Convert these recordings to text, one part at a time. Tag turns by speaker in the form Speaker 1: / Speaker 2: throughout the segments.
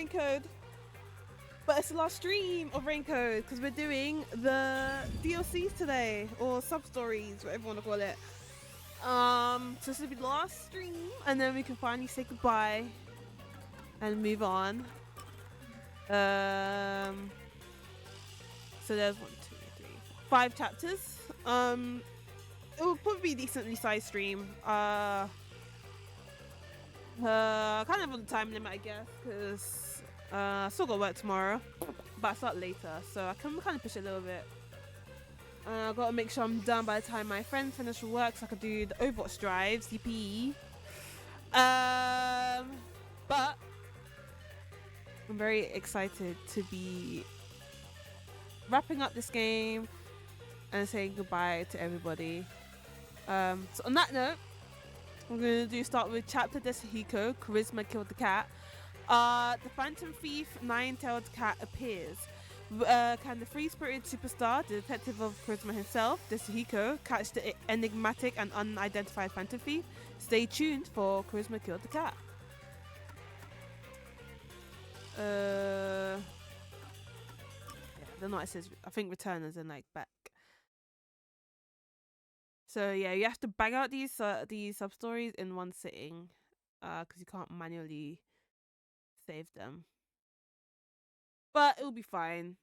Speaker 1: Raincode. But it's the last stream of Raincode because we're doing the DLCs today, or sub-stories, whatever you want to call it. So this will be the last stream, and then we can finally say goodbye and move on. So there's 1, 2, 3, 4, 5 chapters. It will probably be a decently sized stream. Kind of on the time limit, I guess, because I still got work tomorrow, but I start later, so I can kind of push it a little bit. I've got to make sure I'm done by the time my friends finish work, so I can do the Overwatch drive, CPE. But I'm very excited to be wrapping up this game and saying goodbye to everybody. So on that note, we're going to start with Chapter Desahiko, Charisma Killed the Cat. The Phantom Thief Nine-Tailed Cat appears. Can the free-spirited superstar, the detective of Charisma himself, Desahiko, catch the enigmatic and unidentified Phantom Thief? Stay tuned for Charisma Killed the Cat. Yeah, I don't know what it says. I think return as in like back. So yeah, you have to bang out these sub-stories in one sitting, because you can't manually save them. But it'll be fine.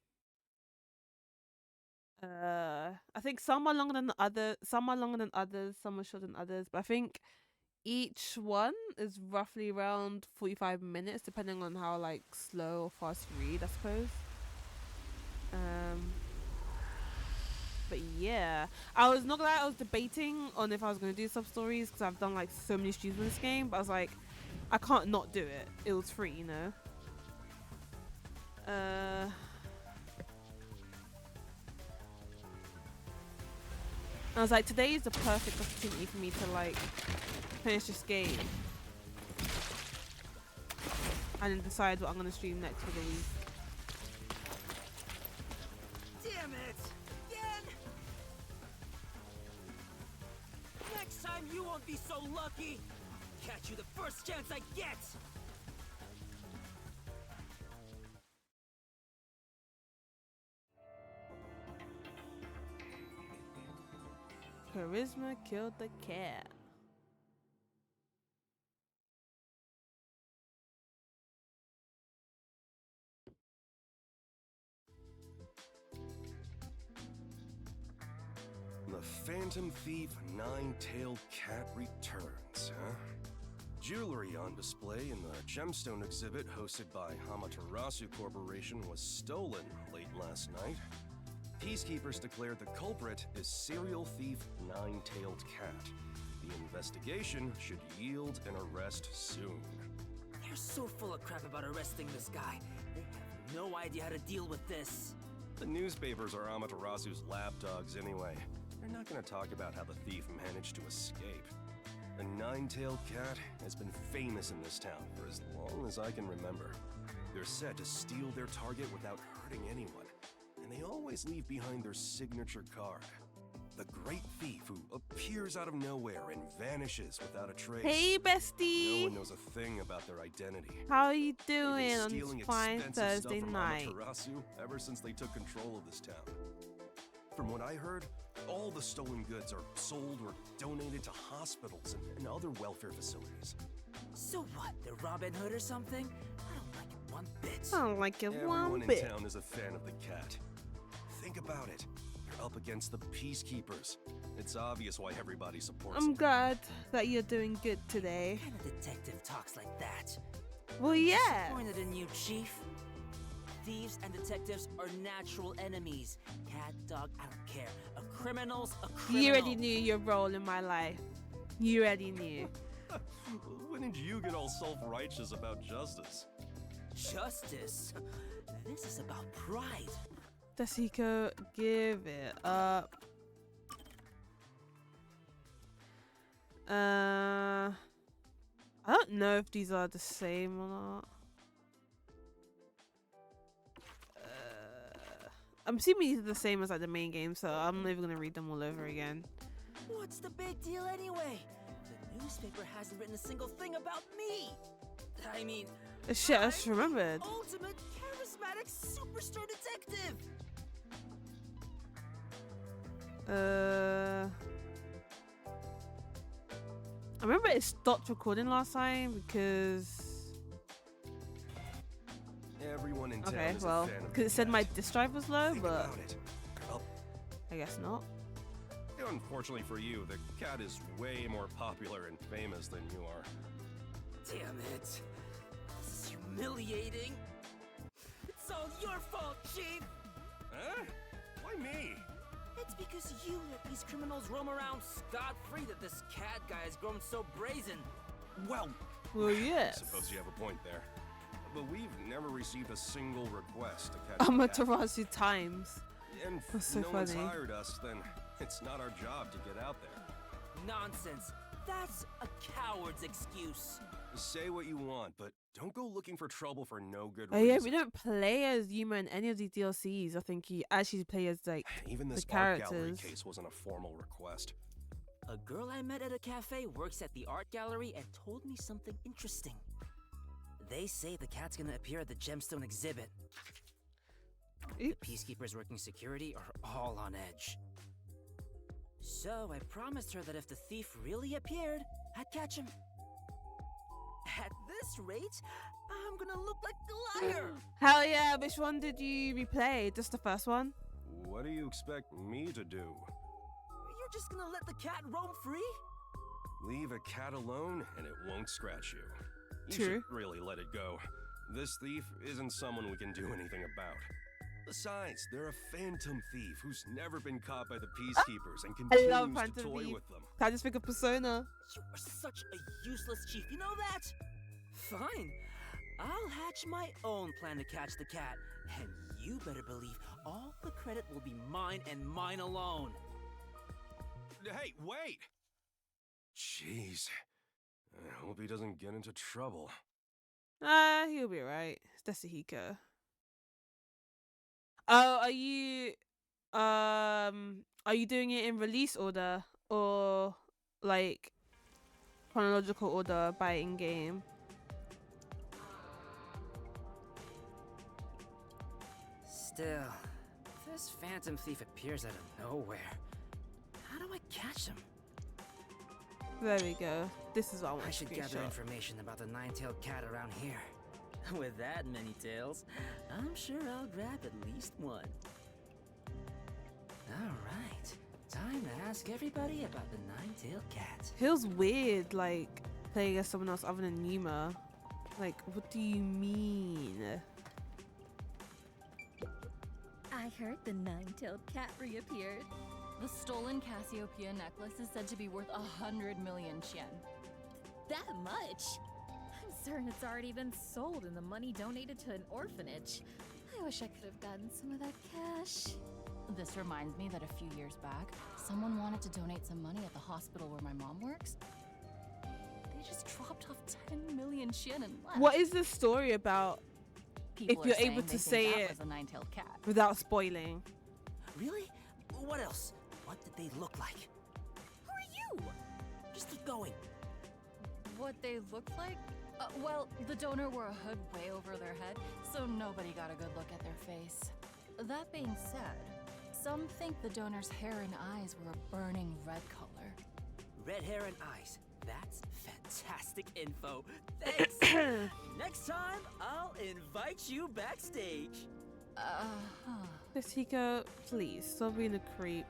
Speaker 1: I think some are longer than others, some are shorter than others, but I think each one is roughly around 45 minutes, depending on how like slow or fast you read, I suppose. But yeah, I was not gonna lie, I was debating on if I was gonna do sub stories because I've done like so many streams in this game, but I was like, I can't not do it. It was free, you know. I was like, today is the perfect opportunity for me to like finish this game and then decide what I'm gonna stream next for the week.
Speaker 2: Damn it! Again! Next time you won't be so lucky! I'll catch you the first chance I get!
Speaker 1: Charisma Killed the Cat.
Speaker 3: The Phantom Thief Nine-Tailed Cat returns, huh? Jewelry on display in the gemstone exhibit hosted by Amaterasu Corporation was stolen late last night. Peacekeepers declared the culprit is serial thief Nine-Tailed Cat. The investigation should yield an arrest soon.
Speaker 2: They're so full of crap about arresting this guy. They have no idea how to deal with this.
Speaker 3: The newspapers are Amaterasu's lapdogs anyway. They're not going to talk about how the thief managed to escape. The Nine-Tailed Cat has been famous in this town for as long as I can remember. They're said to steal their target without hurting anyone, and they always leave behind their signature card. The great thief who appears out of nowhere and vanishes without a trace.
Speaker 1: Hey, bestie!
Speaker 3: No one knows a thing about their identity.
Speaker 1: How are you
Speaker 3: They've
Speaker 1: doing
Speaker 3: been
Speaker 1: on
Speaker 3: stealing
Speaker 1: this fine
Speaker 3: expensive
Speaker 1: Thursday
Speaker 3: stuff from
Speaker 1: night?
Speaker 3: Amaterasu ever since they took control of this town. From what I heard, all the stolen goods are sold or donated to hospitals and other welfare facilities.
Speaker 2: So what, they're Robin Hood or something? I don't like it one bit.
Speaker 1: I don't like it
Speaker 3: Everyone
Speaker 1: one
Speaker 3: in
Speaker 1: bit.
Speaker 3: town is a fan of the cat. Think about it. You're up against the Peacekeepers. It's obvious why everybody supports
Speaker 1: I'm
Speaker 3: them.
Speaker 1: glad that you're doing good today.
Speaker 2: What kind of detective talks like that?
Speaker 1: Well, yeah.
Speaker 2: Disappointed in you, Chief. Thieves and detectives are natural enemies. Cat, dog, I don't care. A criminal's a criminal.
Speaker 1: You already knew your role in my life. You already knew.
Speaker 3: When did you get all self-righteous about justice?
Speaker 2: Justice? This is about pride.
Speaker 1: Desahiko, give it up. I don't know if these are the same or not. I'm assuming these are the same as like the main game, so I'm never gonna read them all over again.
Speaker 2: What's the big deal anyway? The newspaper hasn't written a single thing about me. I mean,
Speaker 1: Shit, I just remembered.
Speaker 2: Ultimate charismatic superstar detective.
Speaker 1: I remember it stopped recording last time because.
Speaker 3: Everyone in town
Speaker 1: Okay,
Speaker 3: is
Speaker 1: well,
Speaker 3: a fan of
Speaker 1: because
Speaker 3: the
Speaker 1: it said my
Speaker 3: cat.
Speaker 1: disk drive was low,
Speaker 3: Think
Speaker 1: but
Speaker 3: about it. Well,
Speaker 1: I guess not.
Speaker 3: unfortunately for you, the cat is way more popular and famous than you are.
Speaker 2: Damn it. This is humiliating. It's all your fault, Chief.
Speaker 3: Huh? Why me?
Speaker 2: It's because you let these criminals roam around scot-free that this cat guy has grown so brazen.
Speaker 3: Well,
Speaker 1: Well,
Speaker 3: I
Speaker 1: yes.
Speaker 3: suppose you have a point there. But we've never received a single request to catch the cat.
Speaker 1: Amaterasu Times.
Speaker 3: And if
Speaker 1: That's so
Speaker 3: no one's
Speaker 1: funny.
Speaker 3: hired us, then it's not our job to get out there.
Speaker 2: Nonsense. That's a coward's excuse.
Speaker 3: Say what you want, but don't go looking for trouble for no good
Speaker 1: Oh
Speaker 3: reason.
Speaker 1: yeah, we don't play as Yuma in any of these DLCs. I think you actually play as like
Speaker 3: Even this
Speaker 1: the
Speaker 3: art gallery
Speaker 1: characters.
Speaker 3: case wasn't a formal request.
Speaker 2: A girl I met at a cafe works at the art gallery and told me something interesting. They say the cat's gonna appear at the gemstone exhibit. The
Speaker 1: Oops.
Speaker 2: peacekeepers working security are all on edge. So I promised her that if the thief really appeared, I'd catch him. At this rate, I'm gonna look like a liar.
Speaker 1: Hell yeah! Which one did you replay? Just the first one?
Speaker 3: What do you expect me to do?
Speaker 2: You're just gonna let the cat roam free?
Speaker 3: Leave a cat alone and it won't scratch you. You
Speaker 1: True.
Speaker 3: should really let it go. This thief isn't someone we can do anything about. Besides, they're a phantom thief who's never been caught by the peacekeepers and
Speaker 1: I love
Speaker 3: continues to
Speaker 1: Phantom
Speaker 3: toy
Speaker 1: Thief.
Speaker 3: with them.
Speaker 1: Can I just think of Persona?
Speaker 2: You are such a useless chief, you know that? Fine. I'll hatch my own plan to catch the cat, and you better believe all the credit will be mine and mine alone.
Speaker 3: Hey, wait! Jeez. I hope he doesn't get into trouble.
Speaker 1: He'll be right. It's Dasuhiko. Oh, are you doing it in release order or like chronological order by in game?
Speaker 2: Still, if this phantom thief appears out of nowhere, how do I catch him?
Speaker 1: There we go. This is what I want
Speaker 2: I
Speaker 1: to
Speaker 2: should gather
Speaker 1: screenshot.
Speaker 2: information about the nine-tailed cat around here. With that many tails, I'm sure I'll grab at least one. Alright, time to ask everybody about the nine-tailed cat.
Speaker 1: Feels weird, like playing as someone else other than Yuma. Like, what do you mean?
Speaker 4: I heard the nine-tailed cat reappeared.
Speaker 5: The stolen Cassiopeia necklace is said to be worth 100 million yen.
Speaker 4: That much? I'm certain it's already been sold and the money donated to an orphanage. I wish I could have gotten some of that cash.
Speaker 5: This reminds me that a few years back, someone wanted to donate some money at the hospital where my mom works. They just dropped off 10 million yen and left.
Speaker 1: What is this story about
Speaker 5: People
Speaker 1: if you're
Speaker 5: are saying
Speaker 1: able
Speaker 5: they
Speaker 1: to
Speaker 5: think
Speaker 1: say
Speaker 5: that
Speaker 1: it-
Speaker 5: was a nine-tailed cat.
Speaker 1: without spoiling?
Speaker 2: Really? What else? What did they look like?
Speaker 4: Who are you?
Speaker 2: Just keep going.
Speaker 5: What they looked like? Well, the donor wore a hood way over their head, so nobody got a good look at their face. That being said, some think the donor's hair and eyes were a burning red color.
Speaker 2: Red hair and eyes. That's fantastic info. Thanks. Next time, I'll invite you backstage.
Speaker 1: Dasuhiko, please stop being a creep.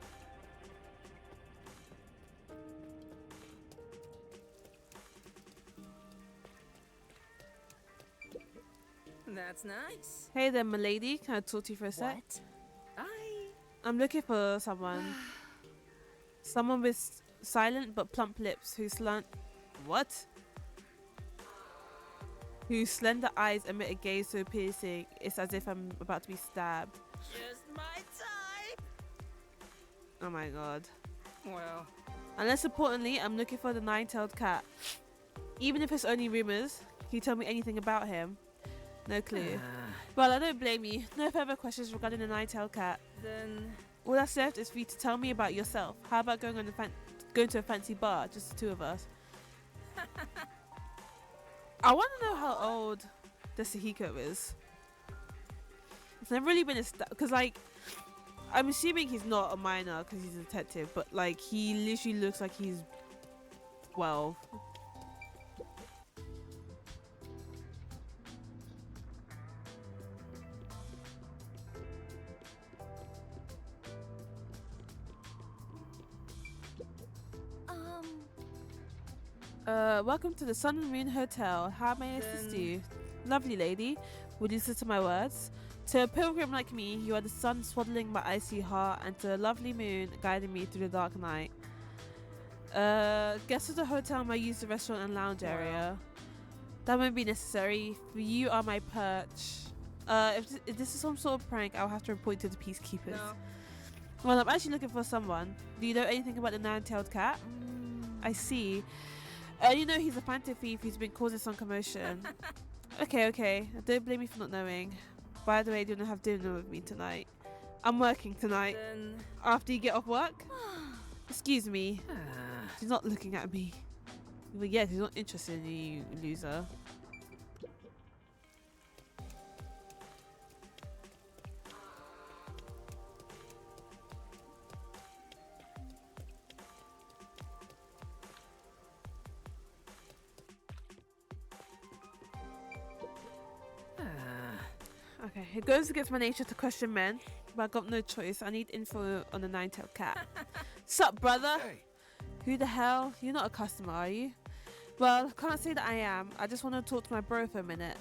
Speaker 2: That's nice.
Speaker 1: Hey there, milady. Can I talk to you for a sec?
Speaker 2: What?
Speaker 1: I'm looking for someone. Someone with silent but plump lips whose What? Whose slender eyes emit a gaze so piercing it's as if I'm about to be stabbed.
Speaker 2: Just my type.
Speaker 1: Oh my god.
Speaker 2: Well,
Speaker 1: And less importantly, I'm looking for the nine-tailed cat. Even if it's only rumors, can you tell me anything about him? No clue. Well, I don't blame you. No further questions regarding the nine-tailed cat.
Speaker 2: then
Speaker 1: All that's left is for you to tell me about yourself. How about going to a fancy bar, just the two of us? I want to know how old Dasuhiko is. It's never really been because like I'm assuming he's not a minor because he's a detective, but like he literally looks like he's 12. Welcome to the Sun and Moon Hotel. How may I assist you? Lovely lady, would you listen to my words? To a pilgrim like me, you are the sun swaddling my icy heart, and to a lovely moon guiding me through the dark night. Guests of the hotel may use the restaurant and lounge area. That won't be necessary, for you are my perch. If this is some sort of prank, I'll have to report to the peacekeepers.
Speaker 2: No.
Speaker 1: Well, I'm actually looking for someone. Do you know anything about the nine-tailed cat? I see. You know he's a phantom thief who's been causing some commotion. Okay. Don't blame me for not knowing. By the way, do you want to have dinner with me tonight? I'm working tonight.
Speaker 2: Then...
Speaker 1: After you get off work? Excuse me. She's not looking at me. Well, yes, he's not interested in you, loser. Okay, it goes against my nature to question men, but I got no choice. I need info on the nine-tailed cat. Sup, brother?
Speaker 3: Hey,
Speaker 1: Who the hell? You're not a customer, are you? Well, I can't say that I am. I just want to talk to my bro for a minute.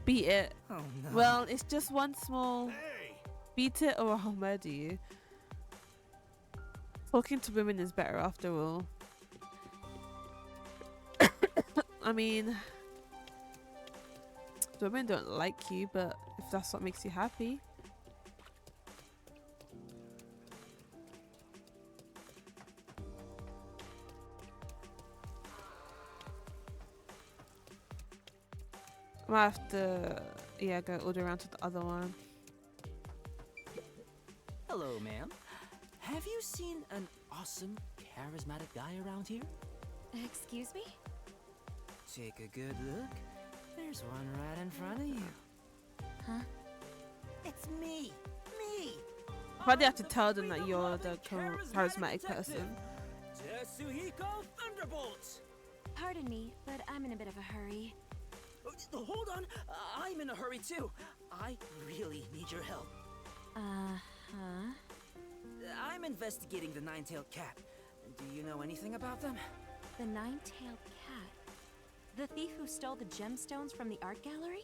Speaker 1: Beat it.
Speaker 2: Oh no.
Speaker 1: Well, it's just one small...
Speaker 3: hey!
Speaker 1: Beat it or I'll murder you. Talking to women is better after all. I mean... Women don't like you, but if that's what makes you happy. I might have to, go all the way around to the other one.
Speaker 2: Hello, ma'am. Have you seen an awesome, charismatic guy around here?
Speaker 4: Excuse me?
Speaker 2: Take a good look. There's one right in front of you.
Speaker 4: Huh?
Speaker 2: It's me! Me!
Speaker 1: Why do you have to
Speaker 2: I'm
Speaker 1: tell them that
Speaker 2: freedom
Speaker 1: you're
Speaker 2: loving,
Speaker 1: the charismatic person?
Speaker 2: Tetsuhiko Thunderbolt!
Speaker 6: Pardon me, but I'm in a bit of a hurry.
Speaker 2: Hold on, I'm in a hurry too. I really need your help.
Speaker 6: Uh-huh.
Speaker 2: I'm investigating the nine-tailed cat. Do you know anything about them?
Speaker 6: The nine-tailed cat. The thief who stole the gemstones from the art gallery?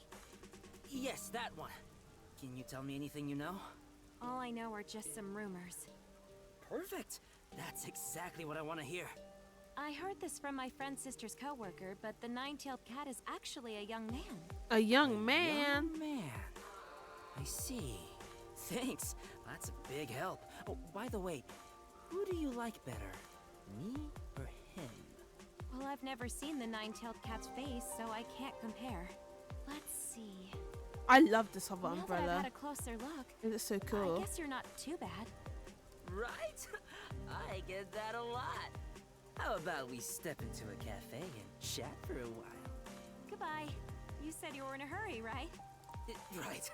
Speaker 2: Yes, that one. Can you tell me anything you know?
Speaker 6: All I know are just some rumors.
Speaker 2: Perfect. That's exactly what I want to hear.
Speaker 6: I heard this from my friend's sister's coworker, but the nine-tailed cat is actually a young man.
Speaker 1: A young man?
Speaker 2: Young man. I see. Thanks. That's a big help. Oh, by the way, who do you like better? Me or him?
Speaker 6: Well, I've never seen the nine-tailed cat's face, so I can't compare. Let's see.
Speaker 1: I love this other
Speaker 6: Now that I've
Speaker 1: umbrella.
Speaker 6: had a closer look,
Speaker 1: It looks so
Speaker 6: I
Speaker 1: cool.
Speaker 6: guess you're not too bad.
Speaker 2: Right? I get that a lot. How about we step into a cafe and chat for a while?
Speaker 6: Goodbye. You said you were in a hurry, right?
Speaker 2: Right.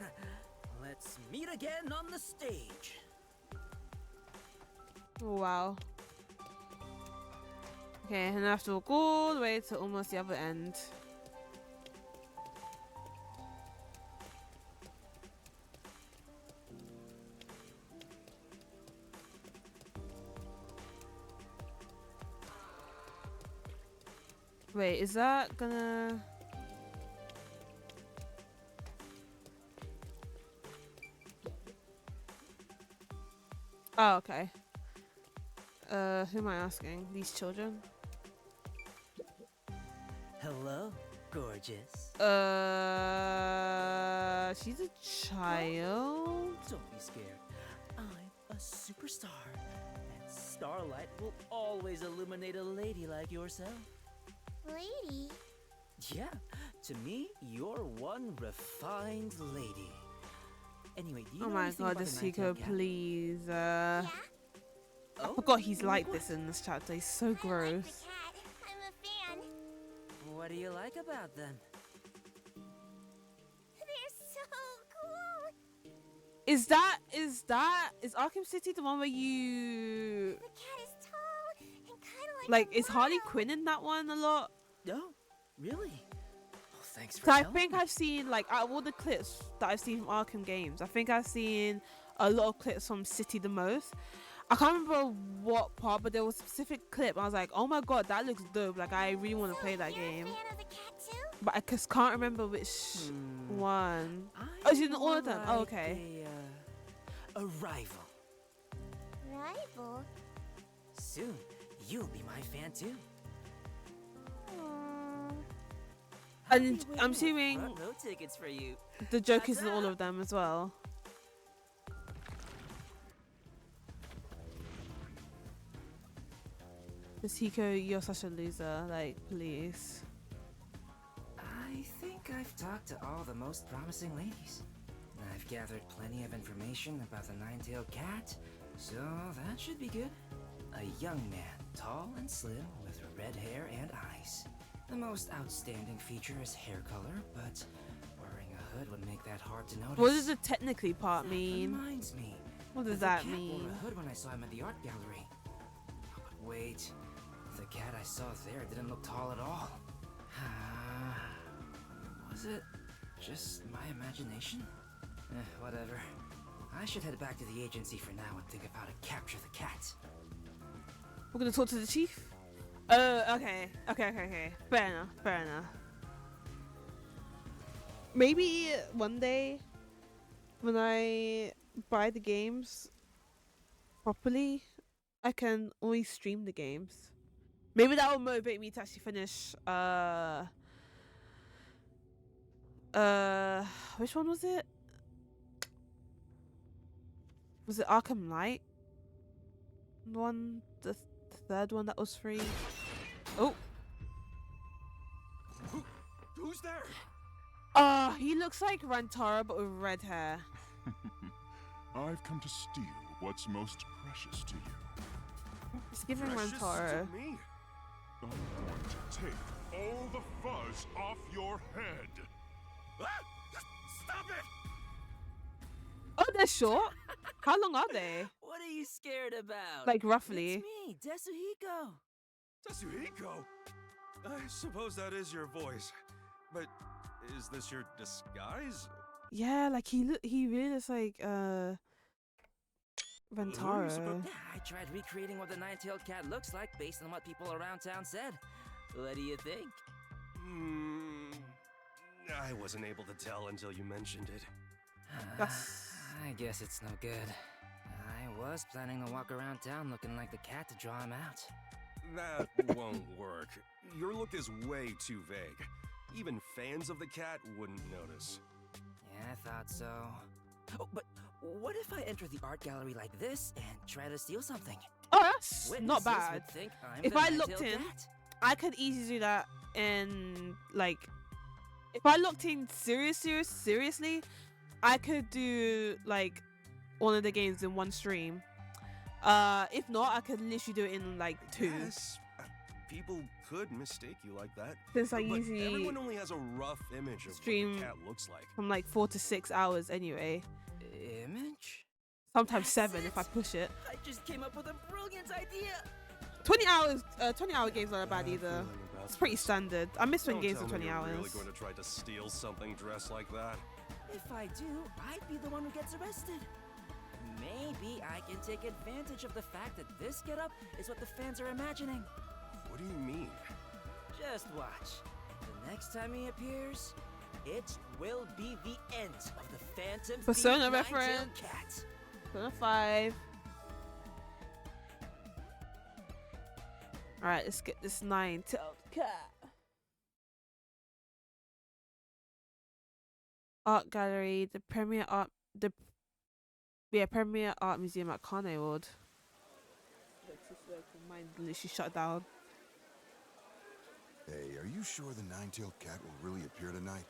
Speaker 2: Let's meet again on the stage.
Speaker 1: Oh, wow. Okay, and I have to walk all the way to almost the other end. Wait, is that gonna... Oh, okay. Who am I asking? These children?
Speaker 2: Hello, gorgeous.
Speaker 1: She's a child?
Speaker 2: Don't be scared. I'm a superstar. And starlight will always illuminate a lady like yourself.
Speaker 7: Lady?
Speaker 2: Yeah, to me, you're one refined lady. Anyway, do you
Speaker 1: Oh
Speaker 2: know
Speaker 1: my
Speaker 2: anything
Speaker 1: god,
Speaker 2: about the
Speaker 1: Dasuhiko,
Speaker 2: nine-tailed cat?
Speaker 1: please.
Speaker 7: Yeah?
Speaker 1: I
Speaker 2: Oh,
Speaker 1: forgot he's like
Speaker 2: what?
Speaker 1: this in this chapter. He's so
Speaker 7: I like the
Speaker 1: gross.
Speaker 7: cat. I'm a fan.
Speaker 2: What do you like about them?
Speaker 1: Is Arkham City the one where you
Speaker 7: The cat is tall and kind of
Speaker 1: like?
Speaker 7: a
Speaker 1: Is Harley
Speaker 7: model.
Speaker 1: Quinn in that one a lot?
Speaker 2: No, really? Well, thanks for
Speaker 1: 'Cause I
Speaker 2: telling
Speaker 1: think
Speaker 2: me.
Speaker 1: I've seen like out of all the clips that I've seen from Arkham games, I think I've seen a lot of clips from City the most. I can't remember what part, but there was a specific clip. I was like, oh my god, that looks dope. Like I really want to play that
Speaker 7: You're
Speaker 1: game,
Speaker 7: a fan of the cat too?
Speaker 1: but I just can't remember which one. Oh, it's in all of them. Oh, okay.
Speaker 2: A rival.
Speaker 7: Rival?
Speaker 2: Soon, you'll be my fan too.
Speaker 7: Aww.
Speaker 2: I'll
Speaker 1: And
Speaker 2: be
Speaker 1: I'm
Speaker 2: waiting with
Speaker 1: assuming
Speaker 2: front row tickets for you.
Speaker 1: the joke is in all of them as well. Just Hiko, you're such a loser. Like, please.
Speaker 2: I think I've talked to all the most promising ladies. I've gathered plenty of information about the nine-tailed cat, so that should be good. A young man, tall and slim, with red hair and eyes. The most outstanding feature is hair color, but wearing a hood would make that hard to notice.
Speaker 1: What does the technically part
Speaker 2: That
Speaker 1: mean?
Speaker 2: reminds me.
Speaker 1: What does
Speaker 2: the
Speaker 1: that
Speaker 2: cat
Speaker 1: mean?
Speaker 2: wore a hood when I saw him at the art gallery. Oh, but wait, the cat I saw there didn't look tall at all. Was it just my imagination? Whatever. I should head back to the agency for now and think of how to capture the cat.
Speaker 1: We're gonna talk to the chief? Okay. Fair enough. Maybe one day when I buy the games properly, I can always stream the games. Maybe that will motivate me to actually finish which one was it? Was it Arkham Knight? The third one that was free. Oh,
Speaker 3: Who's there?
Speaker 1: he looks like Rantaro but with red hair.
Speaker 8: I've come to steal what's most precious to you.
Speaker 1: It's giving
Speaker 3: Precious
Speaker 1: Rantaro.
Speaker 3: to me?
Speaker 8: I'm going to take all the fuzz off your head.
Speaker 3: Ah! Stop it!
Speaker 1: Oh, they're short. How long are they?
Speaker 2: What are you scared about?
Speaker 1: Like roughly.
Speaker 2: It's me, Desuhiko.
Speaker 3: Tatsuhiko? I suppose that is your voice. But is this your disguise?
Speaker 1: Yeah, like he really looks like Rantaro.
Speaker 2: Yeah, I tried recreating what the nine-tailed cat looks like based on what people around town said. What do you think?
Speaker 3: I wasn't able to tell until you mentioned it.
Speaker 1: That's-
Speaker 2: I guess it's no good. I was planning to walk around town looking like the cat to draw him out.
Speaker 3: That won't work. Your look is way too vague. Even fans of the cat wouldn't notice.
Speaker 2: Yeah, I thought so. Oh, but what if I enter the art gallery like this and try to steal something?
Speaker 1: Oh, that's
Speaker 2: Witnesses
Speaker 1: not bad.
Speaker 2: would think I'm
Speaker 1: If
Speaker 2: the
Speaker 1: I looked
Speaker 2: nine-tailed
Speaker 1: in-
Speaker 2: cat.
Speaker 1: I could easily do that in like if I looked in seriously, I could do like one of the games in one stream. If not, I could literally do it in like two.
Speaker 3: Yes, people could mistake you like that.
Speaker 1: Since I
Speaker 3: But
Speaker 1: usually
Speaker 3: everyone only has a rough image of
Speaker 1: stream
Speaker 3: what the cat looks like.
Speaker 1: from like 4 to 6 hours anyway.
Speaker 2: Image?
Speaker 1: Sometimes
Speaker 2: That's
Speaker 1: 7 if I
Speaker 2: it.
Speaker 1: push it.
Speaker 2: I just came up with a brilliant idea.
Speaker 1: 20 hours, 20-hour games not bad either.
Speaker 3: Feeling about
Speaker 1: It's pretty
Speaker 3: this.
Speaker 1: standard. I miss when
Speaker 3: Don't
Speaker 1: games
Speaker 3: tell
Speaker 1: are
Speaker 3: me
Speaker 1: 20
Speaker 3: you're
Speaker 1: hours.
Speaker 3: really going to try to steal something dressed like that.
Speaker 2: If I do, I'd be the one who gets arrested. Maybe I can take advantage of the fact that this getup is what the fans are imagining.
Speaker 3: What do you mean?
Speaker 2: Just watch. The next time he appears, it will be the end of the Phantom Thief
Speaker 1: Persona
Speaker 2: Nine-Tailed
Speaker 1: reference.
Speaker 2: Cat.
Speaker 1: Persona 5. Alright, let's get this 9-tailed cat. Art gallery, Premier Art Museum at Carnewood. Mine literally shut down.
Speaker 9: Hey, are you sure the nine-tailed cat will really appear tonight?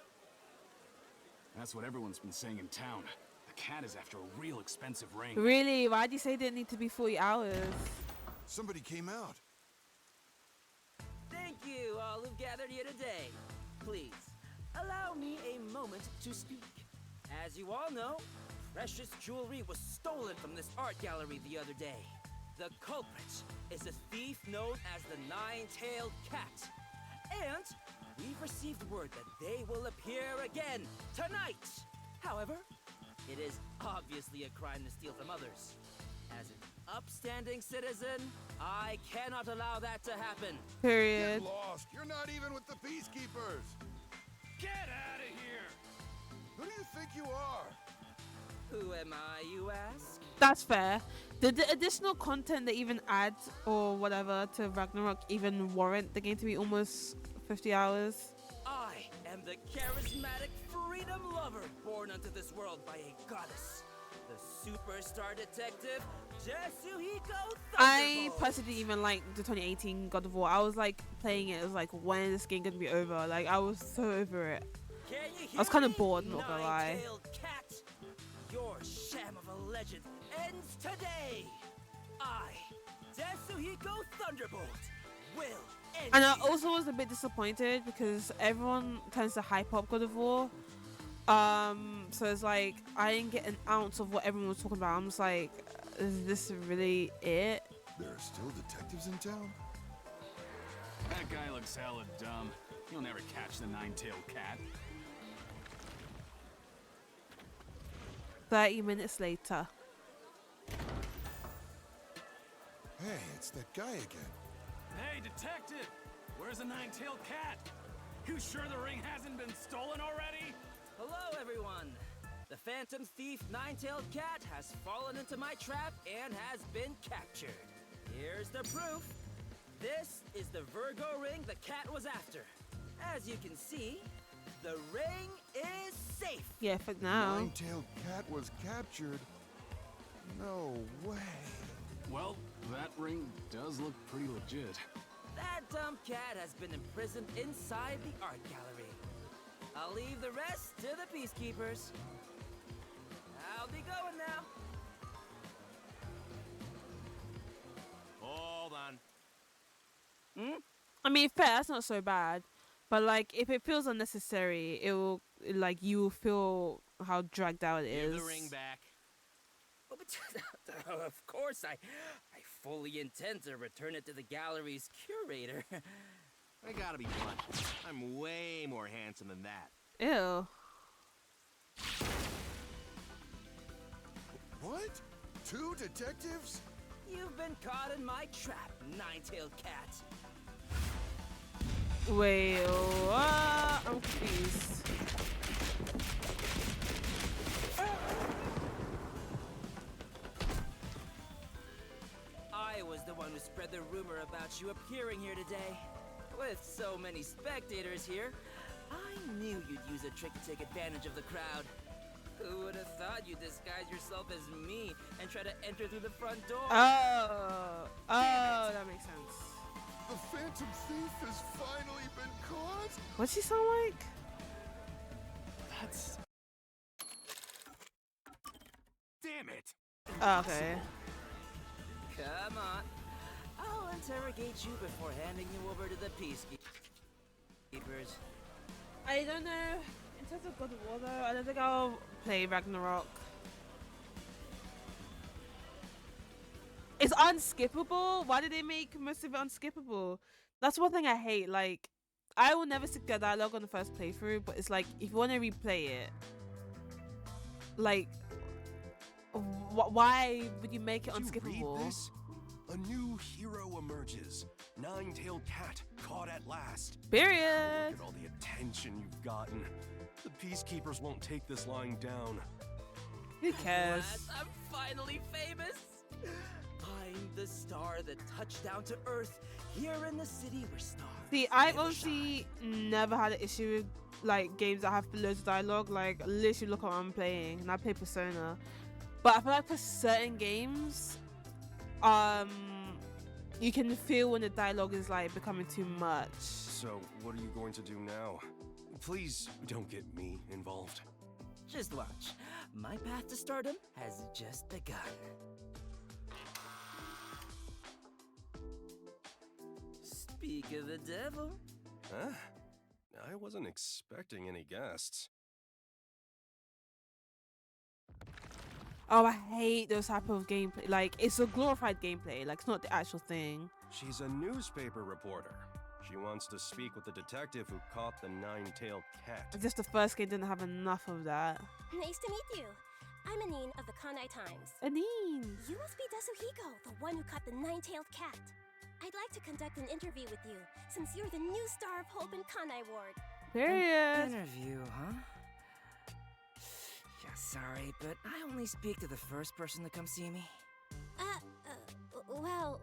Speaker 10: That's what everyone's been saying in town. The cat is after a real expensive ring.
Speaker 1: Really? Why'd you say it didn't need to be 40 hours?
Speaker 9: Somebody came out.
Speaker 2: Thank you, all who've gathered here today. Please, allow me a moment to speak. As you all know, precious jewelry was stolen from this art gallery the other day. The culprit is a thief known as the Nine-Tailed Cat. And we've received word that they will appear again tonight. However, it is obviously a crime to steal from others. As an upstanding citizen, I cannot allow that to happen.
Speaker 1: Period.
Speaker 9: Get lost. You're not even with the Peacekeepers.
Speaker 10: Get out of here!
Speaker 9: Who do you think you are?
Speaker 2: Who am I, you ask?
Speaker 1: That's fair. Did the additional content they even add or whatever to Ragnarok even warrant the game to be almost 50 hours?
Speaker 2: I am the charismatic freedom lover born unto this world by a goddess. The superstar detective, Yasuhiko
Speaker 1: I
Speaker 2: Thunderbolt.
Speaker 1: personally didn't even like the 2018 God of War. I was like playing it. It was like, when is this game gonna be over? Like, I was so over it.
Speaker 2: Can you hear
Speaker 1: I was kind
Speaker 2: me,
Speaker 1: of bored, not gonna lie.
Speaker 2: Nine-Tailed Cat? Your sham of a legend ends today. I, Yasuhiko Thunderbolt, will end
Speaker 1: And I
Speaker 2: you.
Speaker 1: also was a bit disappointed because everyone tends to hype up God of War. So it's like I didn't get an ounce of what everyone was talking about. I'm just like, is this really it?
Speaker 9: There are still detectives in town?
Speaker 10: That guy looks hella dumb. You'll never catch the Nine-Tailed Cat.
Speaker 1: 30 minutes later.
Speaker 9: Hey, it's that guy again.
Speaker 10: Hey, detective! Where's the Nine-Tailed Cat? You sure the ring hasn't been stolen already?
Speaker 2: Hello, everyone. The Phantom Thief Nine-Tailed Cat has fallen into my trap and has been captured. Here's the proof. This is the Virgo ring the cat was after. As you can see, the ring is safe.
Speaker 1: Yeah, for now.
Speaker 9: Nine-tailed cat was captured. No way.
Speaker 10: Well, that ring does look pretty legit.
Speaker 2: That dumb cat has been imprisoned inside the art gallery. I'll leave the rest to the Peacekeepers. I'll be going now.
Speaker 3: Hold on.
Speaker 1: I mean, fair, that's not so bad. But like, if it feels unnecessary, it will, like, you will feel how dragged out it is.
Speaker 3: Give the ring back.
Speaker 2: Oh, but of course, I fully intend to return it to the gallery's curator.
Speaker 11: I gotta be blunt. I'm way more handsome than that.
Speaker 1: Ew.
Speaker 9: What? Two detectives?
Speaker 2: You've been caught in my trap, Nine-Tailed Cat.
Speaker 1: Wait, what? I'm confused.
Speaker 2: I was the one who spread the rumor about you appearing here today. With so many spectators here, I knew you'd use a trick to take advantage of the crowd. Who would have thought you'd disguise yourself as me and try to enter through the front door?
Speaker 1: Oh, that makes sense.
Speaker 9: The Phantom Thief has finally been caught?
Speaker 1: What's he sound like?
Speaker 10: That's...
Speaker 11: Damn it!
Speaker 1: Oh, okay.
Speaker 2: Come on. I'll interrogate you before handing you over to the Peacekeepers.
Speaker 1: I don't know. In terms of God of War, though, I don't think I'll play Ragnarok. It's unskippable. Why did they make most of it unskippable? That's one thing I hate. Like, I will never stick to dialogue on the first playthrough, but it's like, if you want to replay it, like, why would you make it
Speaker 3: Did
Speaker 1: unskippable?
Speaker 3: you read this? A new hero emerges. Nine-tailed cat caught at last.
Speaker 1: Period.
Speaker 3: Look at all the attention you've gotten. The Peacekeepers won't take this lying down.
Speaker 1: Who cares?
Speaker 2: What? I'm finally famous. I'm the star that touched down to Earth here in the city where stars.
Speaker 1: See, I've
Speaker 2: never
Speaker 1: honestly never had an issue with like games that have loads of dialogue. Like, literally look at what I'm playing, and I play Persona. But I feel like for certain games, you can feel when the dialogue is like becoming too much.
Speaker 3: So, what are you going to do now? Please don't get me involved.
Speaker 2: Just watch. My path to stardom has just begun. Speak of the devil.
Speaker 3: Huh? I wasn't expecting any guests.
Speaker 1: Oh, I hate those type of gameplay. Like, it's a glorified gameplay. Like, it's not the actual thing.
Speaker 3: She's a newspaper reporter. She wants to speak with the detective who caught the nine-tailed cat.
Speaker 1: Just the first game didn't have enough of that.
Speaker 7: Nice to meet you. I'm Anine of the Kanai Times.
Speaker 1: Anine.
Speaker 7: You must be Desuhiko, the one who caught the nine-tailed cat. I'd like to conduct an interview with you, since you're the new star of Hope in Kanai Ward.
Speaker 1: Period.
Speaker 2: Interview, huh? Yeah, sorry, but I only speak to the first person to come see me.
Speaker 7: Well,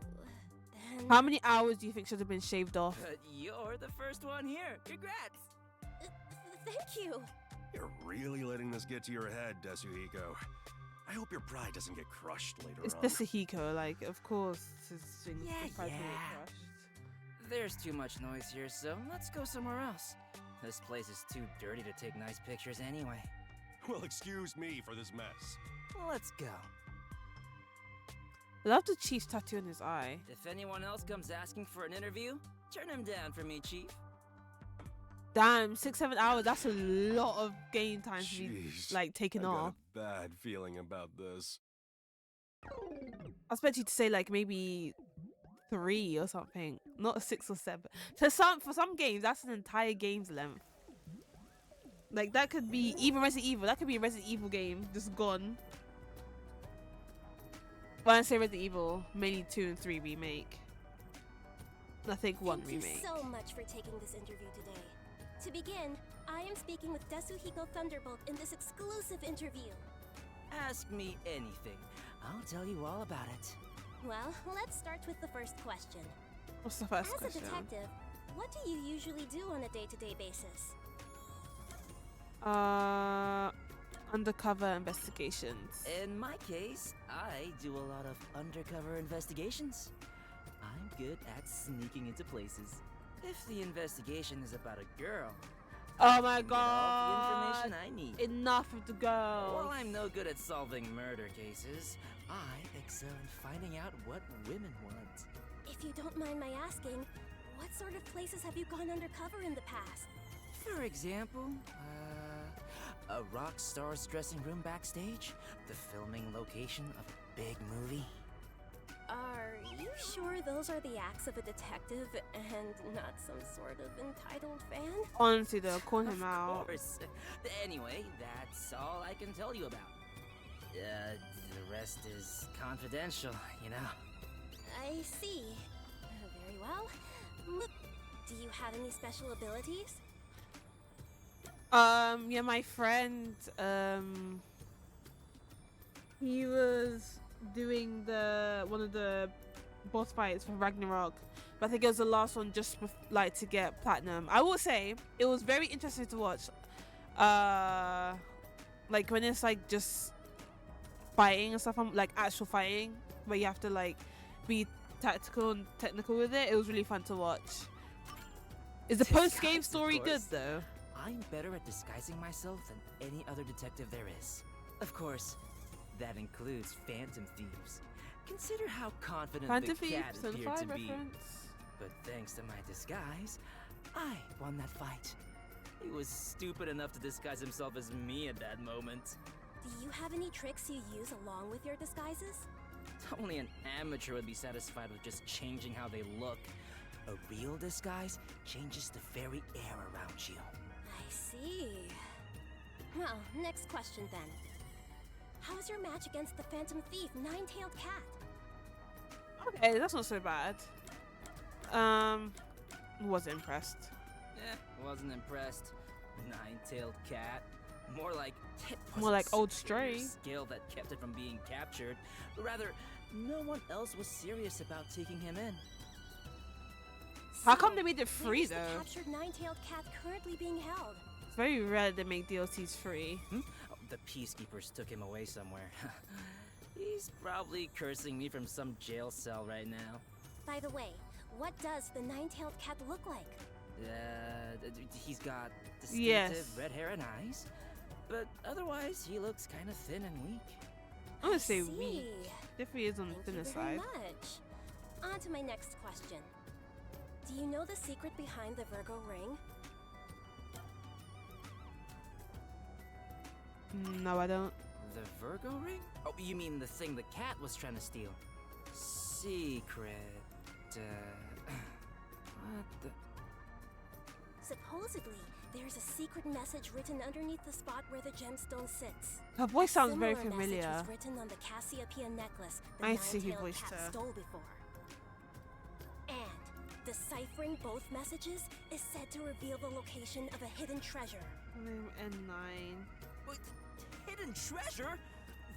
Speaker 7: then...
Speaker 1: How many hours do you think should have been shaved off?
Speaker 2: You're the first one here. Congrats!
Speaker 7: Thank you.
Speaker 3: You're really letting this get to your head, Desuhiko. I hope your pride doesn't get crushed later
Speaker 1: It's
Speaker 3: on.
Speaker 1: Desuhiko, like, of course. His thing-
Speaker 2: Yeah,
Speaker 1: his pride's gonna get
Speaker 2: yeah.
Speaker 1: crushed.
Speaker 2: There's too much noise here, so let's go somewhere else. This place is too dirty to take nice pictures anyway.
Speaker 3: Well, excuse me for this mess.
Speaker 2: Let's go.
Speaker 1: I love the Chief's tattoo in his eye.
Speaker 2: If anyone else comes asking for an interview, turn him down for me, Chief.
Speaker 1: Damn, 6-7 hours. That's a lot of game time to be
Speaker 3: Jeez,
Speaker 1: like taken
Speaker 3: I got
Speaker 1: off.
Speaker 3: a bad feeling about this.
Speaker 1: I expect you to say like maybe 3 or something, not 6 or 7. For some games, that's an entire game's length. Like that could be even Resident Evil. That could be a Resident Evil game just gone. When I say Resident Evil, mainly 2 and 3 remake. I think 1
Speaker 7: Thank
Speaker 1: remake.
Speaker 7: you so much for taking this interview today. To begin, I am speaking with Desuhiko Thunderbolt in this exclusive interview.
Speaker 2: Ask me anything. I'll tell you all about it.
Speaker 7: Well, let's start with the first question.
Speaker 1: What's the first
Speaker 7: As
Speaker 1: question?
Speaker 7: a detective, what do you usually do on a day-to-day basis?
Speaker 1: Undercover investigations.
Speaker 2: In my case, I do a lot of undercover investigations. I'm good at sneaking into places. If the investigation is about a girl,
Speaker 1: Oh my
Speaker 2: I can get all
Speaker 1: god!
Speaker 2: the information I need.
Speaker 1: Enough of the girls.
Speaker 2: While I'm no good at solving murder cases, I excel in finding out what women want.
Speaker 7: If you don't mind my asking, what sort of places have you gone undercover in the past?
Speaker 2: For example, a rock star's dressing room backstage, the filming location of a big movie.
Speaker 7: Are you sure those are the acts of a detective and not some sort of entitled fan?
Speaker 1: Honestly though, call him out.
Speaker 2: Of course. Anyway, that's all I can tell you about. The rest is confidential, you know.
Speaker 7: I see. Very well. Look, do you have any special abilities?
Speaker 1: Yeah, my friend, he was doing one of the boss fights for Ragnarok, but I think it was the last one just like to get platinum. I will say it was very interesting to watch. Like when it's like just fighting and stuff, like actual fighting, where you have to like be tactical and technical with it. It was really fun to watch. Is the post-game
Speaker 2: Disguise, of
Speaker 1: story good
Speaker 2: course.
Speaker 1: though?
Speaker 2: I'm better at disguising myself than any other detective there is. Of course, that includes Phantom Thieves. Consider how confident
Speaker 1: Phantom
Speaker 2: the cat
Speaker 1: Thieves and
Speaker 2: appeared to
Speaker 1: 5
Speaker 2: be.
Speaker 1: reference.
Speaker 2: But thanks to my disguise, I won that fight. He was stupid enough to disguise himself as me at that moment.
Speaker 7: Do you have any tricks you use along with your disguises?
Speaker 2: Only an amateur would be satisfied with just changing how they look. A real disguise changes the very air around you.
Speaker 7: I see. Well, next question then. How's your match against the Phantom Thief, Nine-Tailed Cat?
Speaker 1: Okay, that's not so bad. Wasn't impressed.
Speaker 2: Wasn't impressed. Nine-tailed cat. More like it wasn't
Speaker 1: More like Old
Speaker 2: superior
Speaker 1: Stray.
Speaker 2: skill that kept it from being captured. Rather, no one else was serious about taking him in.
Speaker 1: How come they made it free
Speaker 7: where's the
Speaker 1: though?
Speaker 7: captured Nine-Tailed Cat currently being held?
Speaker 1: It's very rare they make DLCs free.
Speaker 2: Oh, the peacekeepers took him away somewhere. He's probably cursing me from some jail cell right now.
Speaker 7: By the way, what does the Nine-Tailed Cat look like?
Speaker 2: He's got distinctive
Speaker 1: Yes.
Speaker 2: red hair and eyes, but otherwise he looks kind of thin and weak.
Speaker 1: I'm gonna say
Speaker 7: See.
Speaker 1: weak. Definitely is on the
Speaker 7: Thank
Speaker 1: thinner
Speaker 7: you very
Speaker 1: side.
Speaker 7: much. On to my next question. Do you know the secret behind the Virgo ring?
Speaker 1: No, I don't.
Speaker 2: The Virgo ring? Oh, you mean the thing the cat was trying to steal? Secret. What the?
Speaker 7: Supposedly, there's a secret message written underneath the spot where the gemstone sits.
Speaker 1: Her voice sounds
Speaker 7: Similar
Speaker 1: very
Speaker 7: message
Speaker 1: familiar.
Speaker 7: was written on the Cassiopeia necklace the
Speaker 1: I see who
Speaker 7: nine-tailed
Speaker 1: voiced
Speaker 7: cat
Speaker 1: her.
Speaker 7: stole before. And deciphering both messages is said to reveal the location of a hidden treasure.
Speaker 1: N9.
Speaker 2: What? Hidden treasure?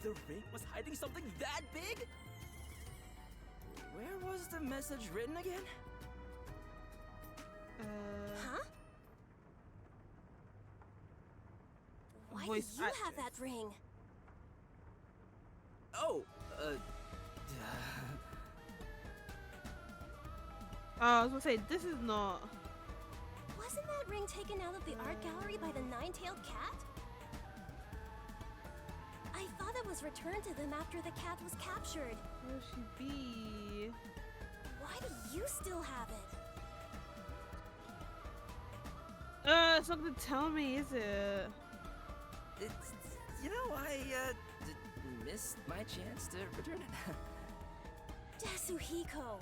Speaker 2: The ring was hiding something that big? Where was the message written again?
Speaker 7: Huh? Why do
Speaker 1: Voice
Speaker 7: you have
Speaker 1: actress.
Speaker 7: that ring?
Speaker 2: Oh,
Speaker 1: I was gonna say, this is not.
Speaker 7: Wasn't that ring taken out of the art gallery by the nine-tailed cat? I thought it was returned to them after the cat was captured.
Speaker 1: Where would she be?
Speaker 7: Why do you still have it?
Speaker 1: It's not gonna tell me, is it?
Speaker 2: it's, you know, I, missed my chance to return it.
Speaker 7: Yasuhiko,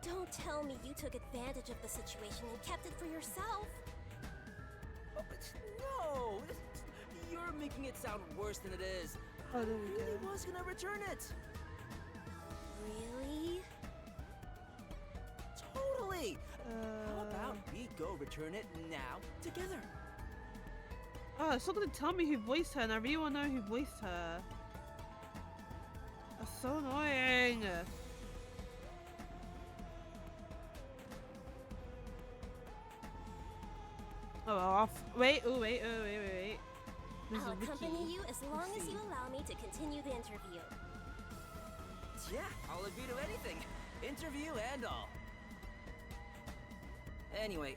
Speaker 7: don't tell me you took advantage of the situation and kept it for yourself.
Speaker 2: Oh, but no! You're making it sound worse than it is.
Speaker 1: Oh, there
Speaker 2: I
Speaker 1: we
Speaker 2: really
Speaker 1: go.
Speaker 2: was gonna return it.
Speaker 7: Really?
Speaker 2: Totally! How about we go return it now together?
Speaker 1: Oh, it's not gonna tell me who voiced her, and I really wanna know who voiced her. That's so annoying. Oh, well, wait, wait. There's a
Speaker 7: I'll
Speaker 1: wiki.
Speaker 7: accompany you as long as
Speaker 1: see.
Speaker 7: you allow me to continue the interview.
Speaker 2: Yeah, I'll agree to anything. Interview and all. Anyway,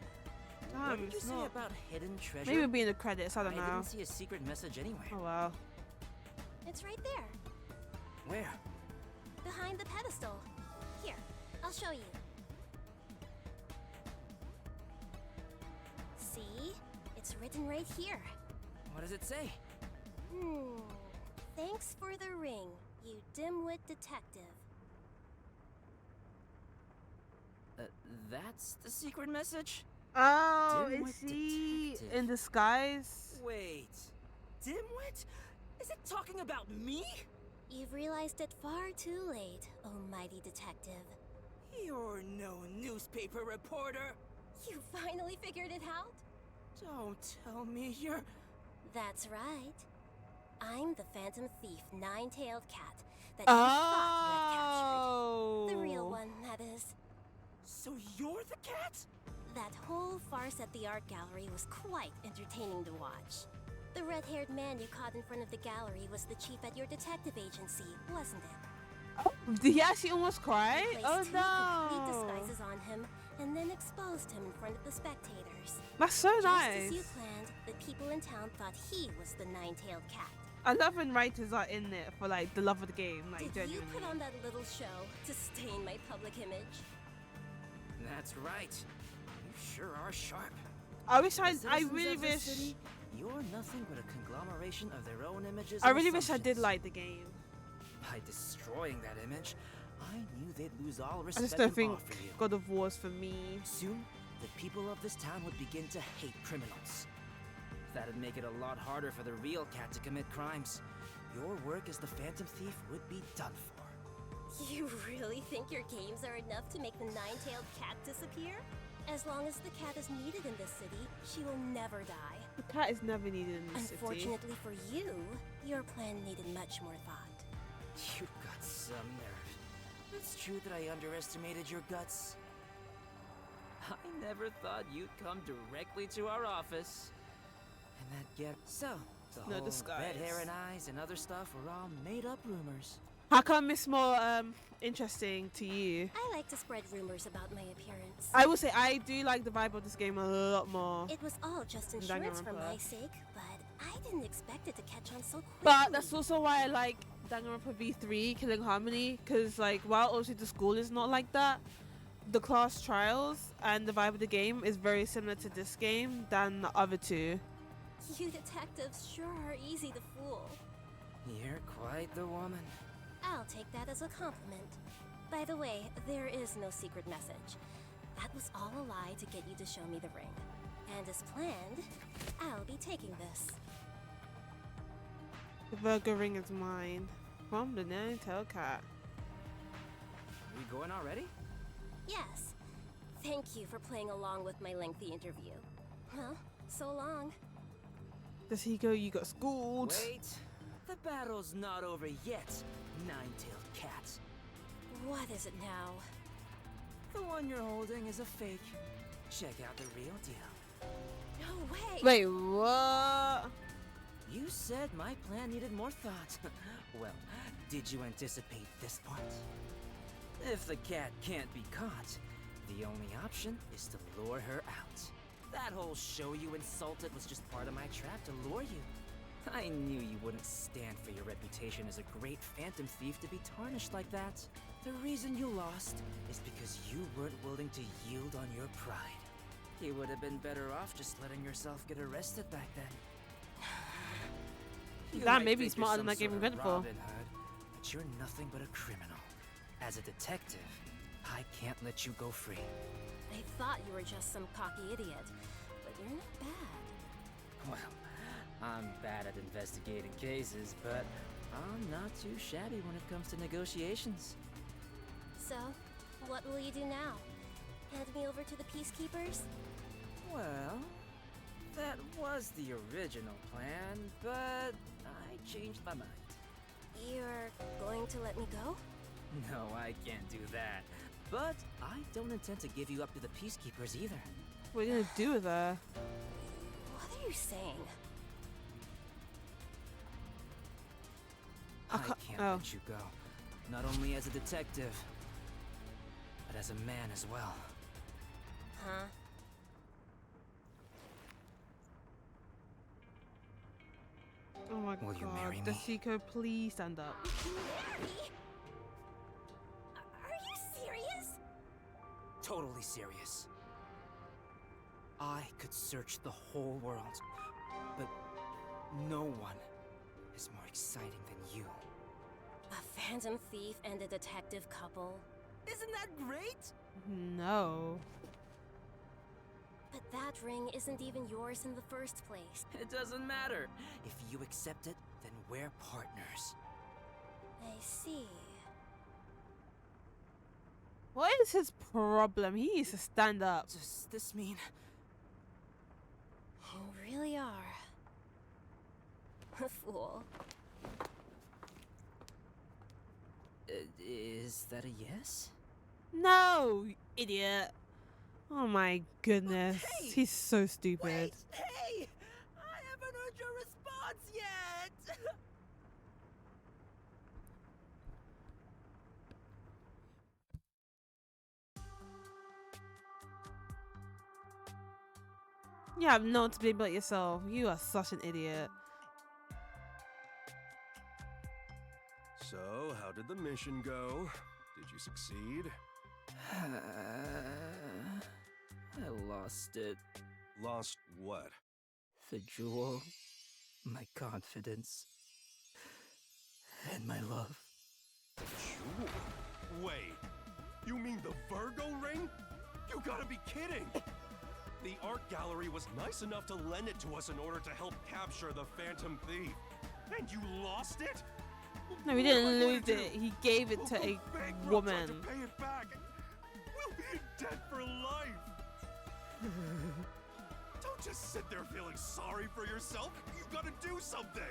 Speaker 2: what
Speaker 1: Damn,
Speaker 2: did you
Speaker 1: it's
Speaker 2: say
Speaker 1: not.
Speaker 2: about hidden treasure?
Speaker 1: Maybe it'll be in the credits, I don't know.
Speaker 2: didn't see a secret message anywhere.
Speaker 1: Oh wow.
Speaker 7: It's right there,
Speaker 2: Where?
Speaker 7: behind the pedestal. Here, I'll show you. See? It's written right here.
Speaker 2: What does it say?
Speaker 7: Thanks for the ring, you dimwit detective.
Speaker 2: That's the secret message?
Speaker 1: Oh,
Speaker 2: Dimwit
Speaker 1: is she
Speaker 2: detective.
Speaker 1: in disguise?
Speaker 2: Wait, Dimwit? Is it talking about me?
Speaker 7: You've realized it far too late, oh mighty detective.
Speaker 2: You're no newspaper reporter.
Speaker 7: You finally figured it out?
Speaker 2: Don't tell me you're...
Speaker 7: That's right. I'm the Phantom Thief, Nine-Tailed Cat that you thought you had captured. The real one, that is.
Speaker 2: So you're the cat?
Speaker 7: That whole farce at the art gallery was quite entertaining to watch. The red-haired man you caught in front of the gallery was the chief at your detective agency, wasn't it?
Speaker 1: Did he actually almost cry?
Speaker 7: You placed
Speaker 1: Oh
Speaker 7: two complete
Speaker 1: no.
Speaker 7: disguises on him, and then exposed him in front of the spectators.
Speaker 1: That's so
Speaker 7: Just
Speaker 1: nice.
Speaker 7: as you planned, the people in town thought he was the nine-tailed cat.
Speaker 1: I love when writers are in it for like the love of the game, like
Speaker 7: Did you
Speaker 1: genuinely.
Speaker 7: put on that little show to stain my public image?
Speaker 2: That's right. You sure are sharp.
Speaker 1: I wish
Speaker 2: The
Speaker 1: I
Speaker 2: citizens
Speaker 1: really
Speaker 2: of this
Speaker 1: wish
Speaker 2: city, you're nothing but a conglomeration of their own images.
Speaker 1: I
Speaker 2: and
Speaker 1: really wish I did
Speaker 2: assumptions.
Speaker 1: like the game.
Speaker 2: By destroying that image, I knew they'd lose all
Speaker 1: I
Speaker 2: respect
Speaker 1: just don't
Speaker 2: and
Speaker 1: think
Speaker 2: awe for you.
Speaker 1: God of War's for me.
Speaker 2: Soon, the people of this town would begin to hate criminals. That'd make it a lot harder for the real cat to commit crimes. Your work as the Phantom Thief would be done for.
Speaker 7: You really think your games are enough to make the nine-tailed cat disappear? As long as the cat is needed in this city, she will never die.
Speaker 1: The cat is never needed in the city.
Speaker 7: Unfortunately for you, your plan needed much more thought.
Speaker 2: You've got some nerve. It's true that I underestimated your guts. I never thought you'd come directly to our office. And that get so the
Speaker 1: No
Speaker 2: whole
Speaker 1: disguise.
Speaker 2: red hair and eyes and other stuff were all made up rumors.
Speaker 1: How come it's more interesting to you?
Speaker 7: I like to spread rumors about my appearance.
Speaker 1: I will say I do like the vibe of this game a lot more.
Speaker 7: It was all just insurance for my sake, but I didn't expect it to catch on so quickly.
Speaker 1: But that's also why I like Danganronpa V3 Killing Harmony, because like while obviously the school is not like that, the class trials and the vibe of the game is very similar to this game than the other two.
Speaker 7: You detectives sure are easy to fool.
Speaker 2: You're quite the woman.
Speaker 7: I'll take that as a compliment. By the way, there is no secret message. That was all a lie to get you to show me the ring. And as planned, I'll be taking this.
Speaker 1: The Virgo ring is mine. From the Nine-Tailed Cat.
Speaker 2: We going already?
Speaker 7: Yes. Thank you for playing along with my lengthy interview. Well, so long.
Speaker 1: Does he go, you got schooled?
Speaker 2: Wait. The battle's not over yet, Nine-Tailed Cat.
Speaker 7: What is it now?
Speaker 2: The one you're holding is a fake. Check out the real deal.
Speaker 7: No way!
Speaker 1: Wait, what?
Speaker 2: You said my plan needed more thought. Well, did you anticipate this part? If the cat can't be caught, the only option is to lure her out. That whole show you insulted was just part of my trap to lure you. I knew you wouldn't stand for your reputation as a great phantom thief to be tarnished like that. The reason you lost is because you weren't willing to yield on your pride. You would have been better off just letting yourself get arrested back then. You
Speaker 1: That
Speaker 2: might
Speaker 1: may be
Speaker 2: think you're
Speaker 1: smarter than
Speaker 2: some
Speaker 1: I gave
Speaker 2: sort
Speaker 1: him
Speaker 2: of
Speaker 1: credit for.
Speaker 2: Robin Hood, but you're nothing but a criminal. As a detective, I can't let you go free.
Speaker 7: I thought you were just some cocky idiot, but you're not bad.
Speaker 2: Well, I'm bad at investigating cases, but I'm not too shabby when it comes to negotiations.
Speaker 7: So, what will you do now? Hand me over to the Peacekeepers?
Speaker 2: Well, that was the original plan, but I changed my mind.
Speaker 7: You're going to let me go?
Speaker 2: No, I can't do that. But I don't intend to give you up to the Peacekeepers either.
Speaker 1: What are you gonna do with her?
Speaker 7: What are you saying?
Speaker 2: I can't let you go. Not only as a detective, but as a man as well.
Speaker 7: Huh?
Speaker 1: Oh my
Speaker 2: Will
Speaker 1: god.
Speaker 2: you marry me?
Speaker 1: Dashiko, please stand up.
Speaker 7: Marry? Are you serious?
Speaker 2: Totally serious. I could search the whole world, but no one is more exciting than you.
Speaker 7: A phantom thief and a detective couple?
Speaker 2: Isn't that great?
Speaker 1: No.
Speaker 7: But that ring isn't even yours in the first place.
Speaker 2: It doesn't matter. If you accept it, then we're partners.
Speaker 7: I see.
Speaker 1: What is his problem? He needs to stand up.
Speaker 2: Does this mean...
Speaker 7: You really are a fool.
Speaker 2: Is that a yes?
Speaker 1: No, you idiot. Oh my goodness.
Speaker 2: Hey!
Speaker 1: He's so stupid.
Speaker 2: Wait! Hey! I haven't heard your response yet!
Speaker 1: You have no one to blame but yourself. You are such an idiot.
Speaker 3: So, how did the mission go? Did you succeed?
Speaker 2: I lost it.
Speaker 3: Lost what?
Speaker 2: The jewel, my confidence, and my love.
Speaker 3: Jewel? Wait, you mean the Virgo ring? You gotta be kidding! The art gallery was nice enough to lend it to us in order to help capture the Phantom Thief. And you lost it?
Speaker 1: No, he didn't lose it. He gave it to a woman.
Speaker 3: To pay it back. We'll be in debt for life. Don't just sit there feeling sorry for yourself. You gotta do something.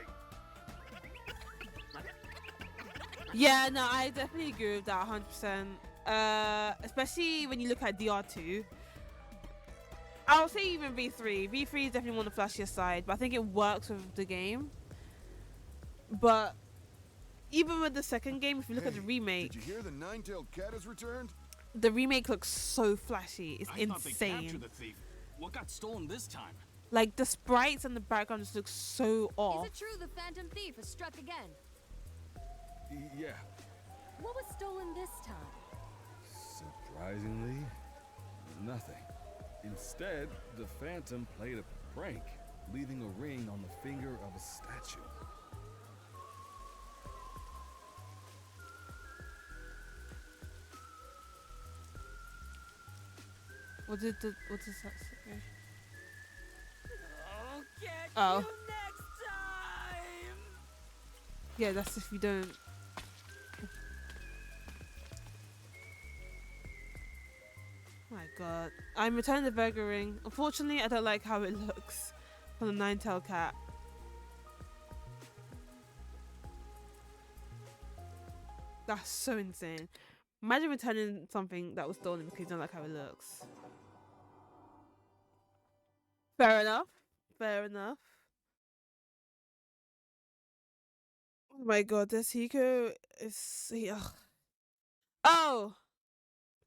Speaker 1: Yeah, no, I definitely agree with that 100%. Especially when you look at DR2. I'll say even V3. V3 is definitely on the flashier side, but I think it works with the game. But even with the second game, if you look at the remake,
Speaker 9: Did you hear the Nine-Tailed Cat has returned?
Speaker 1: the remake looks so flashy. It's
Speaker 10: I thought they
Speaker 1: insane.
Speaker 10: captured the thief. What got stolen this time?
Speaker 1: Like the sprites and the background just look so off.
Speaker 4: Is it true the Phantom Thief has struck again?
Speaker 12: Yeah,
Speaker 4: What was stolen this time?
Speaker 12: surprisingly, nothing. Instead, the Phantom played a prank, leaving a ring on the finger of a statue.
Speaker 1: What does that say?
Speaker 2: I'll catch
Speaker 1: Oh.
Speaker 2: you next time.
Speaker 1: Yeah, that's if you don't. My god. I'm returning the Virgo ring. Unfortunately, I don't like how it looks for the nine-tailed cat. That's so insane. Imagine returning something that was stolen because you don't like how it looks. Fair enough. Fair enough. Oh my god, this Hiko is... Ugh. Oh!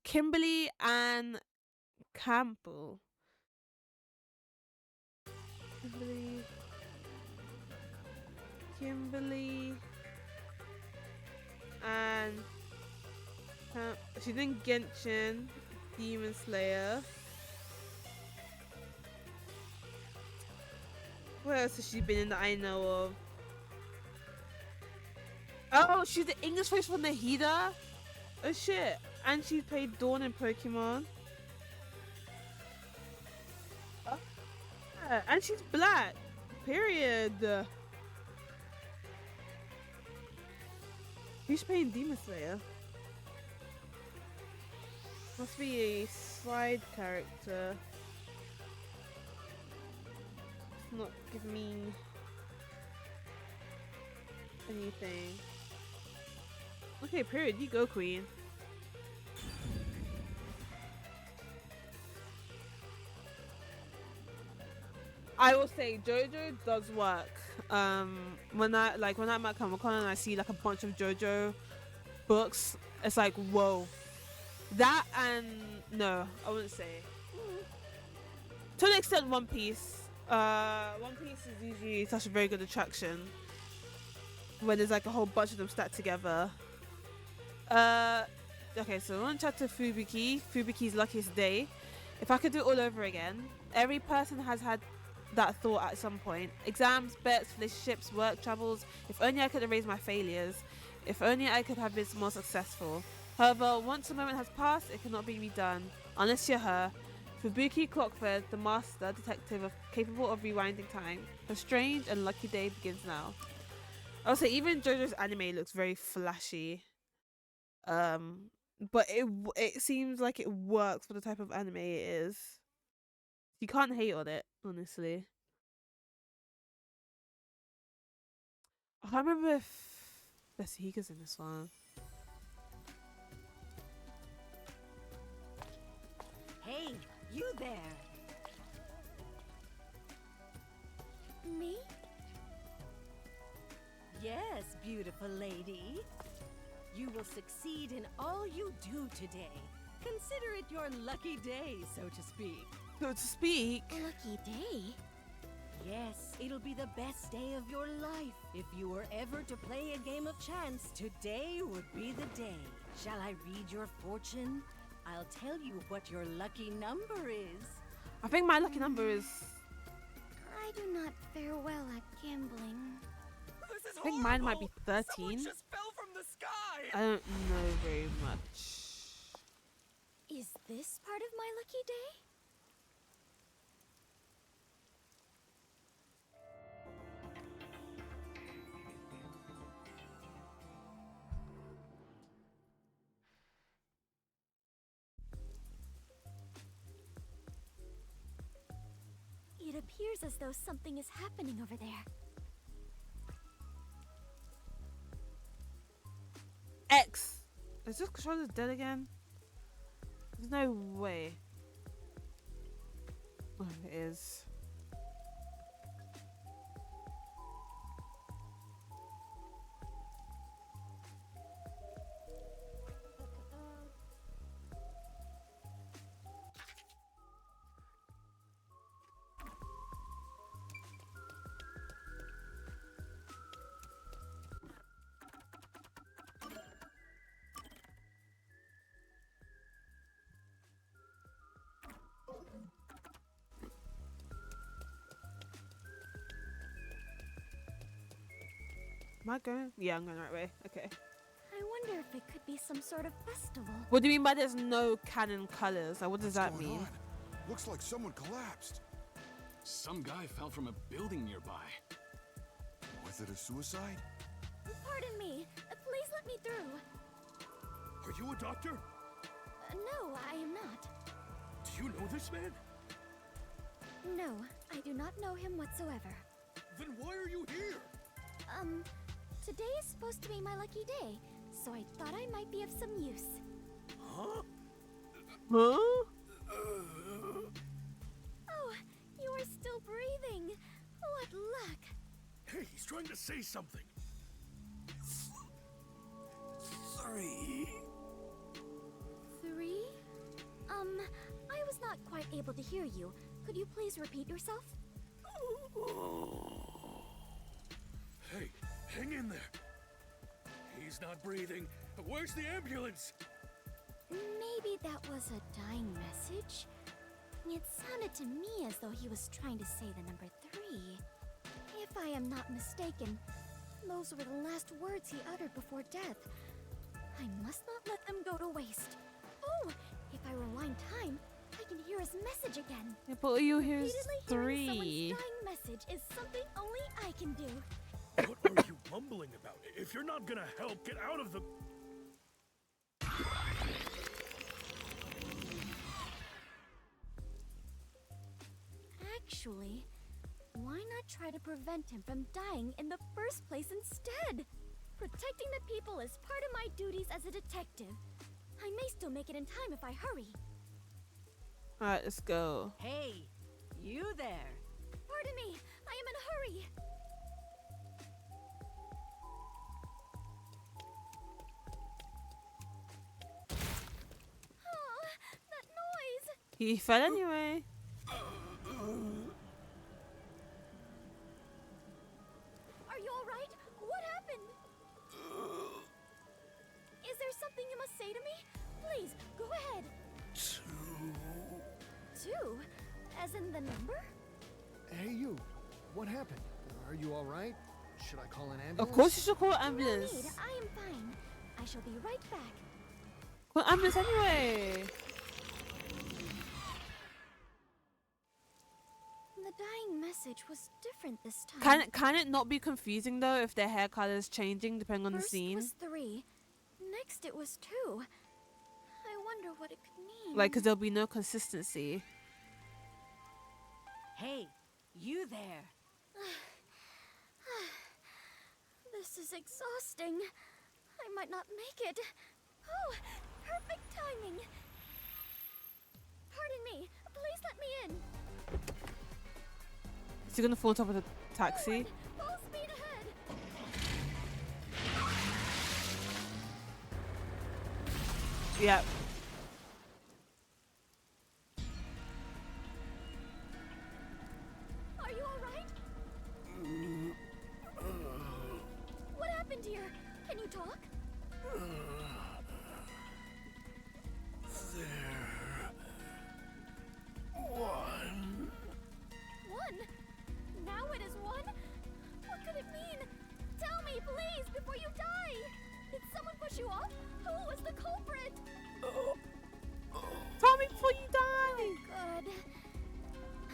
Speaker 1: Kimberly and Campbell. Kimberly and she's in Genshin, Demon Slayer. What else has she been in that I know of? Oh, she's the English voice for Nahida. Oh shit! And she played Dawn in Pokemon. Oh, yeah. And she's black. Period. Who's playing Demon Slayer? Must be a side character. It's not giving me anything. Okay, period. You go, queen. I will say JoJo does work. When I'm at Comic-Con and I see like a bunch of JoJo books, it's like, whoa. That and no, I wouldn't say. To an extent, One Piece. One Piece is usually such a very good attraction when there's like a whole bunch of them stacked together. Okay, so on chapter Fubiki's luckiest day. If I could do it all over again, every person has had that thought at some point. Exams, bets, relationships, work, travels. If only I could erase my failures. If only I could have been more successful. However, once a moment has passed, it cannot be redone. Unless you're her. Fubuki Clockford, the master detective capable of rewinding time. Her strange and lucky day begins now. I'll say even JoJo's anime looks very flashy. But it seems like it works for the type of anime it is. You can't hate on it, honestly. I can't remember if Besihika's in this one.
Speaker 6: Hey, you there. Me? Yes, beautiful lady. You will succeed in all you do today. Consider it your lucky day, so to speak.
Speaker 1: So to speak?
Speaker 7: Lucky day?
Speaker 6: Yes, it'll be the best day of your life. If you were ever to play a game of chance, today would be the day. Shall I read your fortune? I'll tell you what your lucky number is.
Speaker 1: I think my lucky number is...
Speaker 7: I do not fare well at gambling.
Speaker 1: I think mine might be 13.
Speaker 10: Just fell from the sky.
Speaker 1: I don't know very much.
Speaker 7: Is this part of my lucky day? It appears as though something is happening over there.
Speaker 1: X! Is this controller dead again? There's no way. Oh, it is. Am I going? Yeah, I'm going the right way. Okay.
Speaker 7: I wonder if it could be some sort of festival.
Speaker 1: What do you mean by there's no canon colors? Like, what does that mean?
Speaker 9: Looks like someone collapsed.
Speaker 10: Some guy fell from a building nearby.
Speaker 9: Was it a suicide?
Speaker 7: Pardon me. Please let me through.
Speaker 13: Are you a doctor?
Speaker 7: No, I am not.
Speaker 13: Do you know this man?
Speaker 7: No, I do not know him whatsoever.
Speaker 13: Then why are you here?
Speaker 7: Today is supposed to be my lucky day, so I thought I might be of some use.
Speaker 13: Huh?
Speaker 1: Huh?
Speaker 7: Oh, you are still breathing. What luck.
Speaker 13: Hey, he's trying to say something.
Speaker 7: 3? I was not quite able to hear you. Could you please repeat yourself?
Speaker 13: Hey, hang in there. He's not breathing. Where's the ambulance?
Speaker 7: Maybe that was a dying message? It sounded to me as though he was trying to say the number 3. If I am not mistaken, those were the last words he uttered before death. I must not let them go to waste. Oh, if I rewind time, I can hear his message again.
Speaker 1: Yeah, but you hear
Speaker 7: Repeatedly hearing
Speaker 1: 3.
Speaker 7: someone's dying message is something only I can do.
Speaker 13: What are you mumbling about? If you're not gonna help, get out of the...
Speaker 7: Actually, why not try to prevent him from dying in the first place instead? Protecting the people is part of my duties as a detective. I may still make it in time if I hurry.
Speaker 1: Alright, let's go.
Speaker 6: Hey, you there.
Speaker 7: Pardon me, I am in a hurry. Oh, that noise.
Speaker 1: He fell anyway.
Speaker 7: Are you alright? What happened? Is there something you must say to me? Please, go ahead. 2? As in the number?
Speaker 14: Hey, you. What happened? Are you all right? Should I call an ambulance?
Speaker 1: Of course you should call an
Speaker 7: No
Speaker 1: ambulance.
Speaker 7: need. I am fine. I shall be right back.
Speaker 1: Call an ambulance anyway.
Speaker 7: The dying message was different this time.
Speaker 1: Can it not be confusing though if their hair color is changing depending on the
Speaker 7: First
Speaker 1: scene?
Speaker 7: was 3. Next it was 2. I wonder what it could mean.
Speaker 1: Like, cause there'll be no consistency.
Speaker 6: Hey, you there.
Speaker 7: This is exhausting. I might not make it. Oh, perfect timing. Pardon me. Please let me in.
Speaker 1: Is he gonna fall on top of the taxi?
Speaker 7: Full speed ahead.
Speaker 1: Yeah.
Speaker 7: Are you all right? What happened here? Can you talk?
Speaker 13: One.
Speaker 7: 1? Now it is 1? What could it mean? Tell me, please, before you die! Did someone push you off? Who was the culprit?
Speaker 1: Tell me before you die!
Speaker 7: Good.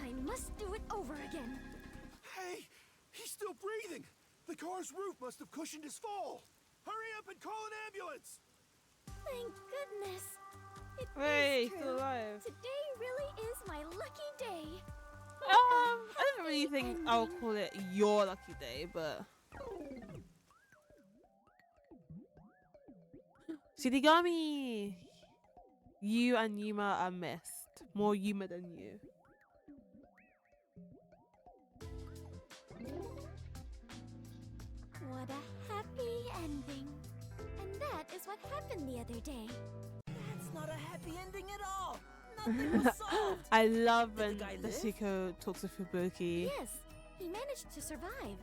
Speaker 7: I must do it over again.
Speaker 9: Hey, he's still breathing. The car's roof must have cushioned his fall. Hurry up and call an ambulance.
Speaker 7: Thank goodness. It
Speaker 1: Hey,
Speaker 7: is
Speaker 1: he's
Speaker 7: true.
Speaker 1: still alive.
Speaker 7: Today really is my lucky day.
Speaker 1: I don't really think I'll call it your lucky day, but Shinigami, you and Yuma are missed. More Yuma than you.
Speaker 7: What a happy ending. And that is what happened the other day.
Speaker 2: That's not a happy ending at all. Nothing was solved.
Speaker 1: I love
Speaker 2: Did
Speaker 1: when
Speaker 2: the guy
Speaker 1: the
Speaker 2: live?
Speaker 1: Seiko talks to Fubuki.
Speaker 7: Yes, he managed to survive.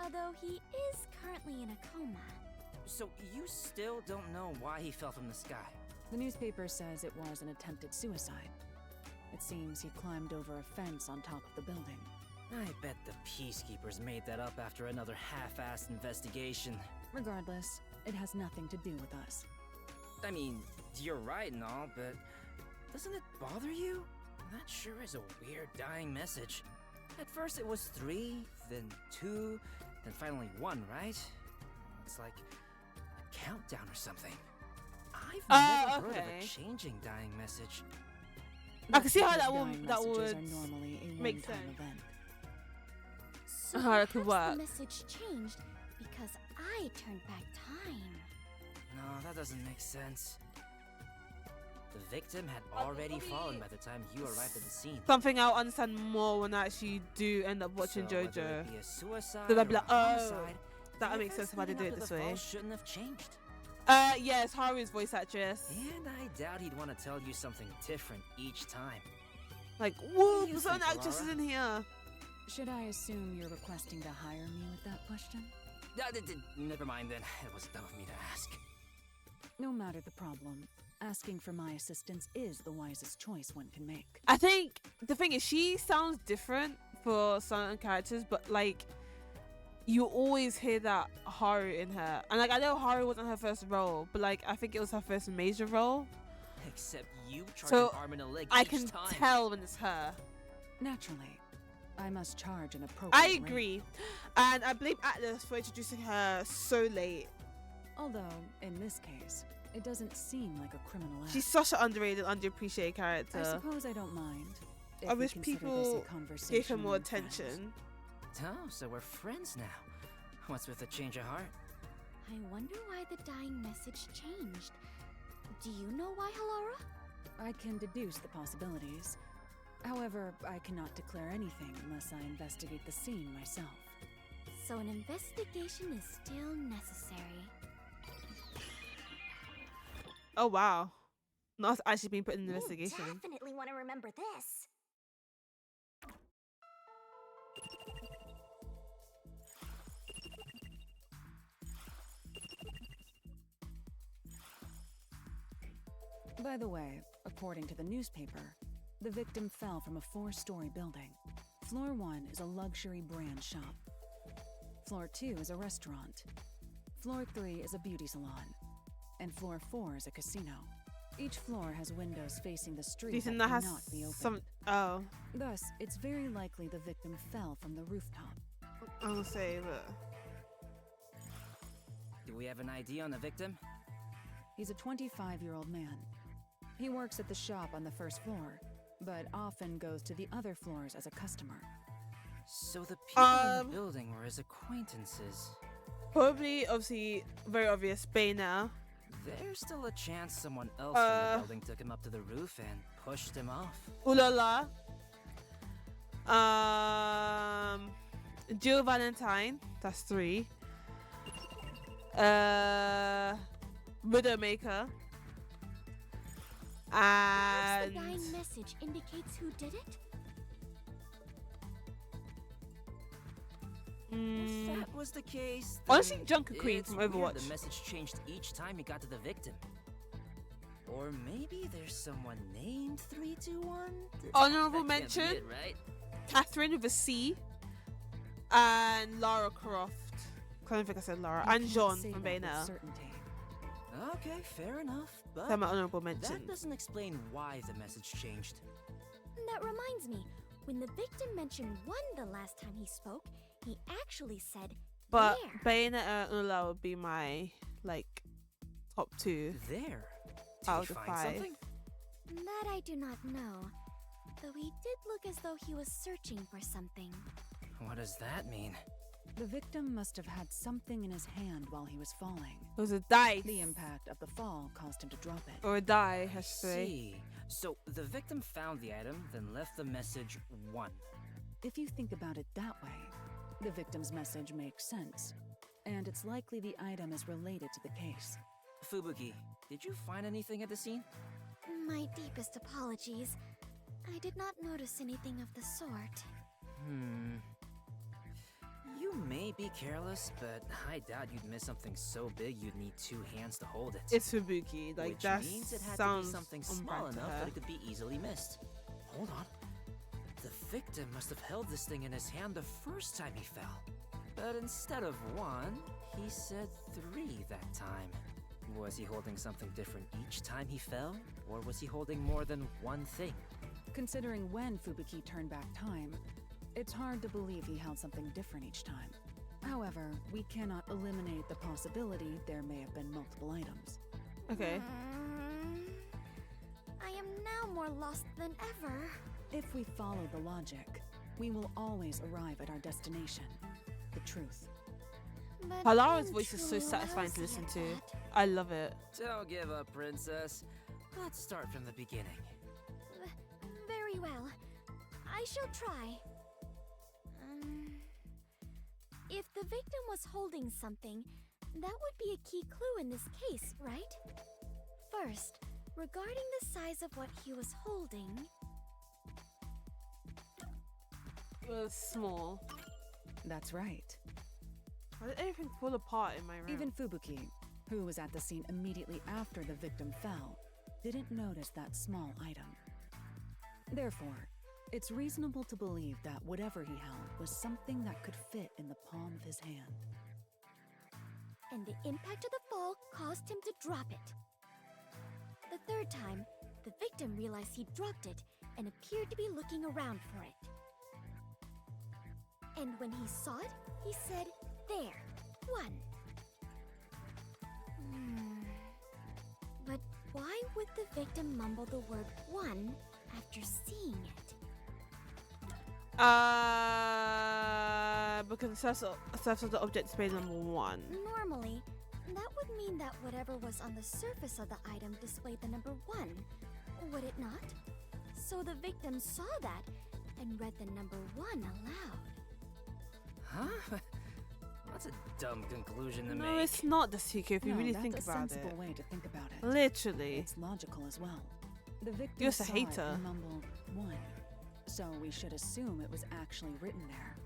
Speaker 7: Although he is currently in a coma.
Speaker 2: So you still don't know why he fell from the sky?
Speaker 15: The newspaper says it was an attempted suicide. It seems he climbed over a fence on top of the building.
Speaker 2: I bet the Peacekeepers made that up after another half-assed investigation.
Speaker 15: Regardless, it has nothing to do with us.
Speaker 2: I mean, you're right and all, but doesn't it bother you? That sure is a weird dying message. At first it was 3, then 2, then finally 1, right? It's like a countdown or something. I've never heard of a changing dying message.
Speaker 1: I can see how
Speaker 15: Because
Speaker 1: that
Speaker 15: dying
Speaker 1: would
Speaker 15: messages are normally a
Speaker 1: make
Speaker 15: one-time
Speaker 1: sense.
Speaker 15: event.
Speaker 7: So
Speaker 1: How it could
Speaker 7: perhaps
Speaker 1: work.
Speaker 7: the message changed because I turned back time.
Speaker 2: No, that doesn't make sense. The victim had already fallen by the time you arrived at the scene.
Speaker 1: Something I'll understand more when I actually do end up watching
Speaker 2: So whether
Speaker 1: JoJo.
Speaker 2: it be a suicide
Speaker 1: Then I'll be
Speaker 2: or
Speaker 1: like,
Speaker 2: a
Speaker 1: oh,
Speaker 2: homicide,
Speaker 1: that
Speaker 2: the
Speaker 1: makes sense
Speaker 2: events
Speaker 1: if I did
Speaker 2: leading
Speaker 1: it
Speaker 2: up
Speaker 1: this
Speaker 2: to the
Speaker 1: way.
Speaker 2: fall shouldn't have changed.
Speaker 1: Yes, Haru's voice actress.
Speaker 2: And I doubt he'd want to tell you something different each time.
Speaker 1: Like,
Speaker 2: What
Speaker 1: whoa,
Speaker 2: do you
Speaker 1: certain
Speaker 2: think,
Speaker 1: actresses
Speaker 2: Laura?
Speaker 1: in here.
Speaker 15: Should I assume you're requesting to hire me with that question?
Speaker 2: Never mind then. It was dumb of me to ask.
Speaker 15: No matter the problem, asking for my assistance is the wisest choice one can make.
Speaker 1: I think the thing is, she sounds different for certain characters, but like, you always hear that Haru in her. And like, I know Haru wasn't her first role, but like, I think it was her first major role.
Speaker 2: Except you charge
Speaker 1: So
Speaker 2: an arm and a leg
Speaker 1: I
Speaker 2: each
Speaker 1: can
Speaker 2: time.
Speaker 1: tell when it's her.
Speaker 15: Naturally, I must charge an appropriate
Speaker 1: I
Speaker 15: rate.
Speaker 1: agree. And I blame Atlas for introducing her so late.
Speaker 15: Although, in this case, it doesn't seem like a criminal act.
Speaker 1: She's such an underrated, underappreciated character.
Speaker 15: I suppose I don't mind. if
Speaker 1: I
Speaker 15: we
Speaker 1: wish
Speaker 15: consider this a
Speaker 1: people gave her
Speaker 15: conversation
Speaker 1: more
Speaker 15: among friends.
Speaker 1: attention.
Speaker 2: Oh, so we're friends now. What's with the change of heart?
Speaker 7: I wonder why the dying message changed. Do you know why, Halara?
Speaker 15: I can deduce the possibilities. However, I cannot declare anything unless I investigate the scene myself.
Speaker 7: So an investigation is still necessary.
Speaker 1: Oh wow. Not actually being put in the investigation.
Speaker 7: Definitely want to remember this.
Speaker 15: By the way, according to the newspaper, the victim fell from a 4-story building. Floor 1 is a luxury brand shop. Floor 2 is a restaurant. Floor 3 is a beauty salon. And floor 4 is a casino. Each floor has windows facing the street
Speaker 1: Do you think
Speaker 15: that
Speaker 1: that has
Speaker 15: cannot be opened.
Speaker 1: some? Oh,
Speaker 15: Thus, it's very likely the victim fell from the rooftop.
Speaker 1: I was gonna say, but
Speaker 2: Do we have an ID on the victim?
Speaker 15: He's a 25-year-old man. He works at the shop on the first floor, but often goes to the other floors as a customer.
Speaker 2: So the people in the building were his acquaintances.
Speaker 1: probably, obviously, very obvious. Bayna.
Speaker 2: There's still a chance someone else from the building took him up to the roof and pushed him off.
Speaker 1: Ulala. Jill Valentine. That's 3. Widowmaker.
Speaker 7: Perhaps
Speaker 1: And
Speaker 7: the dying message indicates who did it?
Speaker 2: If that was the case,
Speaker 1: honestly,
Speaker 2: then
Speaker 1: Junker Queen
Speaker 2: it's
Speaker 1: from
Speaker 2: weird
Speaker 1: Overwatch.
Speaker 2: The message changed each time it got to the victim. Or maybe there's someone named 321?
Speaker 1: Honorable
Speaker 2: That can't be
Speaker 1: mention.
Speaker 2: it, right?
Speaker 1: Catherine with a C. And Lara Croft. I don't think I said Lara.
Speaker 15: I
Speaker 1: And
Speaker 15: can't
Speaker 1: Jean
Speaker 15: say
Speaker 1: from
Speaker 15: that with
Speaker 1: Bayna.
Speaker 15: certainty.
Speaker 2: Okay, fair enough. But
Speaker 1: They're my honorable
Speaker 2: that
Speaker 1: mentions.
Speaker 2: doesn't explain why the message changed.
Speaker 7: That reminds me, when the victim mentioned 1 the last time he spoke, he actually said
Speaker 1: But
Speaker 7: there.
Speaker 1: Bayna and Ula would be my, like, top 2.
Speaker 2: There?
Speaker 1: Out
Speaker 2: Did
Speaker 1: of
Speaker 2: he
Speaker 1: the
Speaker 2: find
Speaker 1: 5.
Speaker 2: something?
Speaker 7: That I do not know. Though he did look as though he was searching for something.
Speaker 2: What does that mean?
Speaker 15: The victim must have had something in his hand while he was falling.
Speaker 1: It was a dice.
Speaker 15: The impact of the fall caused him to drop it.
Speaker 1: Or a die, I should say.
Speaker 2: See. So the victim found the item, then left the message 1.
Speaker 15: If you think about it that way, the victim's message makes sense. And it's likely the item is related to the case.
Speaker 2: Fubuki, did you find anything at the scene?
Speaker 7: My deepest apologies. I did not notice anything of the sort.
Speaker 2: You may be careless, but I doubt you'd miss something so big you'd need 2 hands to hold it.
Speaker 1: It's Fubuki. Like,
Speaker 2: Which
Speaker 1: that
Speaker 2: means it had to be
Speaker 1: sounds
Speaker 2: something
Speaker 1: on
Speaker 2: small
Speaker 1: brand to
Speaker 2: enough
Speaker 1: her.
Speaker 2: that it could be easily missed. Hold on. The victim must have held this thing in his hand the first time he fell. But instead of 1, he said 3 that time. Was he holding something different each time he fell? Or was he holding more than one thing?
Speaker 15: Considering when Fubuki turned back time, it's hard to believe he held something different each time. However, we cannot eliminate the possibility there may have been multiple items.
Speaker 1: Okay.
Speaker 7: I am now more lost than ever.
Speaker 15: If we follow the logic, we will always arrive at our destination, the truth.
Speaker 7: But
Speaker 1: Halara's
Speaker 7: I'm
Speaker 1: voice is so
Speaker 7: truly
Speaker 1: satisfying to
Speaker 7: lost
Speaker 1: listen
Speaker 7: at
Speaker 1: to.
Speaker 7: that.
Speaker 1: I love it.
Speaker 2: Don't give up, princess. Let's start from the beginning.
Speaker 7: Very well. I shall try. If the victim was holding something, that would be a key clue in this case, right? First, regarding the size of what he was holding...
Speaker 1: It was small.
Speaker 15: That's right.
Speaker 1: Why did everything fall apart in my room?
Speaker 15: Even Fubuki, who was at the scene immediately after the victim fell, didn't notice that small item. Therefore, it's reasonable to believe that whatever he held was something that could fit in the palm of his hand.
Speaker 7: And the impact of the fall caused him to drop it. The third time, the victim realized he dropped it and appeared to be looking around for it. And when he saw it, he said, "There, one." But why would the victim mumble the word "one" after seeing it?
Speaker 1: Because the surface of the object displayed number 1.
Speaker 7: Normally, that would mean that whatever was on the surface of the item displayed the number 1, would it not? So the victim saw that and read the number 1 aloud.
Speaker 2: Huh? That's a dumb conclusion to
Speaker 1: No,
Speaker 2: make.
Speaker 1: it's not, Dasuko, if you
Speaker 15: No,
Speaker 1: really
Speaker 15: that's
Speaker 1: think
Speaker 15: a
Speaker 1: about
Speaker 15: sensible
Speaker 1: it.
Speaker 15: way to think about it.
Speaker 1: Literally.
Speaker 15: It's logical as well. The victim
Speaker 1: You're just a
Speaker 15: saw
Speaker 1: hater.
Speaker 15: it and mumbled "one," so we should assume it was actually written there.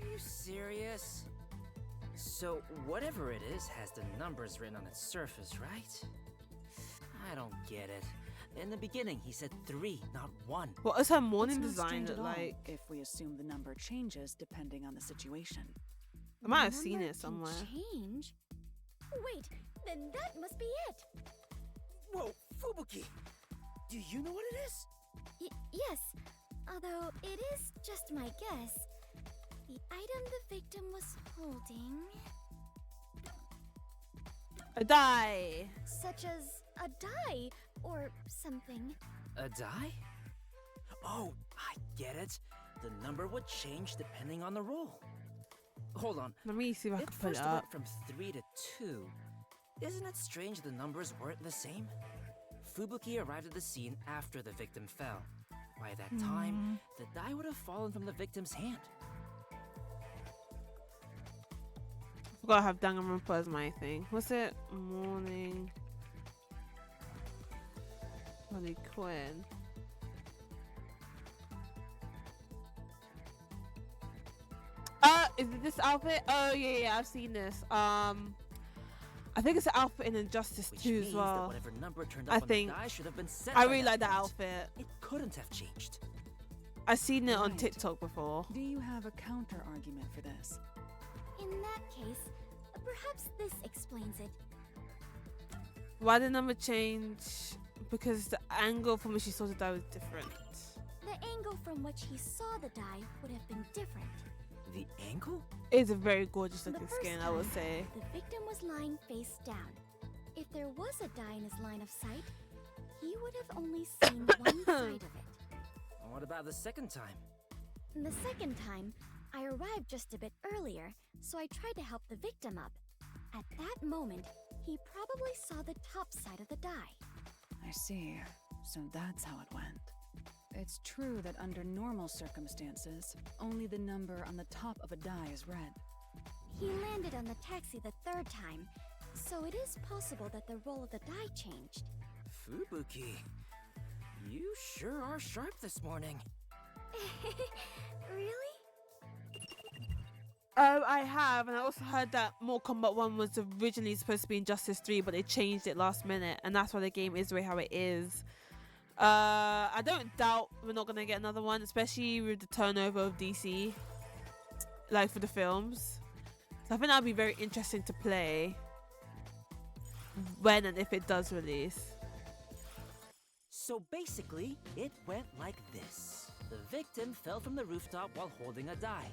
Speaker 2: Are you serious? So, whatever it is has the numbers written on its surface, right? I don't get it. In the beginning, he said 3, not 1.
Speaker 1: What is her morning
Speaker 15: It's not
Speaker 1: design
Speaker 15: strange
Speaker 1: look
Speaker 15: at all
Speaker 1: like?
Speaker 15: if we assume the number changes depending on the situation.
Speaker 1: I might have
Speaker 7: The
Speaker 1: seen
Speaker 7: number
Speaker 1: it
Speaker 7: can
Speaker 1: somewhere.
Speaker 7: Change? Wait, then that must be it.
Speaker 2: Whoa, Fubuki! Do you know what it is?
Speaker 7: Yes, although it is just my guess. The item the victim was holding...
Speaker 1: A die!
Speaker 7: Such as a die or something.
Speaker 2: A die? Oh, I get it. The number would change depending on the roll. Hold on.
Speaker 1: Let me see if I
Speaker 2: It
Speaker 1: can put it
Speaker 2: first
Speaker 1: up.
Speaker 2: went from 3 to 2. Isn't it strange the numbers weren't the same? Fubuki arrived at the scene after the victim fell. By that time, the die would have fallen from the victim's hand.
Speaker 1: I forgot I have Danganronpa as my thing. What's it? Morning. Harley Quinn. Is it this outfit? Oh yeah, I've seen this. I think it's an outfit in Injustice
Speaker 2: Which
Speaker 1: 2
Speaker 2: means
Speaker 1: as
Speaker 2: that
Speaker 1: well.
Speaker 2: whatever number turned
Speaker 1: I
Speaker 2: up on
Speaker 1: think.
Speaker 2: the die should have been set
Speaker 1: I
Speaker 2: by
Speaker 1: really like that
Speaker 2: point.
Speaker 1: outfit.
Speaker 2: It couldn't have changed.
Speaker 1: I've seen it on
Speaker 15: Right.
Speaker 1: TikTok before.
Speaker 15: Do you have a counter argument for this?
Speaker 7: In that case, perhaps this explains it.
Speaker 1: Why did the number change? Because the angle from which she saw the die was different.
Speaker 7: The angle from which he saw the die would have been different.
Speaker 2: The angle?
Speaker 1: It's a very gorgeous
Speaker 7: The
Speaker 1: looking
Speaker 7: first
Speaker 1: skin, I would
Speaker 7: time,
Speaker 1: say.
Speaker 7: The victim was lying face down. If there was a die in his line of sight, he would have only seen one side of it.
Speaker 2: What about the second time?
Speaker 7: The second time, I arrived just a bit earlier, so I tried to help the victim up. At that moment, he probably saw the top side of the die.
Speaker 15: I see. So that's how it went. It's true that under normal circumstances, only the number on the top of a die is read.
Speaker 7: He landed on the taxi the third time, so it is possible that the roll of the die changed.
Speaker 2: Fubuki, you sure are sharp this morning.
Speaker 7: Really?
Speaker 1: I have, and I also heard that Mortal Kombat 1 was originally supposed to be Injustice 3, but they changed it last minute, and that's why the game is the way how it is. I don't doubt we're not gonna get another one, especially with the turnover of DC, like for the films. So I think that'll be very interesting to play when and if it does release.
Speaker 2: So basically, it went like this. The victim fell from the rooftop while holding a die.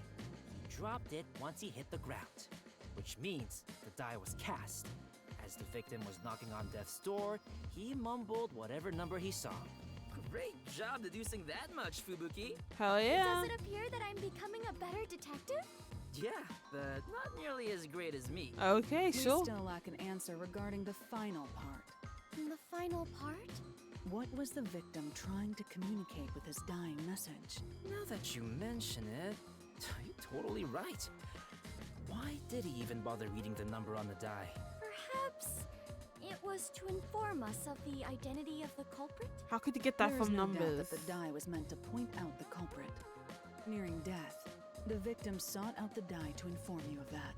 Speaker 2: He dropped it once he hit the ground, which means the die was cast. As the victim was knocking on death's door, he mumbled whatever number he saw. Great job deducing that much, Fubuki.
Speaker 1: Hell yeah.
Speaker 7: Does it appear that I'm becoming a better detective?
Speaker 2: Yeah, but not nearly as great as me.
Speaker 1: Okay,
Speaker 15: We
Speaker 1: sure.
Speaker 15: still lack an answer regarding the final part.
Speaker 7: The final part?
Speaker 15: What was the victim trying to communicate with his dying message?
Speaker 2: Now that you mention it, you're totally right. Why did he even bother reading the number on the die?
Speaker 7: Perhaps it was to inform us of the identity of the culprit?
Speaker 1: How could you get that
Speaker 15: There is
Speaker 1: from
Speaker 15: no
Speaker 1: numbers?
Speaker 15: doubt that the die was meant to point out the culprit. Nearing death, the victim sought out the die to inform you of that.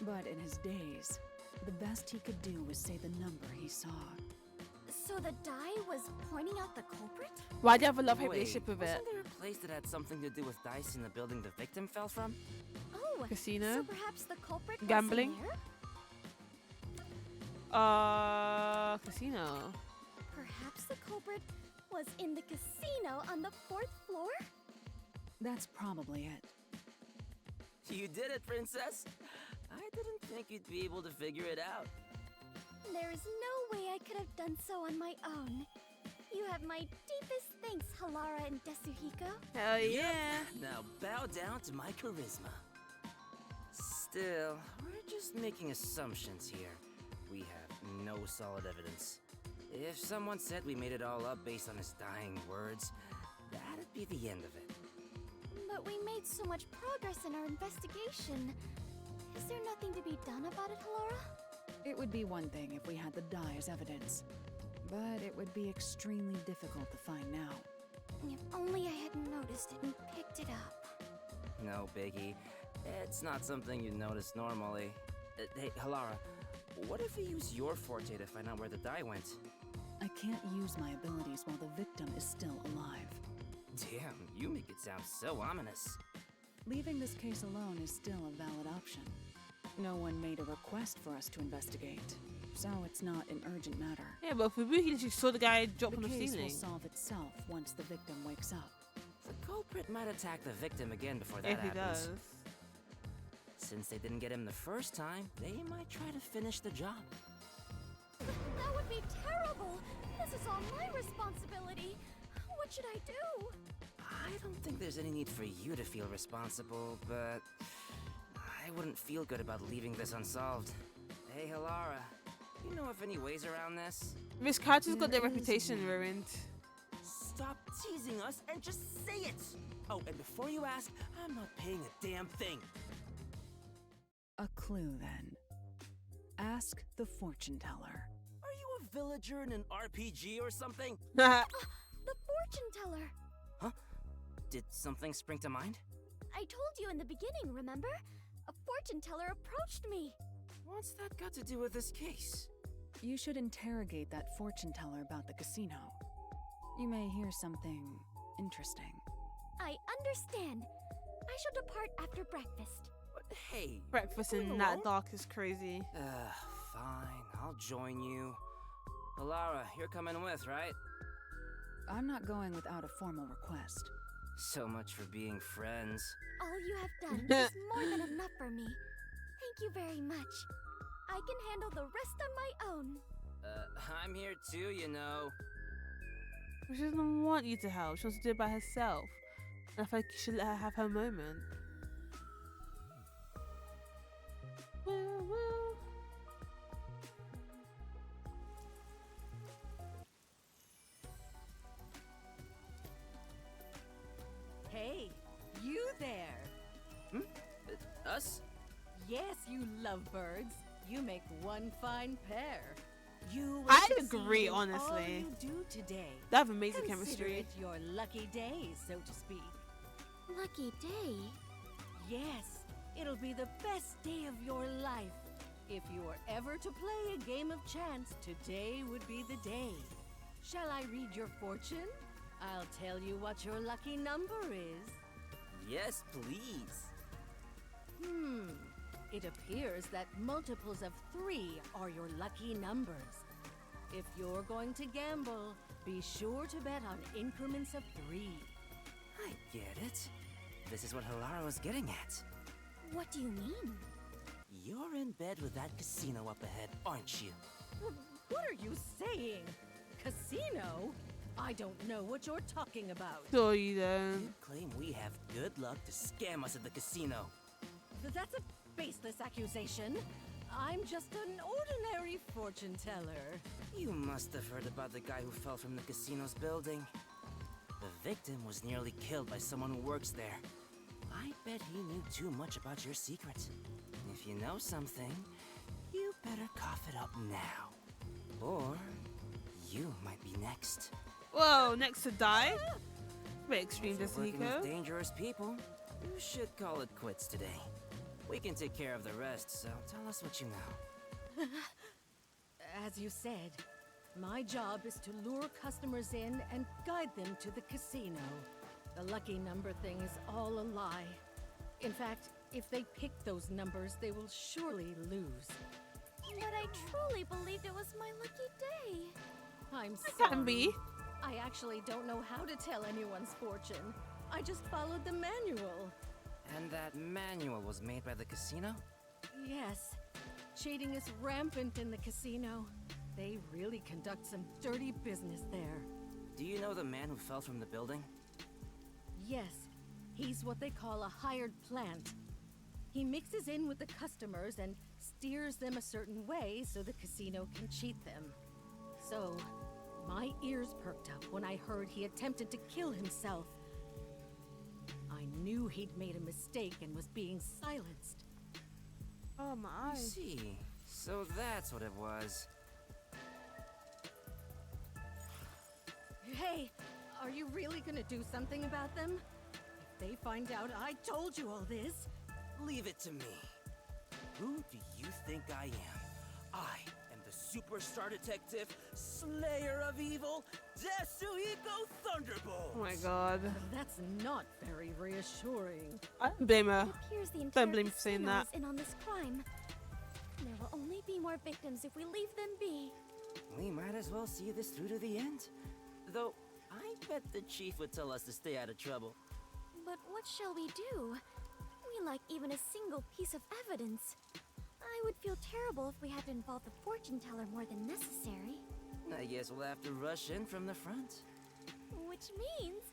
Speaker 15: But in his daze, the best he could do was say the number he saw.
Speaker 7: So the die was pointing out the culprit?
Speaker 1: Why do you have a love-hate
Speaker 2: Wait,
Speaker 1: relationship with it?
Speaker 2: wasn't there a place that had something to do with dice in the building the victim fell from?
Speaker 7: Oh,
Speaker 1: Casino?
Speaker 7: So perhaps the culprit was
Speaker 1: Gambling?
Speaker 7: in there?
Speaker 1: Casino.
Speaker 7: Perhaps the culprit was in the casino on the 4th floor?
Speaker 15: That's probably it.
Speaker 2: You did it, Princess! I didn't think you'd be able to figure it out.
Speaker 7: There is no way I could have done so on my own. You have my deepest thanks, Halara and Desuhiko.
Speaker 1: Hell yeah.
Speaker 2: Now bow down to my charisma. Still, we're just making assumptions here. We have no solid evidence. If someone said we made it all up based on his dying words, that'd be the end of it.
Speaker 7: But we made so much progress in our investigation. Is there nothing to be done about it, Halara?
Speaker 15: It would be one thing if we had the die as evidence, but it would be extremely difficult to find now.
Speaker 7: If only I had noticed it and picked it up.
Speaker 2: No, Biggie. It's not something you'd notice normally. Hey, Halara, what if we use your forte to find out where the die went?
Speaker 15: I can't use my abilities while the victim is still alive.
Speaker 2: Damn, you make it sound so ominous.
Speaker 15: Leaving this case alone is still a valid option. No one made a request for us to investigate, so it's not an urgent matter.
Speaker 1: Yeah, but Fubuki literally saw the guy drop
Speaker 15: The
Speaker 1: from the
Speaker 15: case
Speaker 1: ceiling.
Speaker 15: will solve itself once the victim wakes up.
Speaker 2: The culprit might attack the victim again before that
Speaker 1: If he
Speaker 2: happens.
Speaker 1: does.
Speaker 2: Since they didn't get him the first time, they might try to finish the job.
Speaker 7: That would be terrible! This is all my responsibility! What should I do?
Speaker 2: I don't think there's any need for you to feel responsible, but I wouldn't feel good about leaving this unsolved. Hey, Halara, you know of any ways around this?
Speaker 1: Miss Carter's got their
Speaker 15: There is
Speaker 1: reputation
Speaker 15: one.
Speaker 1: ruined.
Speaker 2: Stop teasing us and just say it! Oh, and before you ask, I'm not paying a damn thing.
Speaker 15: A clue, then. Ask the fortune teller.
Speaker 2: Are you a villager in an RPG or something?
Speaker 7: The fortune teller!
Speaker 2: Huh? Did something spring to mind?
Speaker 7: I told you in the beginning, remember? A fortune teller approached me.
Speaker 2: What's that got to do with this case?
Speaker 15: You should interrogate that fortune teller about the casino. You may hear something interesting.
Speaker 7: I understand. I shall depart after breakfast.
Speaker 2: But hey,
Speaker 1: Breakfast
Speaker 2: going
Speaker 1: in that
Speaker 2: along?
Speaker 1: dark is crazy.
Speaker 2: Fine, I'll join you. Halara, you're coming with, right?
Speaker 15: I'm not going without a formal request.
Speaker 2: So much for being friends.
Speaker 7: All you have done is more than enough for me. Thank you very much. I can handle the rest on my own.
Speaker 2: I'm here too, you know.
Speaker 1: She doesn't want you to help. She wants to do it by herself. And I feel like you should let her have her moment. Well.
Speaker 6: Hey, you there!
Speaker 2: Us?
Speaker 6: Yes, you lovebirds. You make one fine pair. You will
Speaker 1: I
Speaker 6: succeed
Speaker 1: agree,
Speaker 6: in all
Speaker 1: honestly.
Speaker 6: you do today.
Speaker 1: They have amazing
Speaker 6: Consider
Speaker 1: chemistry.
Speaker 6: it your lucky day, so to speak.
Speaker 7: Lucky day?
Speaker 6: Yes, it'll be the best day of your life. If you were ever to play a game of chance, today would be the day. Shall I read your fortune? I'll tell you what your lucky number is.
Speaker 2: Yes, please.
Speaker 6: It appears that multiples of 3 are your lucky numbers. If you're going to gamble, be sure to bet on increments of 3.
Speaker 2: I get it. This is what Hilara was getting at.
Speaker 7: What do you mean?
Speaker 2: You're in bed with that casino up ahead, aren't you?
Speaker 6: What are you saying? Casino? I don't know what you're talking about.
Speaker 1: So you don't.
Speaker 2: You claim we have good luck to scam us at the casino.
Speaker 6: That's a baseless accusation. I'm just an ordinary fortune teller.
Speaker 2: You must have heard about the guy who fell from the casino's building. The victim was nearly killed by someone who works there. I bet he knew too much about your secret. If you know something, you better cough it up now. Or you might be next.
Speaker 1: Whoa, next to die? A bit extreme,
Speaker 2: If you're working with
Speaker 1: Destinico.
Speaker 2: dangerous people, you should call it quits today. We can take care of the rest, so tell us what you know.
Speaker 6: As you said, my job is to lure customers in and guide them to the casino. The lucky number thing is all a lie. In fact, if they pick those numbers, they will surely lose.
Speaker 7: But I truly believed it was my lucky day.
Speaker 6: I'm
Speaker 1: It
Speaker 6: sorry.
Speaker 1: can be.
Speaker 6: I actually don't know how to tell anyone's fortune. I just followed the manual.
Speaker 2: And that manual was made by the casino?
Speaker 6: Yes, cheating is rampant in the casino. They really conduct some dirty business there.
Speaker 2: Do you know the man who fell from the building?
Speaker 6: Yes, he's what they call a hired plant. He mixes in with the customers and steers them a certain way so the casino can cheat them. So, my ears perked up when I heard he attempted to kill himself. I knew he'd made a mistake and was being silenced.
Speaker 1: Oh my
Speaker 2: I
Speaker 1: eyes.
Speaker 2: see. So that's what it was.
Speaker 6: Hey, are you really gonna do something about them? If they find out I told you all this...
Speaker 2: Leave it to me. Who do you think I am? I am the superstar detective, slayer of evil, Tetsuhiko Thunderbolt!
Speaker 1: Oh my god.
Speaker 6: That's not very reassuring.
Speaker 1: I don't blame her.
Speaker 7: It appears the
Speaker 1: Don't
Speaker 7: entire
Speaker 1: blame me for saying
Speaker 7: casino
Speaker 1: that.
Speaker 7: is in on this crime. There will only be more victims if we leave them be.
Speaker 2: We might as well see this through to the end. Though, I bet the chief would tell us to stay out of trouble.
Speaker 7: But what shall we do? We lack even a single piece of evidence. I would feel terrible if we had to involve the fortune teller more than necessary.
Speaker 2: I guess we'll have to rush in from the front.
Speaker 7: Which means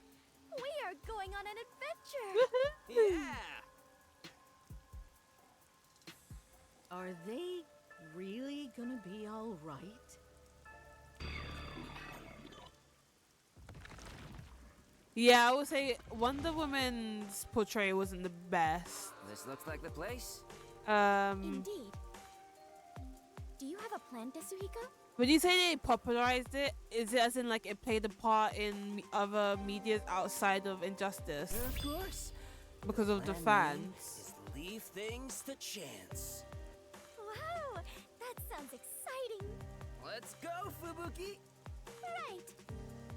Speaker 7: we are going on an adventure!
Speaker 2: Yeah!
Speaker 6: Are they really gonna be all right?
Speaker 1: Yeah, I would say Wonder Woman's portrayal wasn't the best.
Speaker 2: This looks like the place.
Speaker 7: Indeed. Do you have a plan, Tetsuhiko?
Speaker 1: When you say they popularized it, is it as in like it played a part in other medias outside of Injustice?
Speaker 2: Of course.
Speaker 1: Because of the
Speaker 2: Plan name
Speaker 1: fans.
Speaker 2: is leave things to chance.
Speaker 7: Wow, that sounds exciting.
Speaker 2: Let's go, Fubuki!
Speaker 7: Right.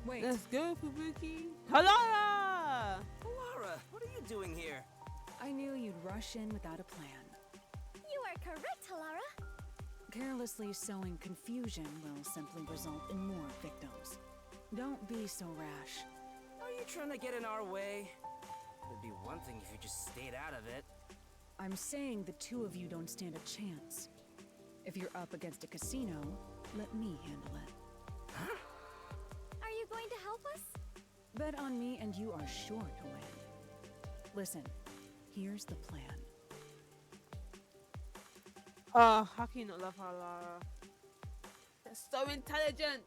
Speaker 15: Wait.
Speaker 1: Let's go, Fubuki. Halara!
Speaker 2: Laura, what are you doing here?
Speaker 15: I knew you'd rush in without a plan.
Speaker 7: You are correct, Halara.
Speaker 15: Carelessly sowing confusion will simply result in more victims. Don't be so rash.
Speaker 2: Are you trying to get in our way? It'd be one thing if you just stayed out of it.
Speaker 15: I'm saying the two of you don't stand a chance. If you're up against a casino, let me handle it.
Speaker 2: Huh?
Speaker 7: Are you going to help us?
Speaker 15: Bet on me and you are sure to win. Listen, here's the plan.
Speaker 1: Oh, how can you not love Halara? That's so intelligent.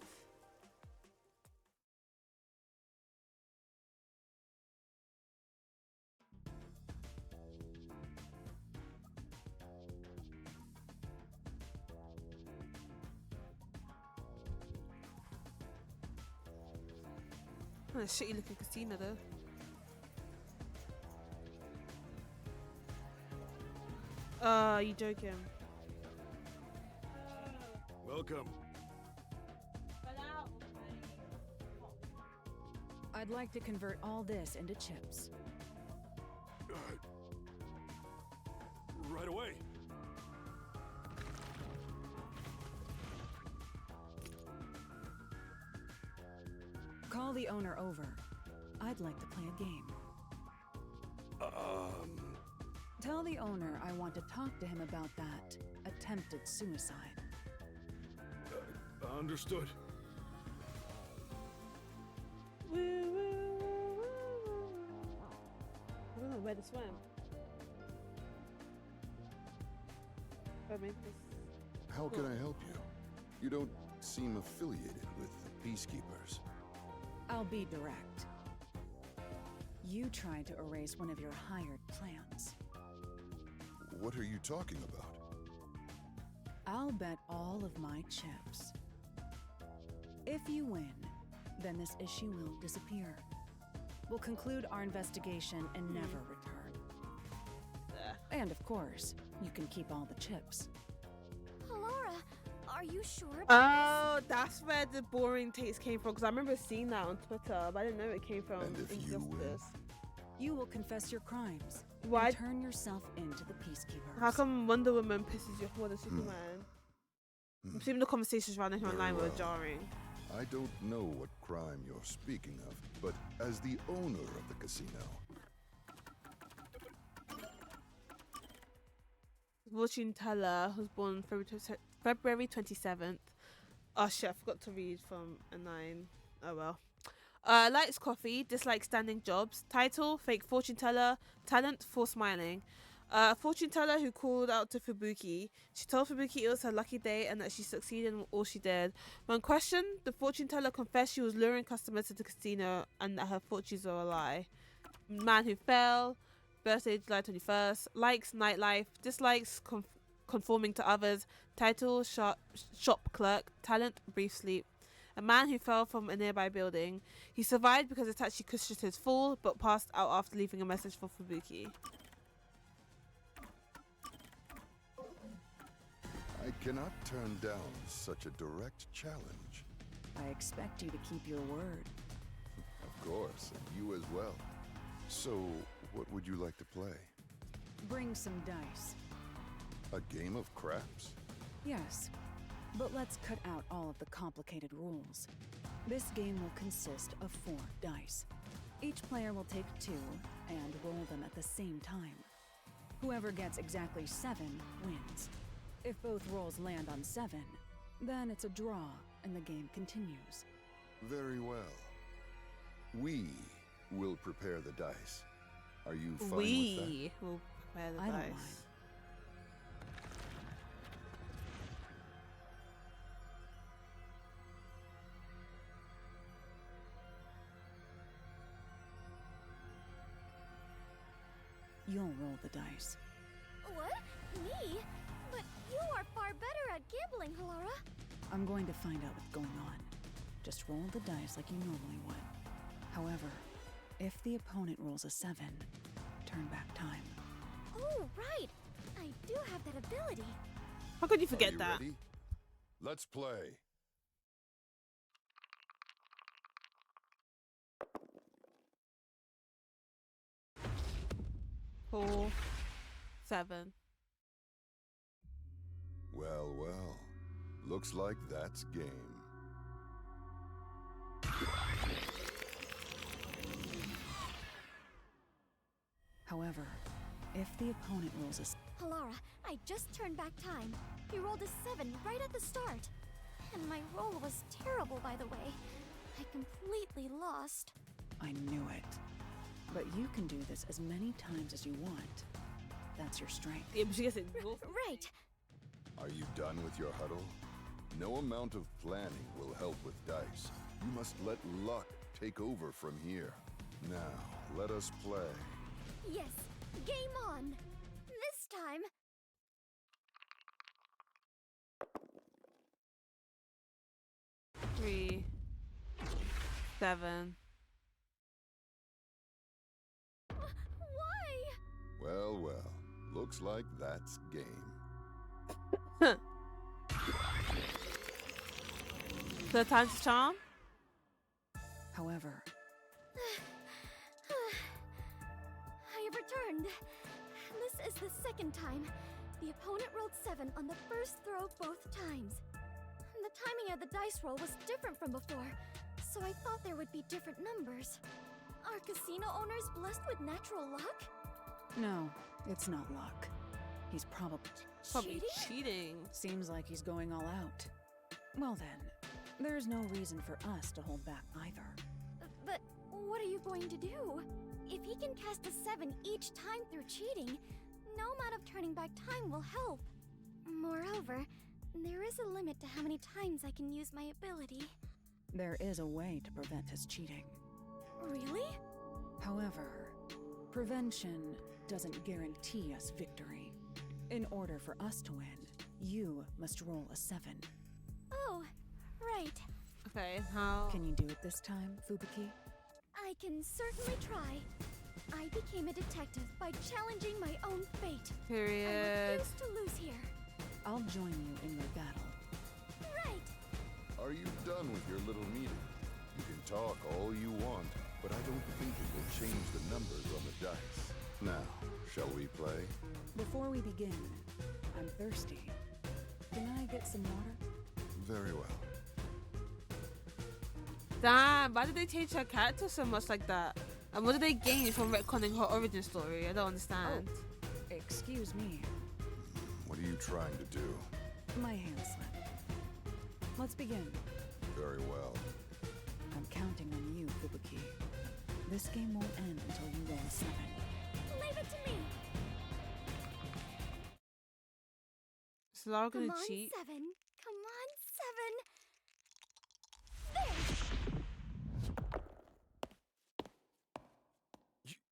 Speaker 1: What a shitty looking casino though. You joking?
Speaker 9: Welcome.
Speaker 15: I'd like to convert all this into chips.
Speaker 9: Right away.
Speaker 15: Call the owner over. I'd like to play a game. Tell the owner I want to talk to him about that attempted suicide.
Speaker 13: Understood.
Speaker 1: Woo, woo, woo, woo. I don't know where to swim.
Speaker 8: How can I help you? You don't seem affiliated with the Peacekeepers.
Speaker 15: I'll be direct. You tried to erase one of your hired plans.
Speaker 8: What are you talking about?
Speaker 15: I'll bet all of my chips. If you win, then this issue will disappear. We'll conclude our investigation and never return. And of course, you can keep all the chips.
Speaker 7: Laura, are you sure
Speaker 1: Oh, that's where the boring takes came from. Because I remember seeing that on Twitter, but I didn't know it came from Injustice.
Speaker 15: You will confess your crimes.
Speaker 1: Why?
Speaker 15: And turn yourself into the Peacekeepers.
Speaker 1: How come Wonder Woman pisses you off more than Superman? I'm assuming the conversations around him online were jarring.
Speaker 8: I don't know what crime you're speaking of, but as the owner of the casino...
Speaker 1: Fortune Teller was born February 27th. Oh shit, I forgot to read from a 9. Oh well. Likes coffee, dislikes standing jobs. Title, fake fortune teller. Talent, for smiling. Fortune teller who called out to Fubuki. She told Fubuki it was her lucky day and that she succeeded in all she did. When questioned, the fortune teller confessed she was luring customers to the casino and that her fortunes were a lie. Man who fell. Birthday July 21st. Likes nightlife. Dislikes conforming to others. Title, shop clerk. Talent, brief sleep. A man who fell from a nearby building. He survived because a taxi cushioned his fall, but passed out after leaving a message for Fubuki.
Speaker 8: I cannot turn down such a direct challenge.
Speaker 15: I expect you to keep your word.
Speaker 8: Of course, and you as well. So, what would you like to play?
Speaker 15: Bring some dice.
Speaker 8: A game of craps?
Speaker 15: Yes, but let's cut out all of the complicated rules. This game will consist of 4 dice. Each player will take 2 and roll them at the same time. Whoever gets exactly 7 wins. If both rolls land on 7, then it's a draw and the game continues.
Speaker 8: Very well. We will prepare the dice. Are you fine with that?
Speaker 1: We will prepare the
Speaker 15: I don't
Speaker 1: dice.
Speaker 15: mind. You'll roll the dice.
Speaker 7: What? Me? But you are far better at gambling, Laura.
Speaker 15: I'm going to find out what's going on. Just roll the dice like you normally would. However, if the opponent rolls a 7, turn back time.
Speaker 7: Oh, right. I do have that ability.
Speaker 1: How could you forget that?
Speaker 8: Ready? Let's play.
Speaker 1: Four, 7.
Speaker 8: Well, well. Looks like that's game.
Speaker 15: However, if the opponent rolls a...
Speaker 7: Laura, I just turned back time. He rolled a 7 right at the start. And my roll was terrible, by the way. I completely lost.
Speaker 15: I knew it. But you can do this as many times as you want. That's your strength.
Speaker 1: Yeah, but she gets it.
Speaker 7: Right.
Speaker 8: Are you done with your huddle? No amount of planning will help with dice. You must let luck take over from here. Now, let us play.
Speaker 7: Yes, game on. This time.
Speaker 1: Three, 7.
Speaker 7: Why?
Speaker 8: Well, well. Looks like that's game.
Speaker 1: Third time's a charm?
Speaker 15: However,
Speaker 7: I have returned. This is the second time. The opponent rolled 7 on the first throw both times. The timing of the dice roll was different from before, so I thought there would be different numbers. Are casino owners blessed with natural luck?
Speaker 15: No, it's not luck. He's probably
Speaker 1: cheating.
Speaker 15: Seems like he's going all out. Well then, there's no reason for us to hold back either.
Speaker 7: But what are you going to do? If he can cast a 7 each time through cheating, no amount of turning back time will help. Moreover, there is a limit to how many times I can use my ability.
Speaker 15: There is a way to prevent his cheating.
Speaker 7: Really?
Speaker 15: However, prevention doesn't guarantee us victory. In order for us to win, you must roll a 7.
Speaker 7: Oh, right.
Speaker 1: Okay, how?
Speaker 15: Can you do it this time, Fubuki?
Speaker 7: I can certainly try. I became a detective by challenging my own fate.
Speaker 1: Period.
Speaker 7: I refuse to lose here.
Speaker 15: I'll join you in your battle.
Speaker 7: Right.
Speaker 8: Are you done with your little meeting? You can talk all you want, but I don't think it will change the numbers on the dice. Now, shall we play?
Speaker 15: Before we begin, I'm thirsty. Can I get some water?
Speaker 8: Very well.
Speaker 1: Damn, why did they change her character so much like that? And what did they gain from retconning her origin story? I don't understand.
Speaker 15: Oh, excuse me.
Speaker 8: What are you trying to do?
Speaker 15: My hand slipped. Let's begin.
Speaker 8: Very well.
Speaker 15: I'm counting on you, Fubuki. This game won't end until you roll a 7.
Speaker 7: Leave it to me.
Speaker 1: Is Lara gonna
Speaker 7: Come on,
Speaker 1: cheat?
Speaker 7: 7. Come on, 7. There.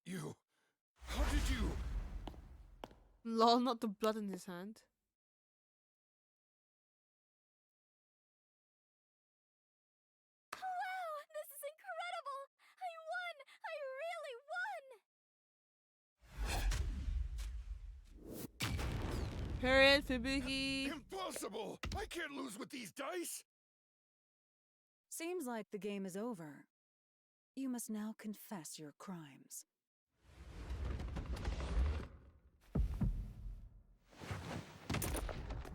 Speaker 9: You... How did you...
Speaker 1: Lol, not the blood in his hand.
Speaker 7: Wow, this is incredible! I won! I really won!
Speaker 1: Period, Fubuki.
Speaker 9: Impossible! I can't lose with these dice!
Speaker 15: Seems like the game is over. You must now confess your crimes.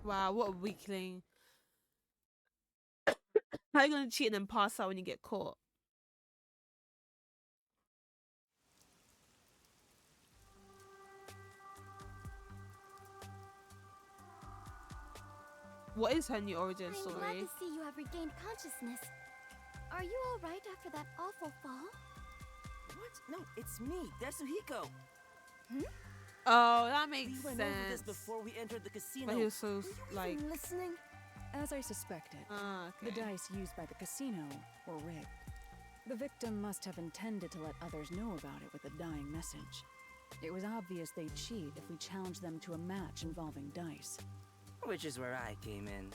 Speaker 1: Wow, what a weakling. How are you gonna cheat and then pass out when you get caught? What is her new origin
Speaker 7: I'm
Speaker 1: story?
Speaker 7: glad to see you have regained consciousness. Are you all right after that awful fall?
Speaker 2: What? No, it's me, Tetsuhiko.
Speaker 1: Oh, that makes
Speaker 2: We went
Speaker 1: sense.
Speaker 2: over this before we entered the casino.
Speaker 1: But he was so
Speaker 2: Were you
Speaker 1: like.
Speaker 2: even listening?
Speaker 15: As I suspected,
Speaker 1: Okay.
Speaker 15: the dice used by the casino were rigged. The victim must have intended to let others know about it with a dying message. It was obvious they'd cheat if we challenged them to a match involving dice.
Speaker 2: Which is where I came in.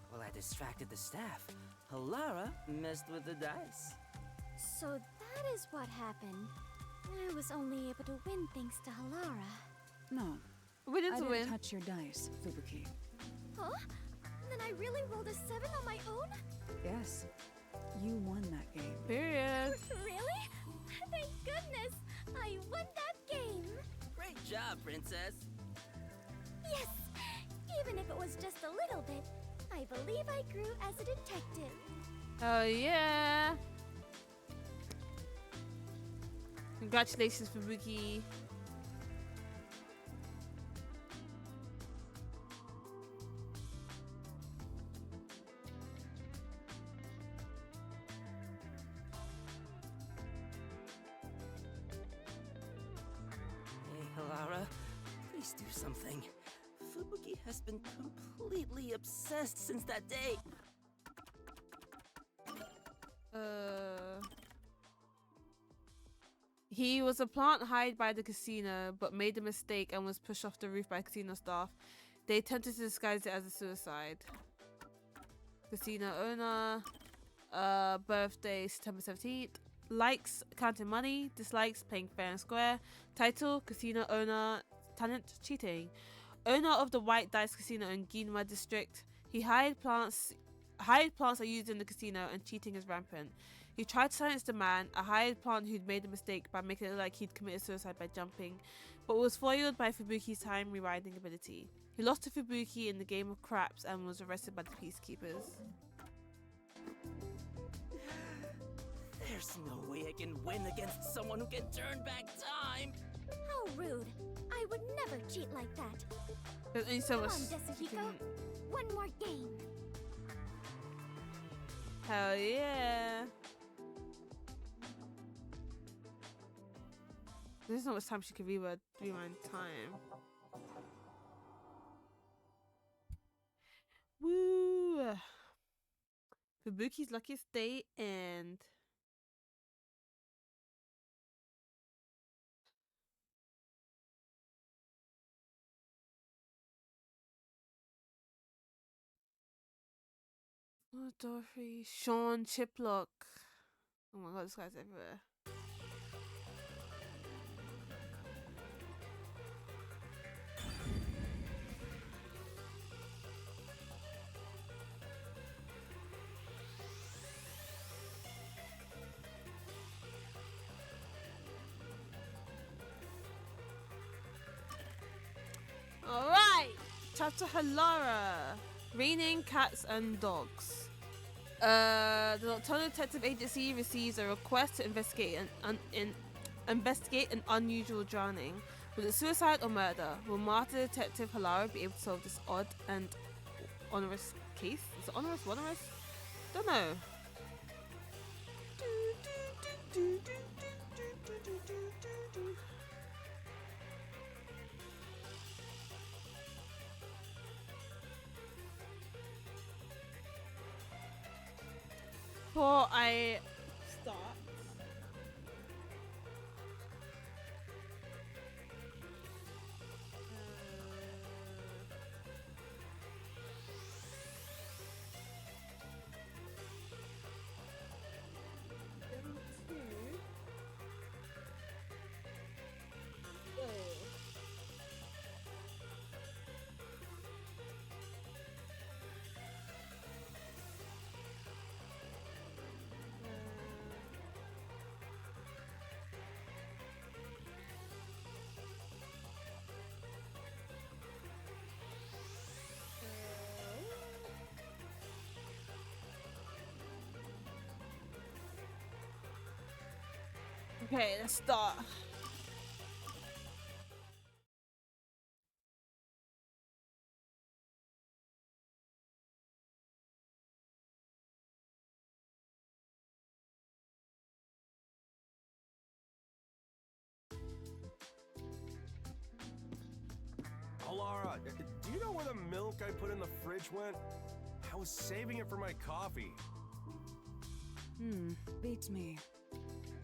Speaker 2: While I distracted the staff, Halara messed with the dice.
Speaker 7: So that is what happened. I was only able to win thanks to Halara.
Speaker 15: No,
Speaker 1: We
Speaker 15: I
Speaker 1: didn't
Speaker 15: didn't
Speaker 1: win.
Speaker 15: touch your dice, Fubuki.
Speaker 7: Huh? Then I really rolled a 7 on my own?
Speaker 15: Yes, you won that game.
Speaker 1: Period.
Speaker 7: Really? Thank goodness! I won that game!
Speaker 2: Great job, princess.
Speaker 7: Yes! Even if it was just a little bit, I believe I grew as a detective.
Speaker 1: Oh yeah. Congratulations, Fubuki.
Speaker 2: Hey, Halara, please do something. Fubuki has been completely obsessed since that day.
Speaker 1: He was a plant hired by the casino, but made a mistake and was pushed off the roof by casino staff. They attempted to disguise it as a suicide. Casino owner, birthday September 17th. Likes, counting money. Dislikes, playing fair and square. Title, casino owner, talent, cheating. Owner of the White Dice Casino in Ginwa district. He hired plants are used in the casino and cheating is rampant. He tried to silence the man, a hired plant who'd made a mistake by making it look like he'd committed suicide by jumping, but was foiled by Fubuki's time rewinding ability. He lost to Fubuki in the game of craps and was arrested by the peacekeepers.
Speaker 2: There's no way I can win against someone who can turn back time.
Speaker 7: How rude. I would never cheat like that.
Speaker 1: There's only so
Speaker 7: Come
Speaker 1: much.
Speaker 7: on, Desuhiko. One more game.
Speaker 1: Hell yeah. There's not much time she can rewind time. Woo! Fubuki's luckiest day and oh, Dorothy, Sean Chiplock. Oh my god, this guy's everywhere. Alright! Chapter Halara. Raining Cats and Dogs. The Nocturnal Detective Agency receives a request to investigate an unusual drowning. Was it suicide or murder? Will Master Detective Halara be able to solve this odd and onerous case? Is it onerous? Onerous? Don't know. Before I start, okay, let's start.
Speaker 3: Halara, do you know where the milk I put in the fridge went? I was saving it for my coffee.
Speaker 15: Beats me.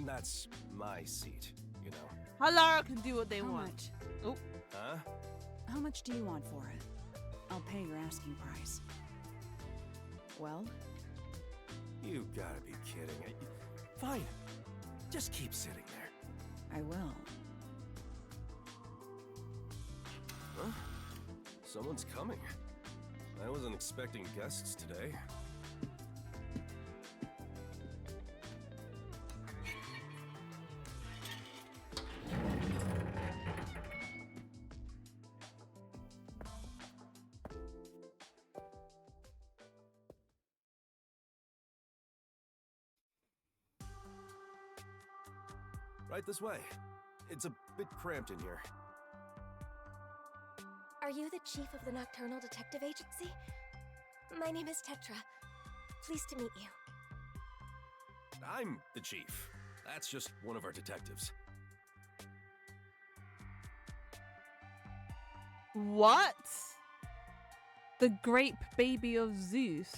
Speaker 3: That's my seat, you know.
Speaker 1: Halara can do what they
Speaker 15: How
Speaker 1: want.
Speaker 15: much?
Speaker 1: Oh.
Speaker 3: Huh?
Speaker 15: How much do you want for it? I'll pay your asking price. Well?
Speaker 3: You gotta be kidding. Fine. Just keep sitting there.
Speaker 15: I will.
Speaker 3: Huh? Someone's coming. I wasn't expecting guests today. Right this way. It's a bit cramped in here.
Speaker 16: Are you the chief of the Nocturnal Detective Agency? My name is Tetra. Pleased to meet you.
Speaker 3: I'm the chief. That's just one of our detectives.
Speaker 1: What? The grape baby of Zeus.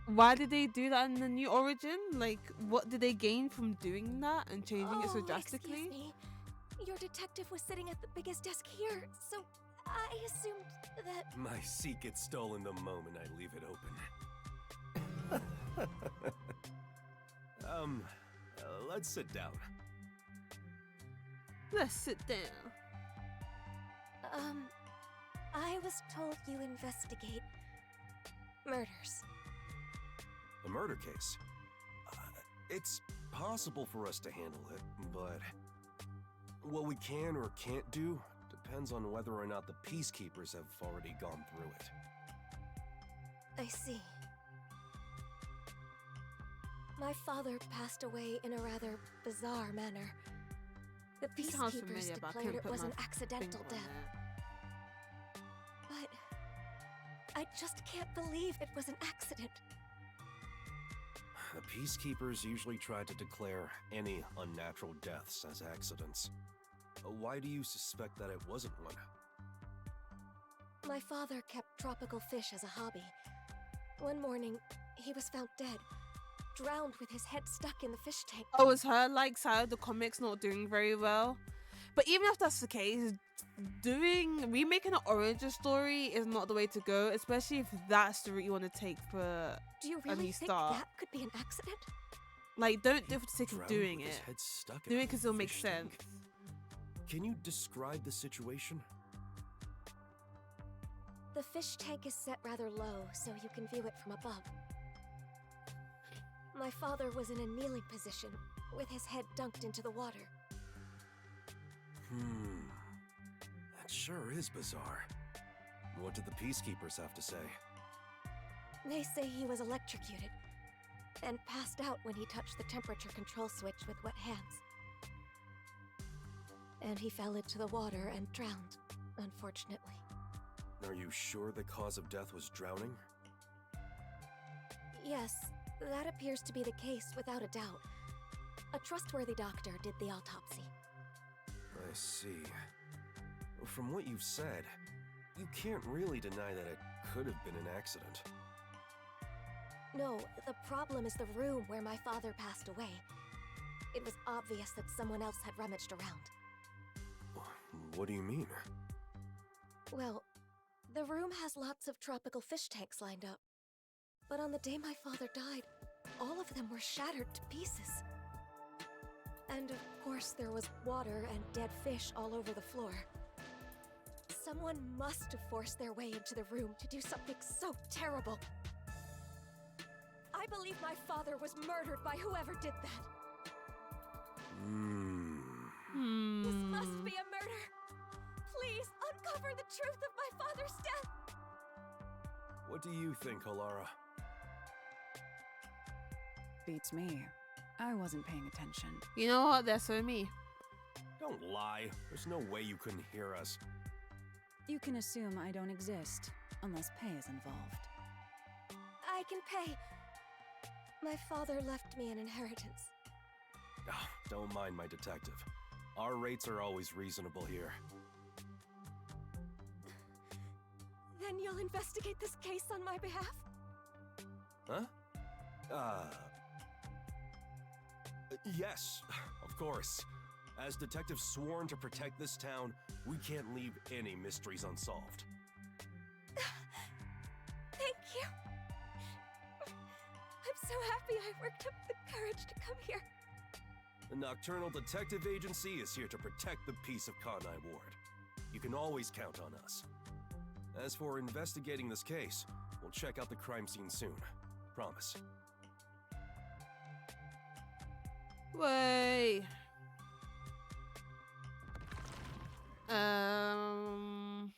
Speaker 1: Why did they do that in the new origin? Like, what did they gain from doing that and changing it so drastically?
Speaker 16: Excuse me. Your detective was sitting at the biggest desk here, so I assumed that...
Speaker 3: My seat gets stolen the moment I leave it open. Let's sit down.
Speaker 1: Let's sit down.
Speaker 16: I was told you investigate murders.
Speaker 3: A murder case. It's possible for us to handle it, but what we can or can't do depends on whether or not the peacekeepers have already gone through it.
Speaker 16: I see. My father passed away in a rather bizarre manner. The
Speaker 1: This sounds
Speaker 16: peacekeepers
Speaker 1: familiar, but I
Speaker 16: declared
Speaker 1: couldn't
Speaker 16: it
Speaker 1: put
Speaker 16: was
Speaker 1: my
Speaker 16: an accidental
Speaker 1: finger on
Speaker 16: death. But I just can't believe it was an accident.
Speaker 3: The peacekeepers usually try to declare any unnatural deaths as accidents. Why do you suspect that it wasn't one?
Speaker 16: My father kept tropical fish as a hobby. One morning, he was found dead, drowned with his head stuck in the fish tank.
Speaker 1: Oh, is her like side of the comics not doing very well? But even if that's the case, remaking an origin story is not the way to go, especially if that's the route you want to take for
Speaker 16: Do you
Speaker 1: a
Speaker 16: really
Speaker 1: new
Speaker 16: think
Speaker 1: start.
Speaker 16: that could be an accident?
Speaker 1: Like, don't do it for the sake of
Speaker 3: Drowned
Speaker 1: doing
Speaker 3: with his
Speaker 1: it.
Speaker 3: head stuck in
Speaker 1: Do
Speaker 3: a
Speaker 1: it because it'll make
Speaker 3: fish
Speaker 1: sense.
Speaker 3: tank. Can you describe the situation?
Speaker 16: The fish tank is set rather low, so you can view it from above. My father was in a kneeling position, with his head dunked into the water.
Speaker 3: That sure is bizarre. What did the peacekeepers have to say?
Speaker 16: They say he was electrocuted, and passed out when he touched the temperature control switch with wet hands. And he fell into the water and drowned, unfortunately.
Speaker 3: Are you sure the cause of death was drowning?
Speaker 16: Yes, that appears to be the case without a doubt. A trustworthy doctor did the autopsy.
Speaker 3: I see. From what you've said, you can't really deny that it could have been an accident.
Speaker 16: No, the problem is the room where my father passed away. It was obvious that someone else had rummaged around.
Speaker 3: What do you mean?
Speaker 16: Well, the room has lots of tropical fish tanks lined up. But on the day my father died, all of them were shattered to pieces. And of course there was water and dead fish all over the floor. Someone must have forced their way into the room to do something so terrible. I believe my father was murdered by whoever did that. This must be a murder. Please uncover the truth of my father's death.
Speaker 3: What do you think, Alara?
Speaker 15: Beats me. I wasn't paying attention.
Speaker 1: You know what? That's so me.
Speaker 3: Don't lie. There's no way you couldn't hear us.
Speaker 15: You can assume I don't exist, unless pay is involved.
Speaker 16: I can pay. My father left me an inheritance.
Speaker 3: Oh, don't mind my detective. Our rates are always reasonable here.
Speaker 16: Then you'll investigate this case on my behalf?
Speaker 3: Huh? Yes, of course. As detectives sworn to protect this town, we can't leave any mysteries unsolved.
Speaker 16: Thank you. I'm so happy I worked up the courage to come here.
Speaker 3: The Nocturnal Detective Agency is here to protect the peace of Kanai Ward. You can always count on us. As for investigating this case, we'll check out the crime scene soon. Promise.
Speaker 1: Way. Oh.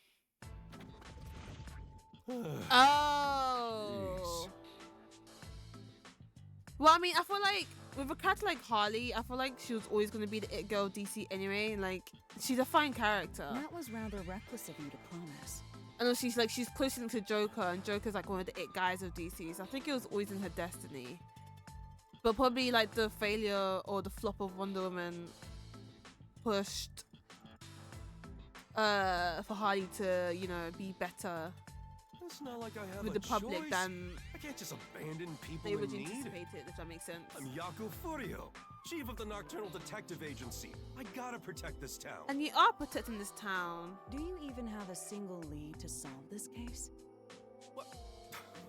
Speaker 1: Well, I mean, I feel like with a character like Harley, I feel like she was always going to be the it girl of DC anyway. Like, she's a fine character.
Speaker 15: That was rather reckless of you to promise.
Speaker 1: I know she's close to Joker, and Joker's like one of the it guys of DC. So I think it was always in her destiny. But probably like the failure or the flop of Wonder Woman pushed for Harley to, you know, be better
Speaker 3: It's not like I have
Speaker 1: with
Speaker 3: a
Speaker 1: the public
Speaker 3: choice.
Speaker 1: than
Speaker 3: I can't just abandon people
Speaker 1: they
Speaker 3: in
Speaker 1: would
Speaker 3: need.
Speaker 1: anticipate it, if that makes sense.
Speaker 3: I'm Yaku Furio, chief of the Nocturnal Detective Agency. I gotta protect this town.
Speaker 1: And you are protecting this town.
Speaker 15: Do you even have a single lead to solve this case?
Speaker 3: What?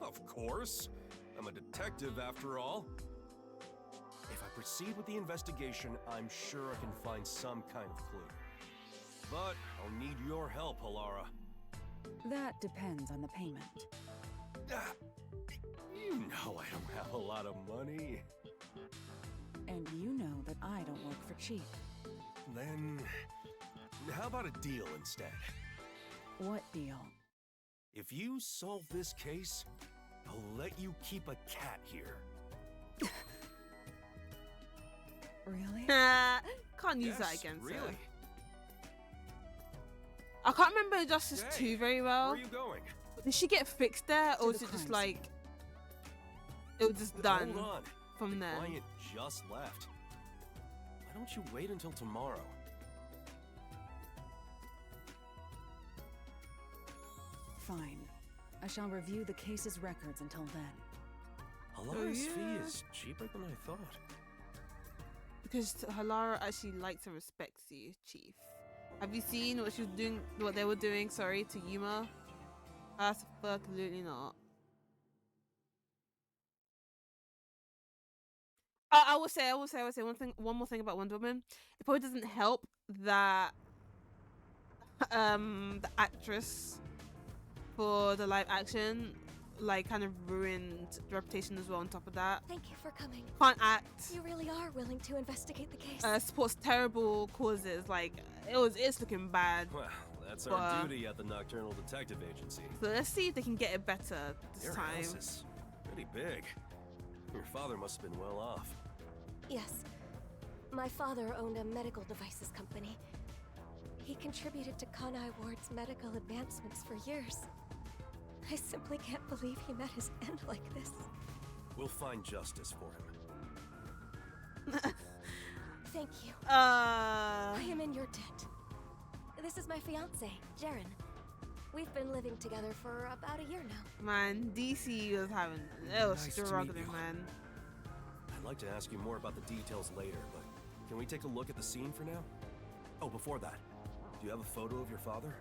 Speaker 3: Of course. I'm a detective after all. If I proceed with the investigation, I'm sure I can find some kind of clue. But I'll need your help, Alara.
Speaker 15: That depends on the payment.
Speaker 3: You know I don't have a lot of money.
Speaker 15: And you know that I don't work for cheap.
Speaker 3: Then, how about a deal instead?
Speaker 15: What deal?
Speaker 3: If you solve this case, I'll let you keep a cat here.
Speaker 15: Really?
Speaker 1: Can't use that
Speaker 3: Yes,
Speaker 1: against
Speaker 3: really.
Speaker 1: her. I can't remember Injustice 2 very well.
Speaker 3: Where are you going?
Speaker 1: Did she get fixed there, or
Speaker 15: To
Speaker 1: was
Speaker 15: the
Speaker 1: it just
Speaker 15: crime
Speaker 1: like it was just done
Speaker 3: Hold on.
Speaker 1: from
Speaker 3: the
Speaker 1: there?
Speaker 3: client just left. Why don't you wait until tomorrow?
Speaker 15: Fine. I shall review the case's records until then.
Speaker 3: Alara's fee
Speaker 1: yeah.
Speaker 3: is cheaper than I thought.
Speaker 1: Because Halara actually likes and respects you, Chief. Have you seen what she was doing? What they were doing? Sorry, to Yuma. Absolutely not. I will say one more thing about Wonder Woman. It probably doesn't help that the actress for the live action like kind of ruined the reputation as well. On top of that,
Speaker 16: Thank you for coming.
Speaker 1: can't act.
Speaker 16: You really are willing to investigate the case.
Speaker 1: Supports terrible causes. Like it's looking bad.
Speaker 3: Well, that's
Speaker 1: But,
Speaker 3: our duty at the Nocturnal Detective Agency.
Speaker 1: So let's see if they can get it better this
Speaker 3: Your
Speaker 1: time.
Speaker 3: house is pretty big. Your father must have been well off.
Speaker 16: Yes. My father owned a medical devices company. He contributed to Kanai Ward's medical advancements for years. I simply can't believe he met his end like this.
Speaker 3: We'll find justice for him.
Speaker 16: Thank you.
Speaker 1: I
Speaker 16: I am in your debt. This is my fiance, Jaren. We've been living together for about a year now.
Speaker 1: Man, DC was having it was
Speaker 3: Nice to meet
Speaker 1: struggling,
Speaker 3: you.
Speaker 1: man.
Speaker 3: I'd like to ask you more about the details later, but can we take a look at the scene for now? Oh, before that, do you have a photo of your father?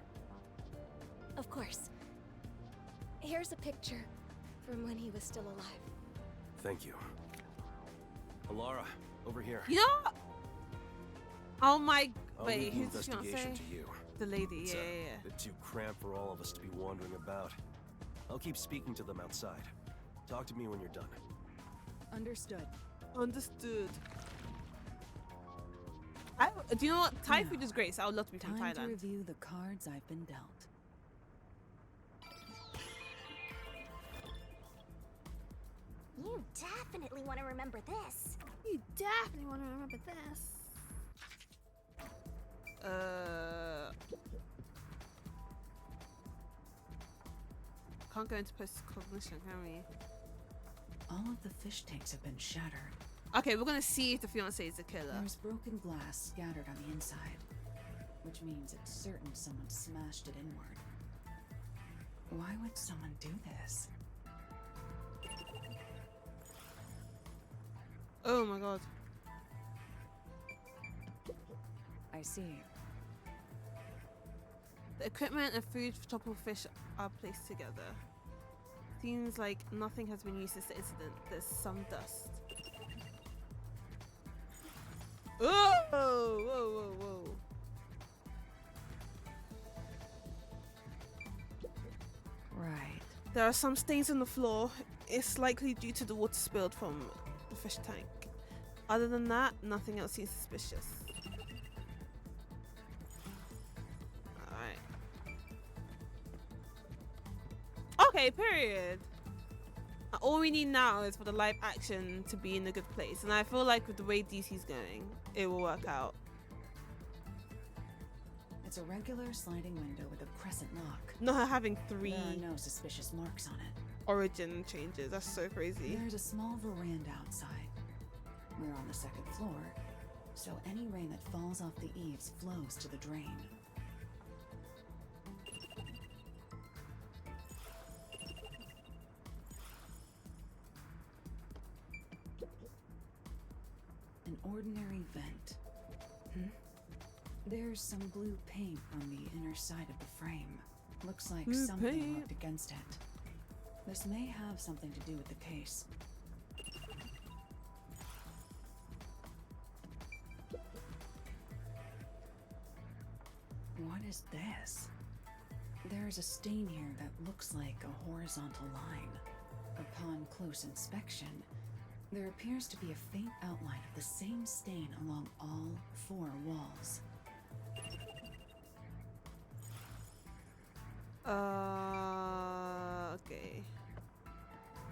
Speaker 16: Of course. Here's a picture from when he was still alive.
Speaker 3: Thank you. Alara, over here.
Speaker 1: You know what? Oh my!
Speaker 3: I'll
Speaker 1: Wait,
Speaker 3: leave the
Speaker 1: who's the
Speaker 3: investigation
Speaker 1: fiance?
Speaker 3: to you.
Speaker 1: The lady,
Speaker 3: It's
Speaker 1: yeah,
Speaker 3: a
Speaker 1: yeah.
Speaker 3: bit too cramped for all of us to be wandering about. I'll keep speaking to them outside. Talk to me when you're done.
Speaker 15: Understood.
Speaker 1: Understood. Do you know what? Thai food is great, so I would love to be from
Speaker 15: Time to
Speaker 1: Thailand.
Speaker 15: review the cards I've been dealt.
Speaker 7: You definitely want to remember this.
Speaker 1: You definitely want to remember this. Can't go into post cognition, can we?
Speaker 15: All of the fish tanks have been shattered.
Speaker 1: Okay, we're gonna see if the fiance is the killer.
Speaker 15: There's broken glass scattered on the inside, which means it's certain someone smashed it inward. Why would someone do this?
Speaker 1: Oh my god.
Speaker 15: I see.
Speaker 1: The equipment and food for tropical fish are placed together. Seems like nothing has been used since the incident. There's some dust. Oh! Whoa, whoa, whoa.
Speaker 15: Right.
Speaker 1: There are some stains on the floor. It's likely due to the water spilled from the fish tank. Other than that, nothing else seems suspicious. Alright. Okay, period. All we need now is for the live action to be in a good place. And I feel like with the way DC's going, it will work out.
Speaker 15: It's a regular sliding window with a crescent lock.
Speaker 1: Not her having three
Speaker 15: There are no suspicious marks on it.
Speaker 1: origin changes. That's so crazy.
Speaker 15: There's a small veranda outside. We're on the second floor, so any rain that falls off the eaves flows to the drain. An ordinary vent. There's some blue paint on the inner side of the frame. Looks like
Speaker 1: Blue
Speaker 15: something
Speaker 1: paint.
Speaker 15: rubbed against it. This may have something to do with the case. What is this? There's a stain here that looks like a horizontal line. Upon close inspection, there appears to be a faint outline of the same stain along all four walls.
Speaker 1: Okay.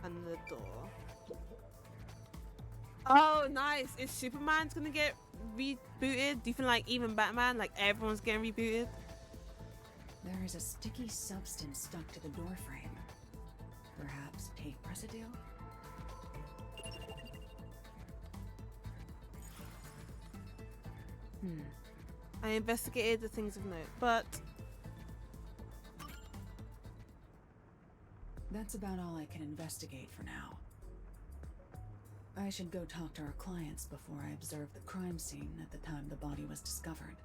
Speaker 1: And the door. Oh, nice. Is Superman's gonna get rebooted? Do you think like even Batman, like everyone's getting rebooted?
Speaker 15: There is a sticky substance stuck to the doorframe. Perhaps tape residue?
Speaker 1: I investigated the things of note, but
Speaker 15: that's about all I can investigate for now. I should go talk to our clients before I observe the crime scene at the time the body was discovered.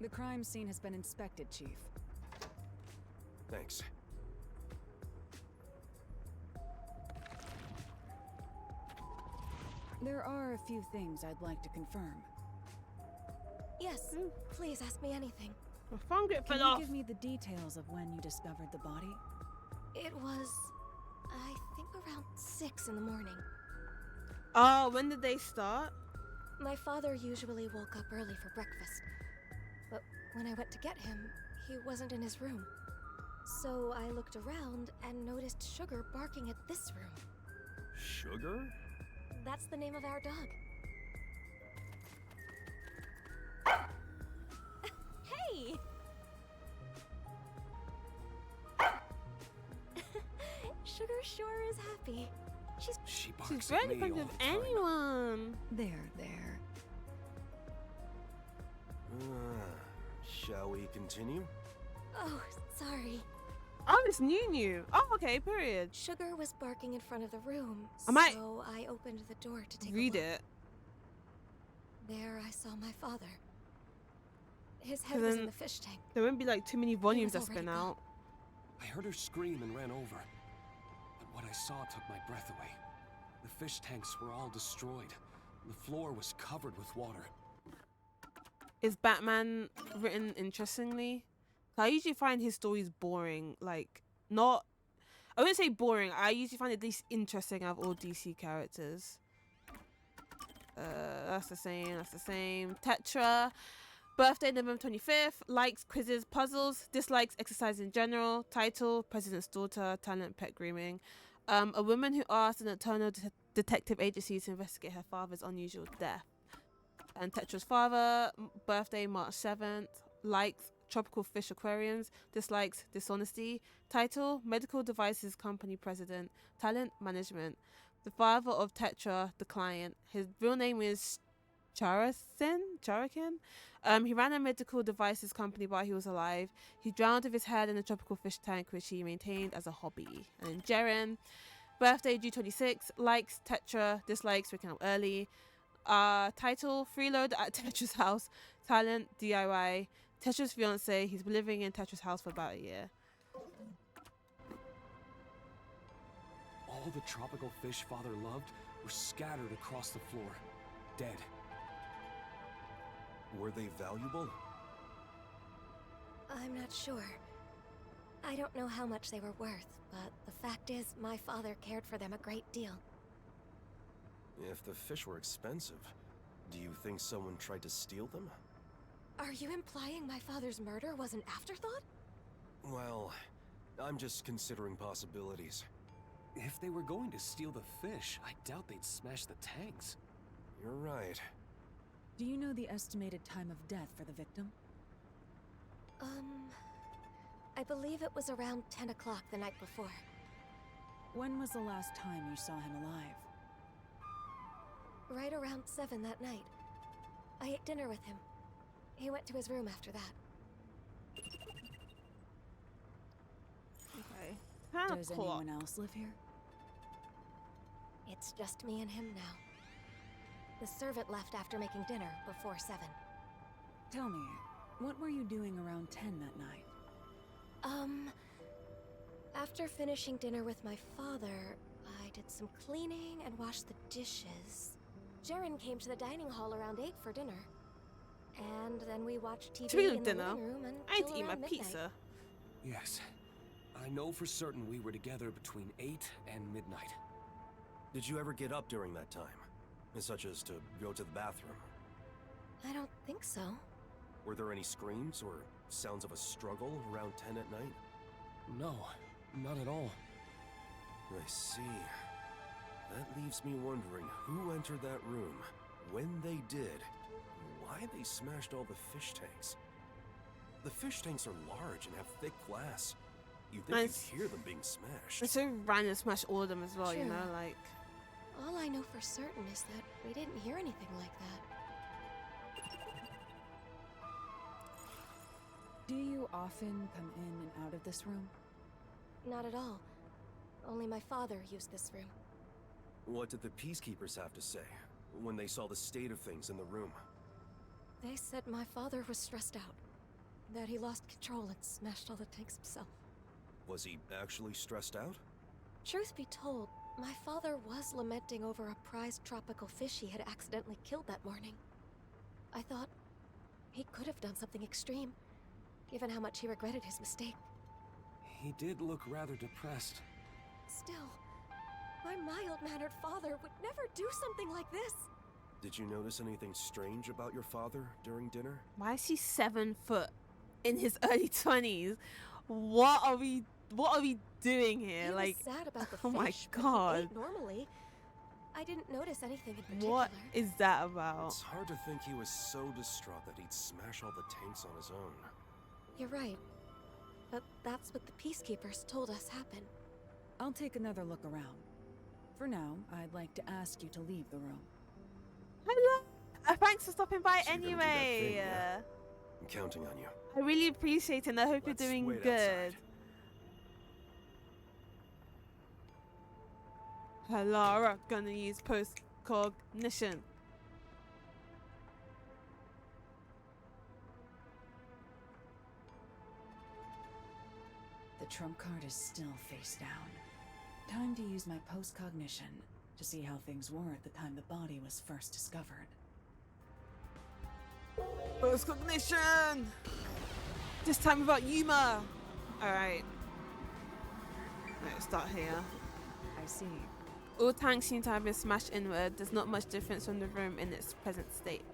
Speaker 15: The crime scene has been inspected, Chief.
Speaker 3: Thanks.
Speaker 15: There are a few things I'd like to confirm.
Speaker 16: Yes, please ask me anything.
Speaker 1: My phone get
Speaker 15: Can
Speaker 1: fell
Speaker 15: you
Speaker 1: off.
Speaker 15: give me the details of when you discovered the body?
Speaker 16: It was, I think, around 6 in the morning.
Speaker 1: Oh, when did they start?
Speaker 16: My father usually woke up early for breakfast. But when I went to get him, he wasn't in his room. So I looked around and noticed Sugar barking at this room.
Speaker 3: Sugar?
Speaker 16: That's the name of our dog. Hey! Sugar sure is happy.
Speaker 10: She barks
Speaker 1: She's
Speaker 10: at
Speaker 1: ready
Speaker 10: me
Speaker 1: for
Speaker 10: all
Speaker 1: of
Speaker 10: the time.
Speaker 1: anyone.
Speaker 15: There.
Speaker 3: Shall we continue?
Speaker 16: Oh, sorry.
Speaker 1: Oh, it's new. Oh, okay, period.
Speaker 16: Sugar was barking in front of the room,
Speaker 1: I might
Speaker 16: so I opened the door to take a
Speaker 1: read
Speaker 16: look.
Speaker 1: it.
Speaker 16: There I saw my father. His head was in the fish tank.
Speaker 1: There won't be like too many volumes that
Speaker 16: already
Speaker 1: spin
Speaker 16: gone.
Speaker 1: out.
Speaker 10: I heard her scream and ran over. But what I saw took my breath away. The fish tanks were all destroyed. The floor was covered with water.
Speaker 1: Is Batman written interestingly? I usually find his stories boring. Like, not. I wouldn't say boring. I usually find it least interesting out of all DC characters. That's the same. Tetra. Birthday November 25th. Likes quizzes, puzzles. Dislikes exercise in general. Title: President's daughter. Talent: pet grooming. A woman who asked an eternal detective agency to investigate her father's unusual death. And Tetra's father. Birthday March 7th. Likes tropical fish aquariums. Dislikes dishonesty. Title: Medical devices company president. Talent: management. The father of Tetra, the client. His real name is Charakin. He ran a medical devices company while he was alive. He drowned with his head in a tropical fish tank, which he maintained as a hobby. And then Jaren, birthday June 26, likes Tetra, dislikes waking up early. Title: Freeload at Tetra's house. Talent: DIY. Tetra's fiance. He's been living in Tetra's house for about a year.
Speaker 10: All the tropical fish father loved were scattered across the floor, dead.
Speaker 3: Were they valuable?
Speaker 16: I'm not sure. I don't know how much they were worth, but the fact is, my father cared for them a great deal.
Speaker 3: If the fish were expensive, do you think someone tried to steal them?
Speaker 16: Are you implying my father's murder was an afterthought?
Speaker 3: Well, I'm just considering possibilities.
Speaker 10: If they were going to steal the fish, I doubt they'd smash the tanks.
Speaker 3: You're right.
Speaker 15: Do you know the estimated time of death for the victim?
Speaker 16: I believe it was around 10 o'clock the night before.
Speaker 15: When was the last time you saw him alive?
Speaker 16: Right around 7 that night. I ate dinner with him. He went to his room after that.
Speaker 1: Okay.
Speaker 15: Does anyone else live here?
Speaker 16: It's just me and him now. The servant left after making dinner before 7.
Speaker 15: Tell me, what were you doing around 10 that night?
Speaker 16: After finishing dinner with my father, I did some cleaning and washed the dishes. Jaren came to the dining hall around 8 for dinner. And then we watched TV
Speaker 1: Speaking
Speaker 16: in
Speaker 1: of
Speaker 16: the
Speaker 1: dinner,
Speaker 16: living room
Speaker 1: I need
Speaker 16: until
Speaker 1: to eat my
Speaker 16: around midnight.
Speaker 1: pizza.
Speaker 10: Yes. I know for certain we were together between 8 and midnight.
Speaker 3: Did you ever get up during that time? Such as to go to the bathroom?
Speaker 16: I don't think so.
Speaker 3: Were there any screams or sounds of a struggle around 10 at night?
Speaker 10: No, not at all.
Speaker 3: I see. That leaves me wondering who entered that room, when they did, and why they smashed all the fish tanks. The fish tanks are large and have thick glass. You'd think you'd hear them being smashed.
Speaker 1: It's so random to smash all of them as well, you
Speaker 16: True.
Speaker 1: know, like.
Speaker 16: All I know for certain is that we didn't hear anything like that.
Speaker 15: Do you often come in and out of this room?
Speaker 16: Not at all. Only my father used this room.
Speaker 3: What did the Peacekeepers have to say when they saw the state of things in the room?
Speaker 16: They said my father was stressed out. That he lost control and smashed all the tanks himself.
Speaker 3: Was he actually stressed out?
Speaker 16: Truth be told, my father was lamenting over a prized tropical fish he had accidentally killed that morning. I thought he could have done something extreme, given how much he regretted his mistake.
Speaker 10: He did look rather depressed.
Speaker 16: Still, my mild-mannered father would never do something like this.
Speaker 3: Did you notice anything strange about your father during dinner?
Speaker 1: Why is he 7 foot in his early 20s? What are we doing here?
Speaker 16: He
Speaker 1: like,
Speaker 16: was sad about the
Speaker 1: oh
Speaker 16: fish,
Speaker 1: my
Speaker 16: but he
Speaker 1: god.
Speaker 16: ate normally. I didn't notice anything in particular.
Speaker 1: What is that about?
Speaker 3: It's hard to think he was so distraught that he'd smash all the tanks on his own.
Speaker 16: You're right. But that's what the Peacekeepers told us happened.
Speaker 15: I'll take another look around. For now, I'd like to ask you to leave the room.
Speaker 1: Hello. Thanks for stopping by
Speaker 3: So you're gonna do that thing,
Speaker 1: anyway.
Speaker 3: yeah? I'm counting on you.
Speaker 1: I really appreciate it and I hope
Speaker 3: Let's
Speaker 1: you're doing
Speaker 3: wait
Speaker 1: good. Halara gonna use post-cognition.
Speaker 15: The trump card is still face down. Time to use my post-cognition to see how things were at the time the body was first discovered.
Speaker 1: Post-cognition! This time about Yuma! Alright. Let's start here.
Speaker 15: I see.
Speaker 1: All tanks seem to have been smashed inward. There's not much difference from the room in its present state.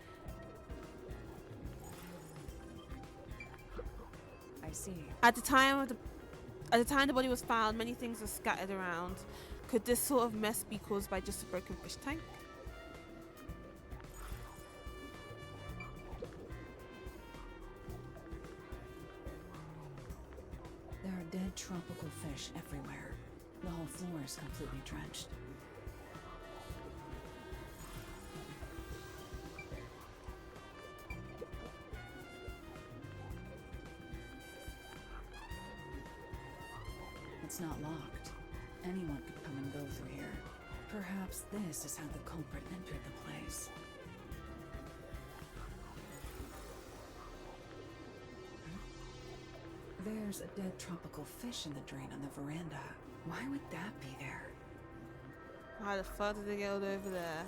Speaker 15: I see.
Speaker 1: At the time the body was found, many things were scattered around. Could this sort of mess be caused by just a broken fish tank?
Speaker 15: There are dead tropical fish everywhere. The whole floor is completely drenched. It's not locked. Anyone could come and go through here. Perhaps this is how the culprit entered the place. There's a dead tropical fish in the drain on the veranda. Why would that be there?
Speaker 1: How the fuck did they get over there?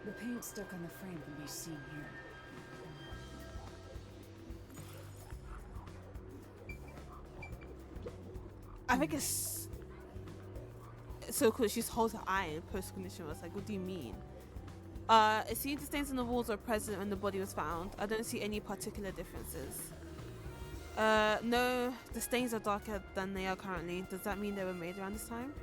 Speaker 15: The paint stuck on the frame can be seen here.
Speaker 1: I think it's so cool. She just holds her eye in post-cognition. I was like, what do you mean? It seems the stains on the walls were present when the body was found. I don't see any particular differences. No, the stains are darker than they are currently. Does that mean they were made around this time?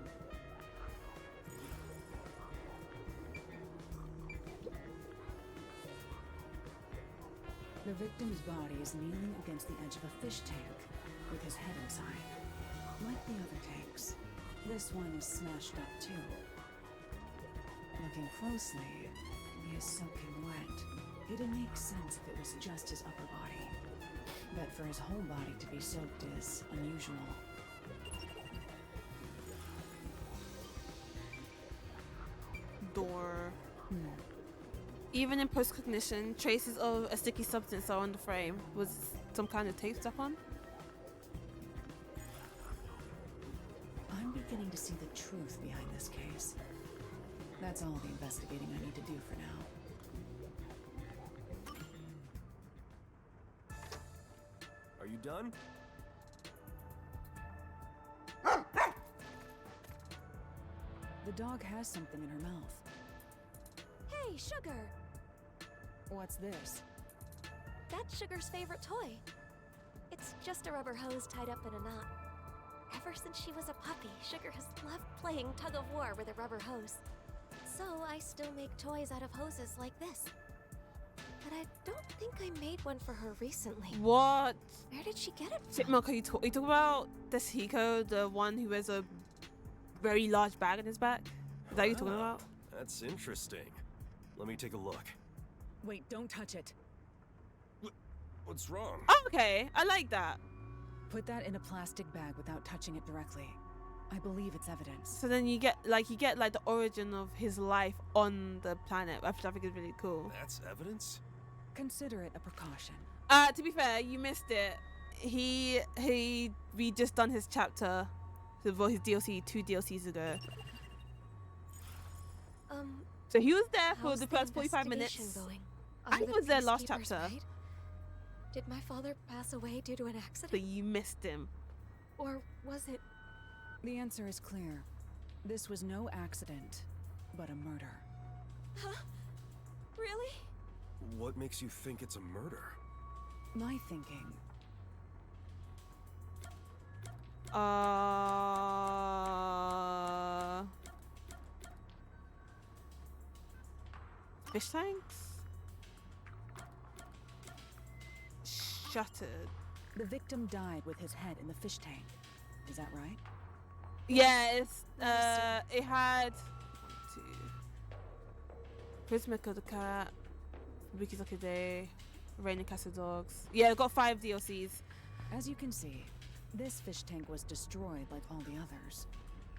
Speaker 15: The victim's body is kneeling against the edge of a fish tank, with his head inside. Like the other tanks, this one is smashed up too. Looking closely, he is soaking wet. It'd make sense if it was just his upper body. But for his whole body to be soaked is unusual.
Speaker 1: Door. Even in post-cognition, traces of a sticky substance are on the frame. Was some kind of tape stuck on?
Speaker 15: I'm beginning to see the truth behind this case. That's all the investigating I need to do for now.
Speaker 3: Are you done?
Speaker 15: The dog has something in her mouth.
Speaker 16: Hey, Sugar!
Speaker 15: What's this?
Speaker 16: That's Sugar's favorite toy. It's just a rubber hose tied up in a knot. Ever since she was a puppy, Sugar has loved playing tug of war with a rubber hose. So I still make toys out of hoses like this. But I don't think I made one for her recently.
Speaker 1: What?
Speaker 16: Where did she get it from?
Speaker 1: Chipmunk, are you talking about Deshiko, the one who has a very large bag in his back? Is that what you're talking about?
Speaker 3: That's interesting. Let me take a look.
Speaker 15: Wait, don't touch it.
Speaker 3: What's wrong?
Speaker 1: Oh, okay, I like that.
Speaker 15: Put that in a plastic bag without touching it directly. I believe it's evidence.
Speaker 1: So then you get like the origin of his life on the planet, which I think is really cool.
Speaker 3: That's evidence?
Speaker 15: Consider it a precaution.
Speaker 1: To be fair, you missed it. We just done his chapter, well, his DLC 2 DLCs ago. So he was there for the first 45 minutes.
Speaker 16: Going?
Speaker 1: I was there last chapter.
Speaker 16: Right? Did my father pass away due to an accident?
Speaker 1: But you missed him.
Speaker 16: Or was it?
Speaker 15: The answer is clear. This was no accident, but a murder.
Speaker 16: Huh? Really?
Speaker 3: What makes you think it's a murder?
Speaker 15: My thinking.
Speaker 1: Fish tanks? Shuttered.
Speaker 15: The victim died with his head in the fish tank. Is that right?
Speaker 1: Yeah, it's it had Prismica the cat, Wiki's Lucky Day, Rain and Castle Dogs. Yeah, it got 5 DLCs.
Speaker 15: As you can see, this fish tank was destroyed like all the others.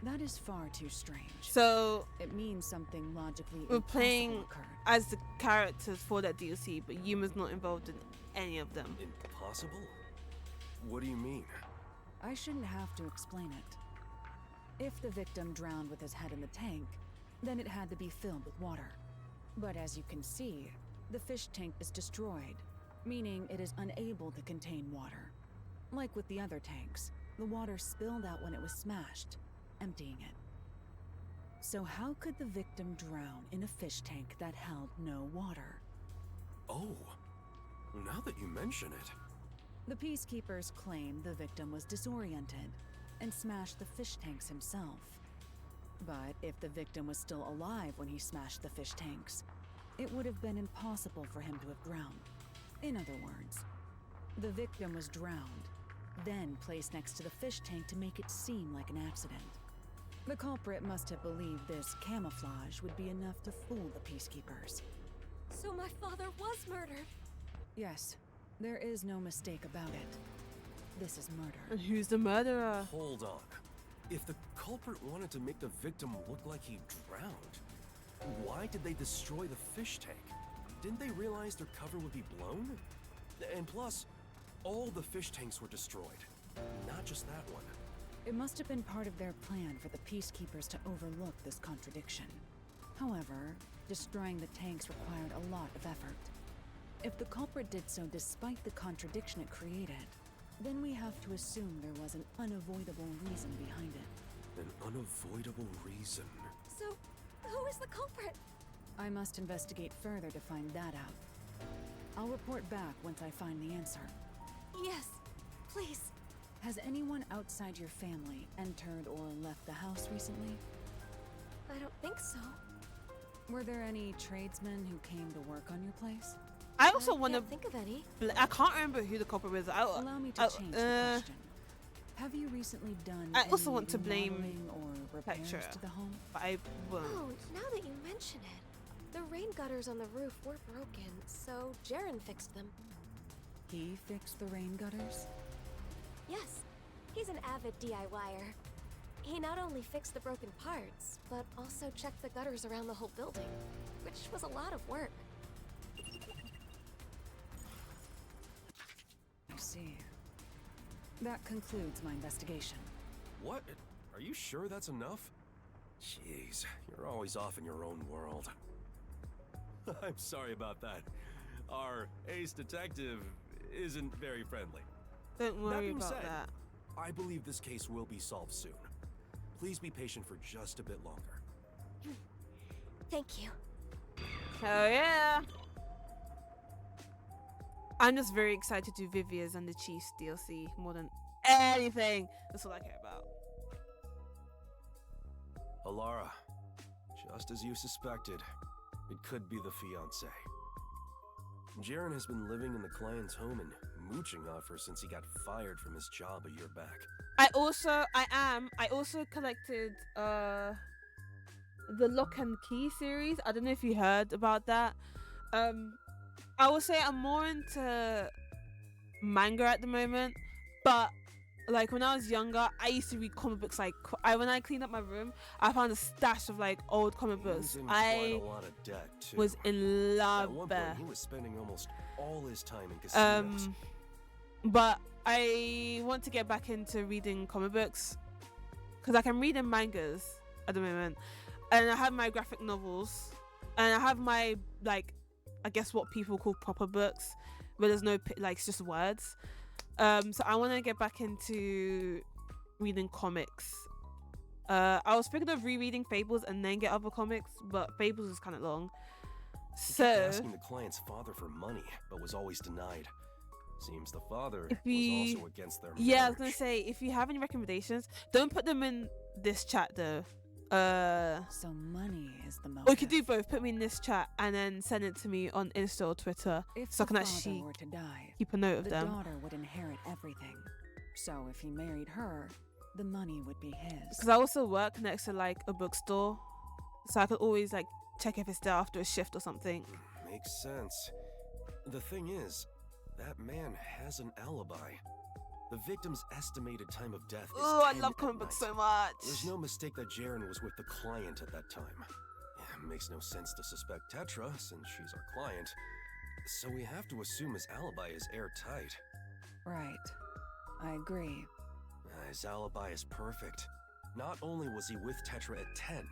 Speaker 15: That is far too strange.
Speaker 1: So
Speaker 15: it means something logically
Speaker 1: we're playing
Speaker 15: occurred.
Speaker 1: as the characters for that DLC, but Yuma's not involved in any of them.
Speaker 3: Impossible? What do you mean?
Speaker 15: I shouldn't have to explain it. If the victim drowned with his head in the tank, then it had to be filled with water. But as you can see, the fish tank is destroyed, meaning it is unable to contain water. Like with the other tanks, the water spilled out when it was smashed, emptying it. So how could the victim drown in a fish tank that held no water?
Speaker 3: Oh, now that you mention it.
Speaker 15: The peacekeepers claim the victim was disoriented and smashed the fish tanks himself. But if the victim was still alive when he smashed the fish tanks, it would have been impossible for him to have drowned. In other words, the victim was drowned, then placed next to the fish tank to make it seem like an accident. The culprit must have believed this camouflage would be enough to fool the peacekeepers.
Speaker 16: So my father was murdered?
Speaker 15: Yes, there is no mistake about it. This is murder.
Speaker 1: And who's the murderer?
Speaker 3: Hold on. If the culprit wanted to make the victim look like he drowned, why did they destroy the fish tank? Didn't they realize their cover would be blown? And plus, all the fish tanks were destroyed, not just that one.
Speaker 15: It must have been part of their plan for the peacekeepers to overlook this contradiction. However, destroying the tanks required a lot of effort. If the culprit did so despite the contradiction it created, then we have to assume there was an unavoidable reason behind it.
Speaker 3: An unavoidable reason?
Speaker 16: So, who is the culprit?
Speaker 15: I must investigate further to find that out. I'll report back once I find the answer.
Speaker 16: Yes, please.
Speaker 15: Has anyone outside your family entered or left the house recently?
Speaker 16: I don't think so.
Speaker 15: Were there any tradesmen who came to work on your place?
Speaker 1: I also want to
Speaker 16: think of any.
Speaker 1: I can't remember who the culprit was.
Speaker 15: Allow me to change the question. Have you recently done
Speaker 1: I also
Speaker 15: any
Speaker 1: want to blame
Speaker 15: remodeling or repairs
Speaker 1: Petra,
Speaker 15: to the home?
Speaker 1: but I won't.
Speaker 16: Oh, now that you mention it, the rain gutters on the roof were broken, so Jaren fixed them.
Speaker 15: He fixed the rain gutters?
Speaker 16: Yes, he's an avid DIYer. He not only fixed the broken parts, but also checked the gutters around the whole building, which was a lot of work.
Speaker 15: I see. That concludes my investigation.
Speaker 3: What? Are you sure that's enough? Jeez, you're always off in your own world. I'm sorry about that. Our ace detective isn't very friendly.
Speaker 1: Don't worry
Speaker 3: That being
Speaker 1: about
Speaker 3: said,
Speaker 1: that.
Speaker 3: I believe this case will be solved soon. Please be patient for just a bit longer.
Speaker 16: Thank you.
Speaker 1: Hell yeah! I'm just very excited to do Vivia's and the Chiefs DLC more than anything. That's all I care about.
Speaker 3: Alara, just as you suspected, it could be the fiancé. Jaren has been living in the client's home and mooching off her since he got fired from his job a year back.
Speaker 1: I also collected the Lock and Key series. I don't know if you heard about that. I would say I'm more into manga at the moment, but like when I was younger, I used to read comic books like when I cleaned up my room, I found a stash of like old comic books. I
Speaker 3: a lot of debt too.
Speaker 1: was in love.
Speaker 3: At one point, he was spending almost all his time in casinos.
Speaker 1: But I want to get back into reading comic books because I can read in mangas at the moment, and I have my graphic novels, and I have my like, I guess what people call proper books, where there's no like it's just words. So I want to get back into reading comics. I was thinking of rereading Fables and then get other comics, but Fables is kind of long.
Speaker 3: He
Speaker 1: So
Speaker 3: kept asking the client's father for money, but was always denied. Seems the father was also against their marriage.
Speaker 1: yeah, I was gonna say if you have any recommendations, don't put them in this chat though.
Speaker 15: So money is the motive.
Speaker 1: Or you could do both. Put me in this chat and then send it to me on Insta or Twitter,
Speaker 15: If
Speaker 1: so I
Speaker 15: the
Speaker 1: can
Speaker 15: father
Speaker 1: actually
Speaker 15: were to die,
Speaker 1: keep a note of
Speaker 15: the
Speaker 1: them.
Speaker 15: daughter would inherit everything. So if he married her, the money would be his.
Speaker 1: Because I also work next to like a bookstore, so I could always like check if it's there after a shift or something.
Speaker 3: Makes sense. The thing is, that man has an alibi. The victim's estimated time of death is
Speaker 1: Oh, I
Speaker 3: 10
Speaker 1: love
Speaker 3: at
Speaker 1: comic books
Speaker 3: night.
Speaker 1: so much.
Speaker 3: There's no mistake that Jaren was with the client at that time. Yeah, makes no sense to suspect Tetra since she's our client. So we have to assume his alibi is airtight.
Speaker 15: Right. I agree.
Speaker 3: His alibi is perfect. Not only was he with Tetra at 10,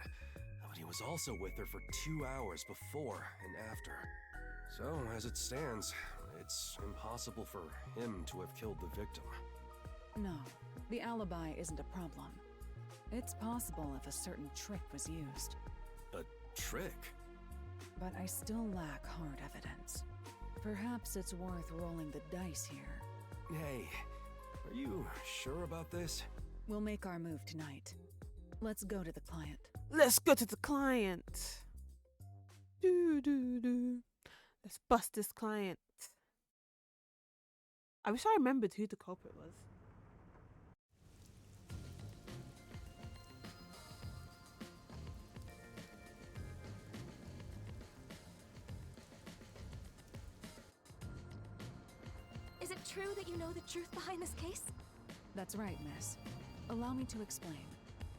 Speaker 3: but he was also with her for 2 hours before and after. So, as it stands, it's impossible for him to have killed the victim.
Speaker 15: No, the alibi isn't a problem. It's possible if a certain trick was used.
Speaker 3: A trick?
Speaker 15: But I still lack hard evidence. Perhaps it's worth rolling the dice here.
Speaker 3: Hey, are you sure about this?
Speaker 15: We'll make our move tonight. Let's go to the client.
Speaker 1: Let's go to the client. Do. Let's bust this client. I wish I remembered who the culprit was.
Speaker 16: Is it true that you know the truth behind this case?
Speaker 15: That's right, miss. Allow me to explain.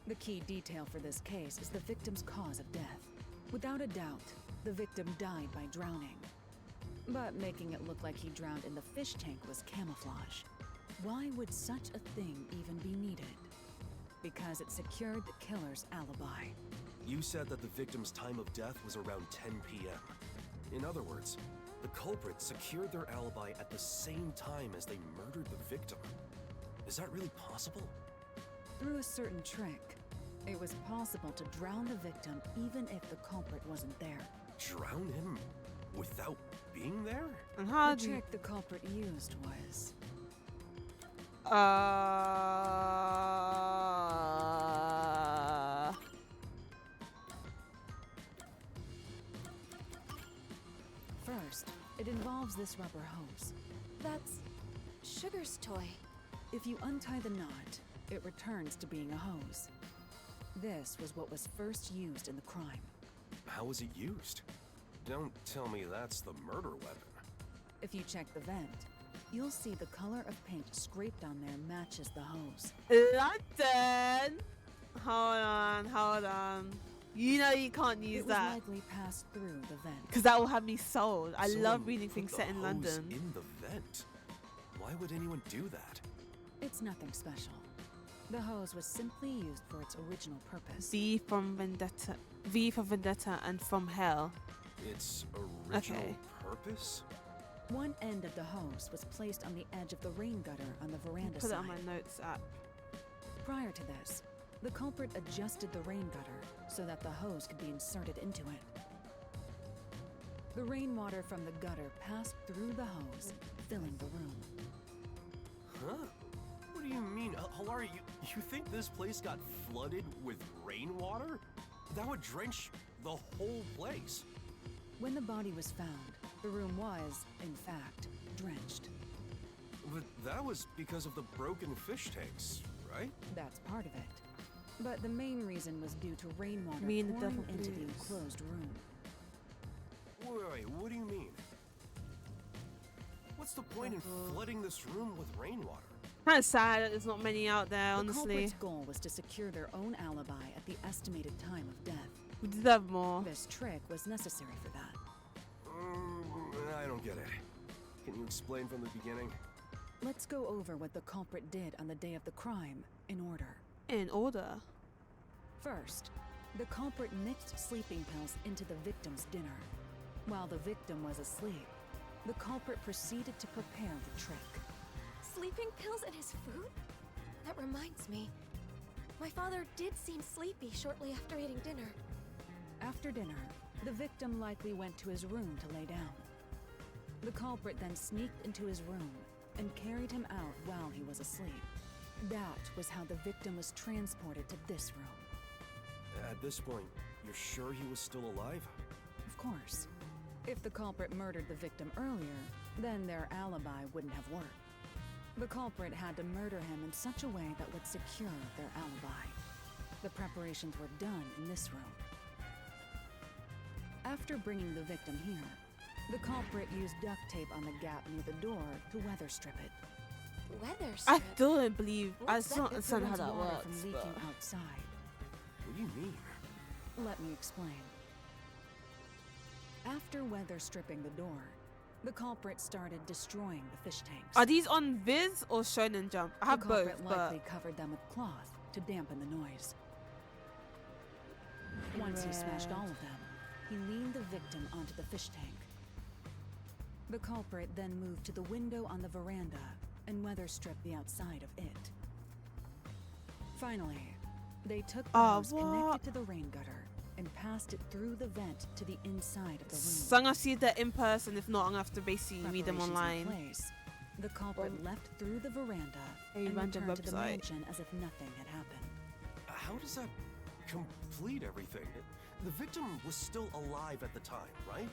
Speaker 15: The key detail for this case is the victim's cause of death. Without a doubt, the victim died by drowning. But making it look like he drowned in the fish tank was camouflage. Why would such a thing even be needed? Because it secured the killer's alibi.
Speaker 3: You said that the victim's time of death was around 10 p.m. In other words, the culprit secured their alibi at the same time as they murdered the victim. Is that really possible?
Speaker 15: Through a certain trick, it was possible to drown the victim even if the culprit wasn't there.
Speaker 3: Drown him without being there?
Speaker 1: And how
Speaker 15: The
Speaker 1: do you...
Speaker 15: trick the culprit used was... First, it involves this rubber hose.
Speaker 16: That's Sugar's toy.
Speaker 15: If you untie the knot, it returns to being a hose. This was what was first used in the crime.
Speaker 3: How was it used? Don't tell me that's the murder weapon.
Speaker 15: If you check the vent, you'll see the color of paint scraped on there matches the hose.
Speaker 1: London! Hold on. You know you can't use
Speaker 15: It was
Speaker 1: that.
Speaker 15: likely passed through the vent.
Speaker 1: Because that will have me sold. I
Speaker 3: Someone
Speaker 1: love reading
Speaker 3: put
Speaker 1: things
Speaker 3: the
Speaker 1: set in
Speaker 3: hose
Speaker 1: London.
Speaker 3: in the vent? Why would anyone do that?
Speaker 15: It's nothing special. The hose was simply used for its original purpose.
Speaker 1: V for Vendetta and From Hell.
Speaker 3: Its original
Speaker 1: Okay.
Speaker 3: purpose?
Speaker 15: One end of the hose was placed on the edge of the rain gutter on the veranda
Speaker 1: Put it
Speaker 15: side.
Speaker 1: on my notes app.
Speaker 15: Prior to this, the culprit adjusted the rain gutter so that the hose could be inserted into it. The rainwater from the gutter passed through the hose, filling the room.
Speaker 3: Huh? What do you Flora, you think this place got flooded with rainwater? That would drench the whole place.
Speaker 15: When the body was found, the room was, in fact, drenched.
Speaker 3: But that was because of the broken fish tanks, right?
Speaker 15: That's part of it. But the main reason was due to rainwater
Speaker 1: Me and the
Speaker 15: pouring
Speaker 1: devil
Speaker 15: into the
Speaker 1: blues.
Speaker 15: enclosed room.
Speaker 3: Wait, what do you mean? What's the point in flooding this room with rainwater?
Speaker 1: Kind of sad that there's not many out there,
Speaker 15: The
Speaker 1: honestly.
Speaker 15: culprit's goal was to secure their own alibi at the estimated time of death.
Speaker 1: We deserve more.
Speaker 15: This trick was necessary for that.
Speaker 3: I don't get it. Can you explain from the beginning?
Speaker 15: Let's go over what the culprit did on the day of the crime, in order.
Speaker 1: In order?
Speaker 15: First, the culprit mixed sleeping pills into the victim's dinner. While the victim was asleep, the culprit proceeded to prepare the trick.
Speaker 16: Sleeping pills in his food? That reminds me. My father did seem sleepy shortly after eating dinner.
Speaker 15: After dinner, the victim likely went to his room to lay down. The culprit then sneaked into his room and carried him out while he was asleep. That was how the victim was transported to this room.
Speaker 3: At this point, you're sure he was still alive?
Speaker 15: Of course. If the culprit murdered the victim earlier, then their alibi wouldn't have worked. The culprit had to murder him in such a way that would secure their alibi. The preparations were done in this room. After bringing the victim here, the culprit used duct tape on the gap near the door to weather strip it.
Speaker 16: Weather
Speaker 1: I
Speaker 16: strip?
Speaker 1: still don't believe. I
Speaker 16: What's
Speaker 1: still don't
Speaker 16: that?
Speaker 1: understand how
Speaker 15: Prevents
Speaker 1: that
Speaker 15: water
Speaker 1: works.
Speaker 15: from leaking outside.
Speaker 3: What do you mean?
Speaker 15: Let me explain. After weather stripping the door, the culprit started destroying the fish tanks.
Speaker 1: Are these on Viz or Shonen Jump? I have
Speaker 15: the
Speaker 1: both,
Speaker 15: culprit
Speaker 1: but
Speaker 15: likely covered them with cloth to dampen the noise. Once he smashed all of them, he leaned the victim onto the fish tank. The culprit then moved to the window on the veranda and weather stripped the outside of it. Finally, they took the hose connected to the rain gutter and passed it through the vent to the inside of the room.
Speaker 1: so I'm gonna see that in person. If not, I'm gonna have to basically read them
Speaker 15: Preparations in
Speaker 1: online.
Speaker 15: place, the culprit left through the veranda
Speaker 1: A
Speaker 15: and
Speaker 1: random
Speaker 15: returned to the
Speaker 1: website.
Speaker 15: mansion as if nothing had happened.
Speaker 3: How does that complete everything? The victim was still alive at the time, right?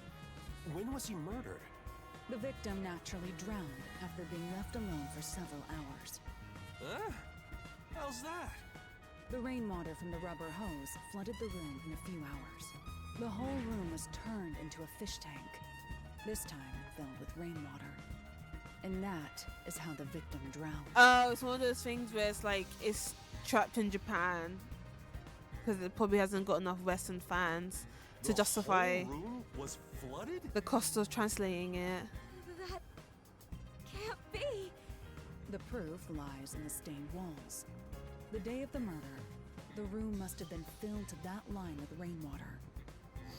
Speaker 3: When was he murdered?
Speaker 15: The victim naturally drowned after being left alone for several hours.
Speaker 3: Huh? How's that?
Speaker 15: The rainwater from the rubber hose flooded the room in a few hours. The whole room was turned into a fish tank, this time filled with rainwater. And that is how the victim drowned.
Speaker 1: Oh, it's one of those things where it's like it's trapped in Japan because it probably hasn't got enough Western fans to justify
Speaker 3: The whole room was flooded?
Speaker 1: the cost of translating it.
Speaker 16: That can't be.
Speaker 15: The proof lies in the stained walls. The day of the murder, the room must have been filled to that line with rainwater.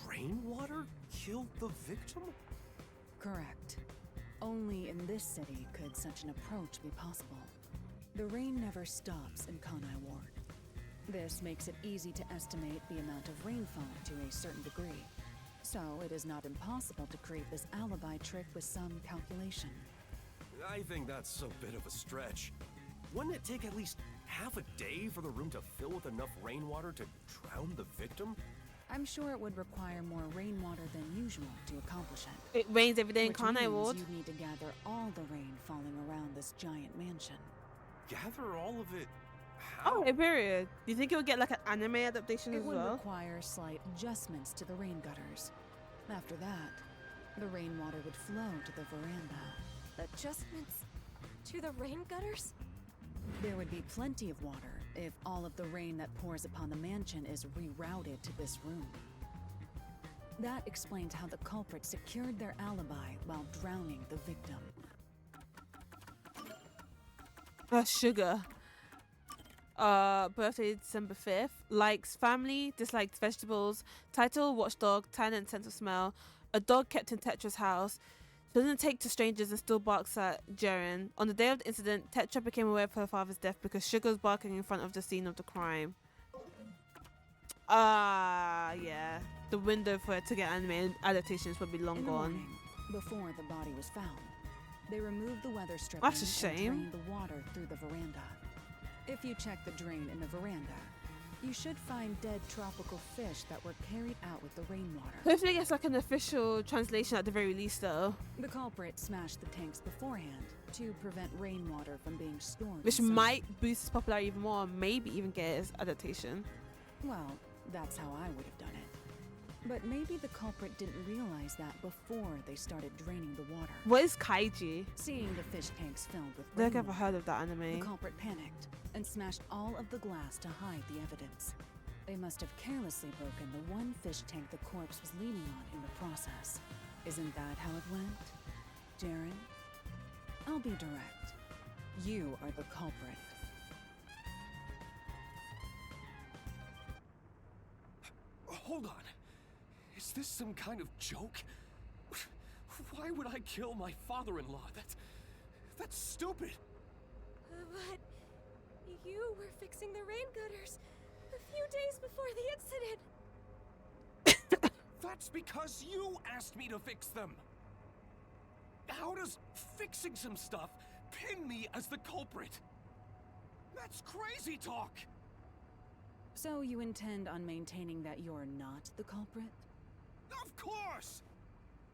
Speaker 3: Rainwater killed the victim?
Speaker 15: Correct. Only in this city could such an approach be possible. The rain never stops in Kanai Ward. This makes it easy to estimate the amount of rainfall to a certain degree. So it is not impossible to create this alibi trick with some calculation.
Speaker 3: I think that's a bit of a stretch. Wouldn't it take at least half a day for the room to fill with enough rainwater to drown the victim?
Speaker 15: I'm sure it would require more rainwater than usual to accomplish it.
Speaker 1: It rains every day in
Speaker 15: Which
Speaker 1: Kanai
Speaker 15: means
Speaker 1: Ward.
Speaker 15: you need to gather all the rain falling around this giant mansion.
Speaker 3: Gather all of it? How?
Speaker 1: Oh, okay, period. Do you think it would get like an anime adaptation
Speaker 15: It
Speaker 1: as
Speaker 15: would
Speaker 1: well?
Speaker 15: require slight adjustments to the rain gutters. After that, the rainwater would flow to the veranda.
Speaker 16: Adjustments to the rain gutters?
Speaker 15: There would be plenty of water if all of the rain that pours upon the mansion is rerouted to this room. That explains how the culprit secured their alibi while drowning the victim.
Speaker 1: Sugar. Birthday December 5th. Likes family, dislikes vegetables. Title, watchdog, talent, sense of smell. A dog kept in Tetra's house. Doesn't take to strangers and still barks at Jaren. On the day of the incident, Tetra became aware of her father's death because Sugar was barking in front of the scene of the crime. Yeah. The window for it to get anime adaptations would be long
Speaker 15: In the
Speaker 1: gone.
Speaker 15: morning, before the body was found, they removed the weather stripping
Speaker 1: That's a shame.
Speaker 15: and drained the water through the veranda. If If you check the drain in the veranda, you should find dead tropical fish that were carried out with the rainwater.
Speaker 1: Hopefully, it gets like an official translation at the very least, though.
Speaker 15: The culprit smashed the tanks beforehand to prevent rainwater from being stored.
Speaker 1: Which
Speaker 15: inside.
Speaker 1: might boost its popularity even more, maybe even get its adaptation.
Speaker 15: Well, that's how I would have done it. But maybe the culprit didn't realize that before they started draining the water.
Speaker 1: What is kaiji?
Speaker 15: Seeing the fish tanks filled with
Speaker 1: I've never
Speaker 15: rainwater,
Speaker 1: heard of that anime.
Speaker 15: the culprit panicked and smashed all of the glass to hide the evidence. They must have carelessly broken the one fish tank the corpse was leaning on in the process. Isn't that how it went, Jaren? I'll be direct. You are the culprit.
Speaker 10: Hold on. Is this some kind of joke? Why would I kill my father-in-law? That's stupid.
Speaker 16: But you were fixing the rain gutters a few days before the incident.
Speaker 10: That's because you asked me to fix them. How does fixing some stuff pin me as the culprit? That's crazy talk.
Speaker 15: So you intend on maintaining that you're not the culprit?
Speaker 10: Of course!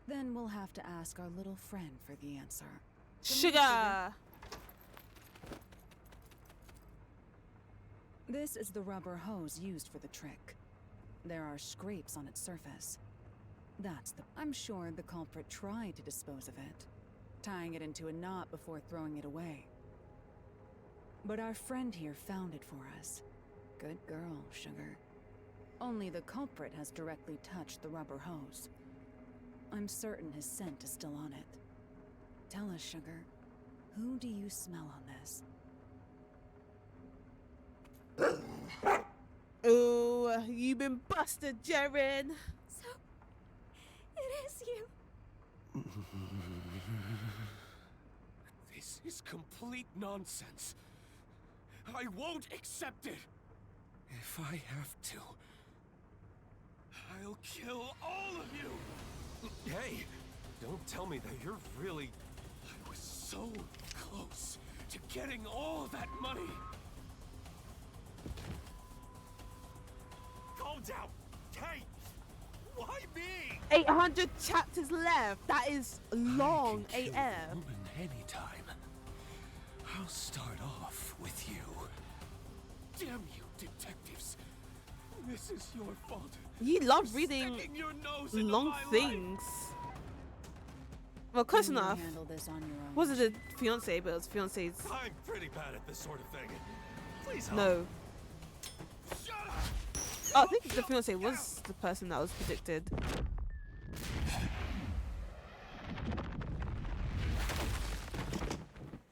Speaker 15: Then we'll have to ask our little friend for the answer.
Speaker 1: Sugar!
Speaker 15: This is the rubber hose used for the trick. There are scrapes on its surface. I'm sure the culprit tried to dispose of it, tying it into a knot before throwing it away. But our friend here found it for us. Good girl, Sugar. Only the culprit has directly touched the rubber hose. I'm certain his scent is still on it. Tell us, Sugar, who do you smell on this?
Speaker 1: Oh, you've been busted, Jaren.
Speaker 16: So, it is you.
Speaker 10: This is complete nonsense. I won't accept it. If I have to, I'll kill all of you.
Speaker 3: Hey, don't tell me that you're really...
Speaker 10: I was so close to getting all that money. Calm down. Hey, why me?
Speaker 1: 800 chapters left. That is long
Speaker 10: I can kill
Speaker 1: AF.
Speaker 10: a woman anytime. I'll start off with you. Damn you, detectives. This is your fault.
Speaker 1: You love reading
Speaker 10: Sticking your nose into
Speaker 1: long
Speaker 10: my
Speaker 1: things. Well, close
Speaker 15: You
Speaker 1: enough.
Speaker 15: handle this on your own.
Speaker 1: Was it the fiance? But it was fiance's.
Speaker 3: I'm pretty bad at this sort of thing. Please help.
Speaker 1: No.
Speaker 3: Shut up!
Speaker 1: Oh, I think the fiance was the person that was predicted.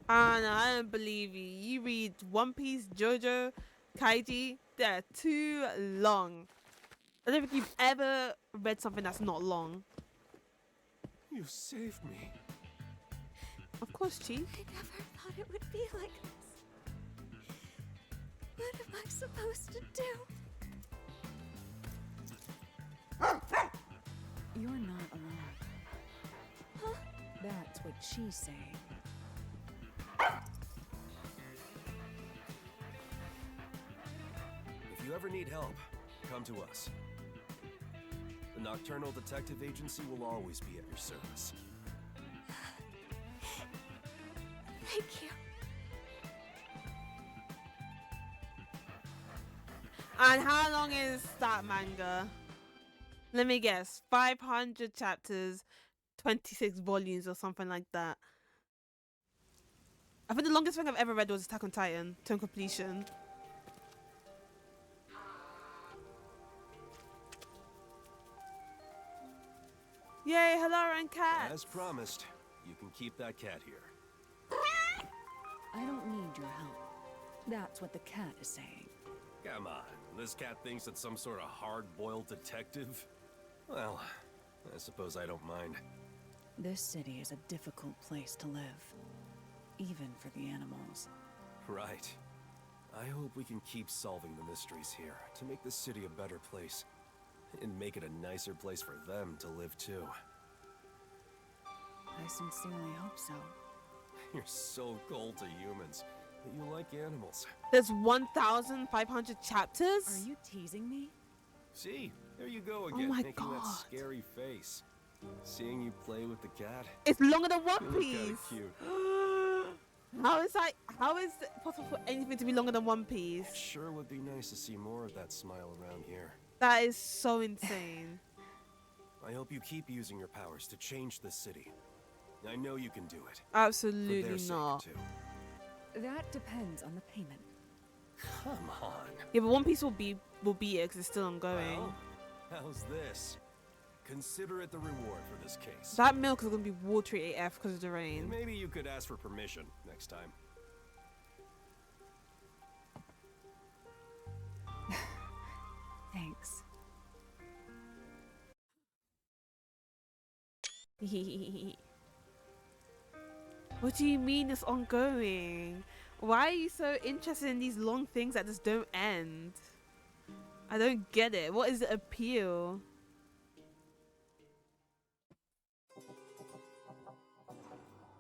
Speaker 1: Ah, no, I don't believe you. You read One Piece, JoJo, Kaiji. They're too long. I don't think you've ever read something that's not long.
Speaker 10: You saved me.
Speaker 1: Of course, Chief.
Speaker 16: I never thought it would be like this. What am I supposed to do?
Speaker 15: You're not alone.
Speaker 16: Huh?
Speaker 15: That's what she's saying.
Speaker 3: If you ever need help, come to us. The Nocturnal Detective Agency will always be at your service.
Speaker 16: Thank you.
Speaker 1: And how long is that manga? Let me guess. 500 chapters, 26 volumes or something like that. I think the longest thing I've ever read was Attack on Titan, to completion. Yay, Halara and Cat.
Speaker 3: As promised, you can keep that cat here.
Speaker 15: I don't need your help. That's what the cat is saying.
Speaker 3: Come on, this cat thinks it's some sort of hard-boiled detective? Well, I suppose I don't mind.
Speaker 15: This city is a difficult place to live, even for the animals.
Speaker 3: Right. I hope we can keep solving the mysteries here to make this city a better place. And make it a nicer place for them to live too.
Speaker 15: I sincerely hope so.
Speaker 3: You're so cold to humans. that you like animals.
Speaker 1: There's 1,500 chapters?
Speaker 15: Are you teasing me?
Speaker 3: See, there you go
Speaker 1: Oh
Speaker 3: again,
Speaker 1: my
Speaker 3: making that
Speaker 1: God.
Speaker 3: scary face. Seeing you play with the cat.
Speaker 1: It's longer than One
Speaker 3: You look kinda
Speaker 1: Piece.
Speaker 3: cute.
Speaker 1: How is it possible for anything to be longer than One Piece?
Speaker 3: It sure would be nice to see more of that smile around here.
Speaker 1: That is so insane.
Speaker 3: I hope you keep using your powers to change this city. I know you can do it.
Speaker 1: Absolutely
Speaker 3: For their sake,
Speaker 1: not.
Speaker 3: too.
Speaker 15: That depends on the payment.
Speaker 3: Come on.
Speaker 1: Yeah, but One Piece will be it because it's still ongoing.
Speaker 3: Well, how's this? Consider it the reward for this case.
Speaker 1: That milk is gonna be watery AF because of the rain.
Speaker 3: Maybe you could ask for permission next time.
Speaker 15: Thanks.
Speaker 1: What do you mean it's ongoing? Why are you so interested in these long things that just don't end? I don't get it. What is the appeal?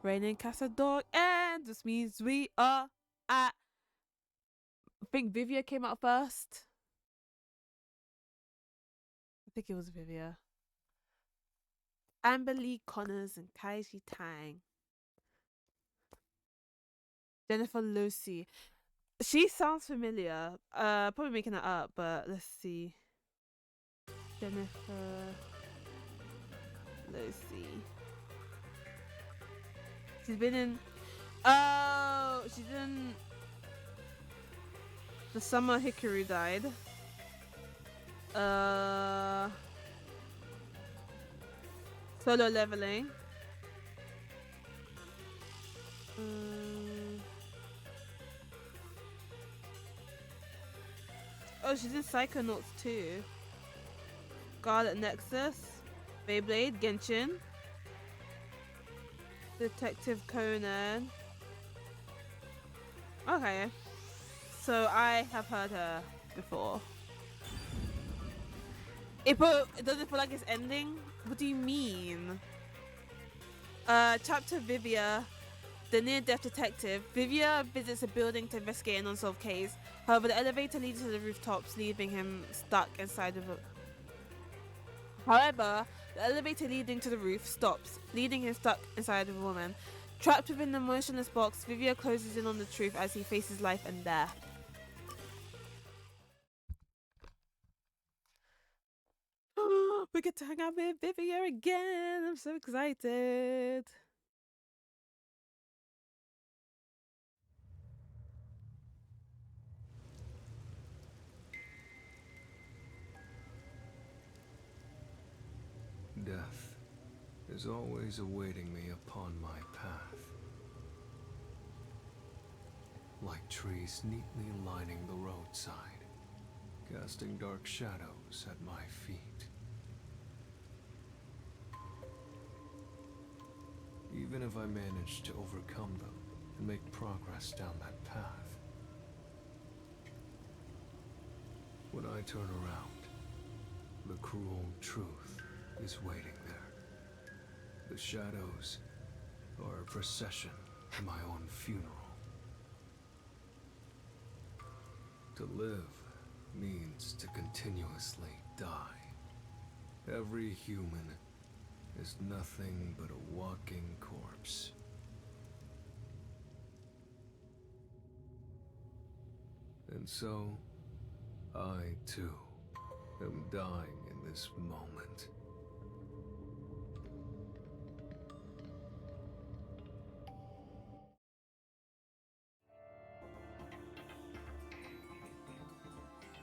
Speaker 1: Rain in Casadog, and this means we are at. I think Vivia came out first. I think it was Vivia. Amber Lee Connors and Kaiji Tang. Jennifer Lucy. She sounds familiar. Probably making it up, but let's see. Jennifer Lucy. She's been in. Oh, she's in. The Summer Hikaru died. Solo Leveling. Oh, she's in Psychonauts too. Scarlet Nexus, Beyblade, Genshin, Detective Conan. Okay, so I have heard her before. It does it feel like it's ending? What do you mean? Chapter Vivia, the near-death detective. Vivia visits a building to investigate an unsolved case. However, the elevator leads to the rooftops, leaving him stuck inside of a... However, the elevator leading to the roof stops, leaving him stuck inside of a woman. Trapped within the motionless box, Vivia closes in on the truth as he faces life and death. We get to hang out with Vivia again. I'm so excited.
Speaker 17: Death is always awaiting me upon my path. Like trees neatly lining the roadside, casting dark shadows at my feet. Even if I manage to overcome them and make progress down that path, when I turn around, the cruel truth is waiting there. The shadows are a procession to my own funeral. To live means to continuously die. Every human is nothing but a walking corpse. And so, I too am dying in this moment.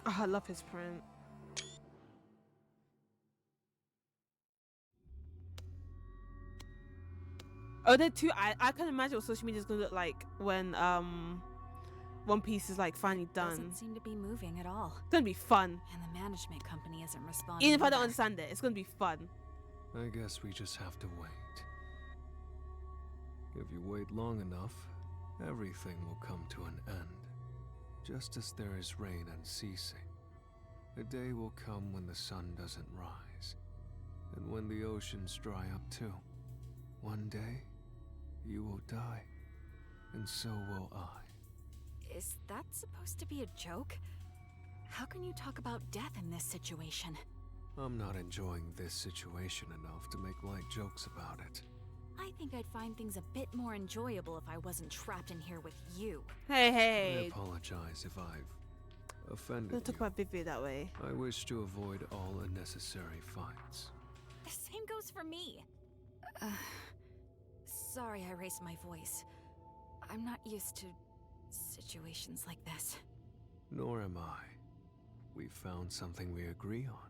Speaker 1: Oh, I love his print. Oh, there too. I can imagine what social media is gonna look like when One Piece is like finally done.
Speaker 15: Doesn't seem to be moving at all.
Speaker 1: It's gonna be fun.
Speaker 15: And the management company isn't responding.
Speaker 1: Even if I don't
Speaker 15: either.
Speaker 1: understand it, it's gonna be fun.
Speaker 17: I guess we just have to wait. If you wait long enough, everything will come to an end. Just as there is rain unceasing, a day will come when the sun doesn't rise, and when the oceans dry up too. One day, you will die, and so will I.
Speaker 15: Is that supposed to be a joke? How can you talk about death in this situation?
Speaker 17: I'm not enjoying this situation enough to make light jokes about it.
Speaker 15: I think I'd find things a bit more enjoyable if I wasn't trapped in here with you.
Speaker 1: Hey,
Speaker 17: I
Speaker 1: hey.
Speaker 17: apologize if I've offended
Speaker 1: Don't talk
Speaker 17: you.
Speaker 1: about Vivi that way.
Speaker 17: I wish to avoid all unnecessary fights.
Speaker 15: The same goes for me. Sorry I raised my voice. I'm not used to situations like this.
Speaker 17: Nor am I. We've found something we agree on.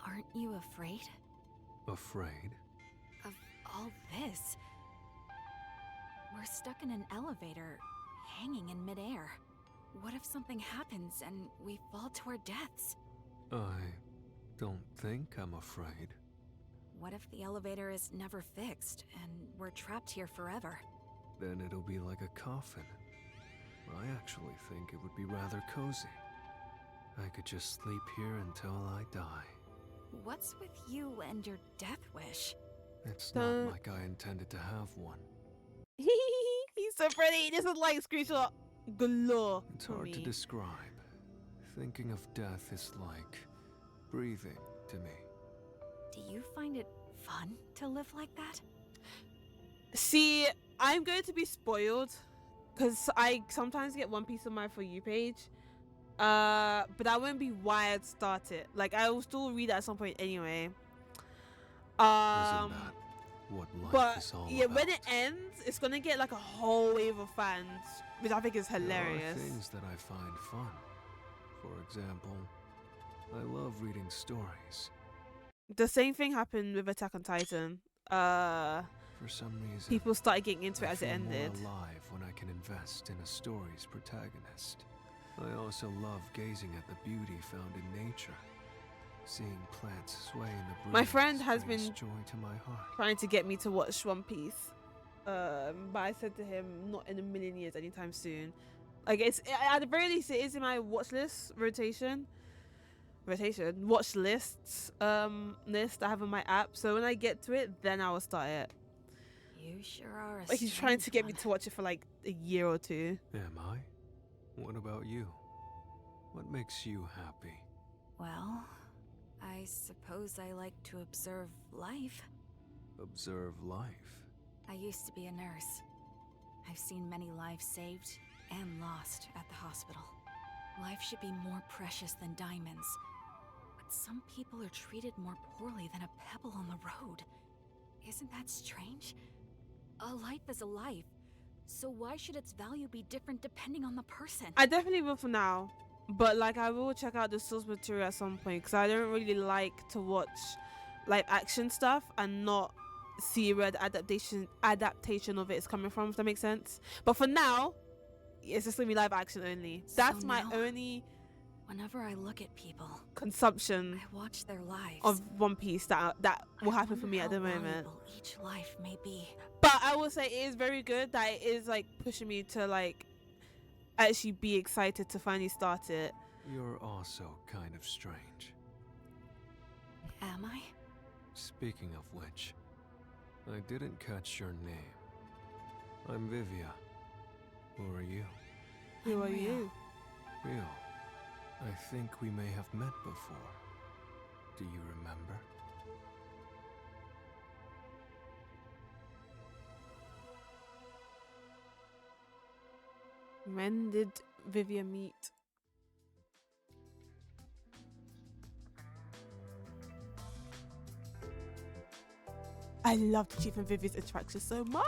Speaker 15: Aren't you afraid
Speaker 17: Afraid?
Speaker 15: of all this? We're stuck in an elevator, hanging in midair. What if something happens and we fall to our deaths?
Speaker 17: I don't think I'm afraid.
Speaker 15: What if the elevator is never fixed and we're trapped here forever?
Speaker 17: Then it'll be like a coffin. I actually think it would be rather cozy. I could just sleep here until I die.
Speaker 15: What's with you and your death wish?
Speaker 17: It's not like I intended to have one.
Speaker 1: He's so pretty. This is like screenshot galore.
Speaker 17: It's
Speaker 1: for
Speaker 17: hard
Speaker 1: me.
Speaker 17: to describe. Thinking of death is like breathing to me.
Speaker 15: Do you find it fun to live like that?
Speaker 1: See, I'm going to be spoiled because I sometimes get One Piece on my For You page. But that wouldn't be why I'd start it. Like, I will still read it at some point anyway.
Speaker 17: Isn't that what life
Speaker 1: But
Speaker 17: is all
Speaker 1: yeah,
Speaker 17: about?
Speaker 1: when it ends, it's gonna get like a whole wave of fans, which I think is
Speaker 17: There
Speaker 1: hilarious.
Speaker 17: are things that I find fun. For example, I love reading stories.
Speaker 1: The same thing happened with Attack on Titan.
Speaker 17: For some reason,
Speaker 1: People started getting into it
Speaker 17: I
Speaker 1: as it
Speaker 17: feel
Speaker 1: ended.
Speaker 17: more alive when I can invest in a story's protagonist. I also love gazing at the beauty found in nature. Seeing plants sway in the breeze.
Speaker 1: My friend has
Speaker 17: brings
Speaker 1: been
Speaker 17: joy to my heart.
Speaker 1: trying to get me to watch One Piece. But I said to him, not in a million years anytime soon. Like, it's at the very least, it is in my watch list watch lists list I have on my app. So when I get to it, then I will start it.
Speaker 15: You sure are a
Speaker 1: Like, he's trying to
Speaker 15: strange
Speaker 1: get me
Speaker 15: one.
Speaker 1: to watch it for like a year or two.
Speaker 17: Am I? What about you? What makes you happy?
Speaker 15: Well, I suppose I like to observe life.
Speaker 17: Observe life.
Speaker 15: I used to be a nurse. I've seen many lives saved and lost at the hospital. Life should be more precious than diamonds. But some people are treated more poorly than a pebble on the road. Isn't that strange? A life is a life. So why should its value be different depending on the person?
Speaker 1: I definitely will for now. But like, I will check out the source material at some point because I don't really like to watch live action stuff and not see where the adaptation of it is coming from, if that makes sense. But for now, it's just gonna be live action only. That's
Speaker 15: So
Speaker 1: my
Speaker 15: now,
Speaker 1: only
Speaker 15: whenever I look at people,
Speaker 1: consumption
Speaker 15: I watch their lives.
Speaker 1: of One Piece that will happen for me at the
Speaker 15: How
Speaker 1: moment.
Speaker 15: valuable each life may be.
Speaker 1: But I will say it is very good that it is like pushing me to like actually be excited to finally start it.
Speaker 17: You're also kind of strange.
Speaker 15: Am I?
Speaker 17: Speaking of which, I didn't catch your name. I'm Vivia. Who are you?
Speaker 1: Who are you?
Speaker 17: Real. I think we may have met before. Do you remember?
Speaker 1: When did Vivian meet? I love the Chief and Vivian's interaction so much.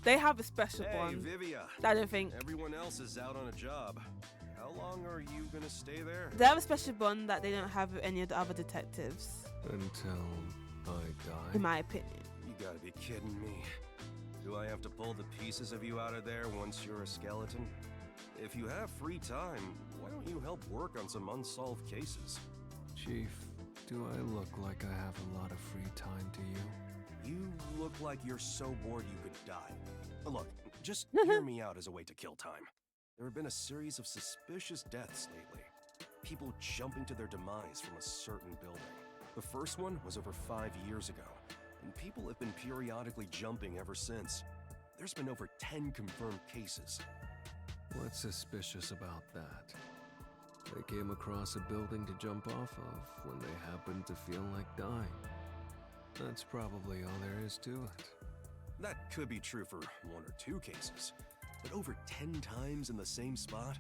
Speaker 1: They have a special
Speaker 3: Hey,
Speaker 1: bond.
Speaker 3: Vivia.
Speaker 1: I don't think
Speaker 3: Everyone else is out on a job. How long are you gonna stay there?
Speaker 1: they have a special bond that they don't have with any of the other detectives,
Speaker 17: Until I die?
Speaker 1: in my opinion.
Speaker 3: You gotta be kidding me. Do I have to pull the pieces of you out of there once you're a skeleton? If you have free time, why don't you help work on some unsolved cases?
Speaker 17: Chief, do I look like I have a lot of free time to you?
Speaker 3: You look like you're so bored you could die. Look, just hear me out as a way to kill time. There have been a series of suspicious deaths lately. People jumping to their demise from a certain building. The first one was over 5 years ago, and people have been periodically jumping ever since. There's been over 10 confirmed cases.
Speaker 17: What's suspicious about that? They came across a building to jump off of when they happened to feel like dying. That's probably all there is to it.
Speaker 3: That could be true for 1 or 2 cases, but over 10 times in the same spot?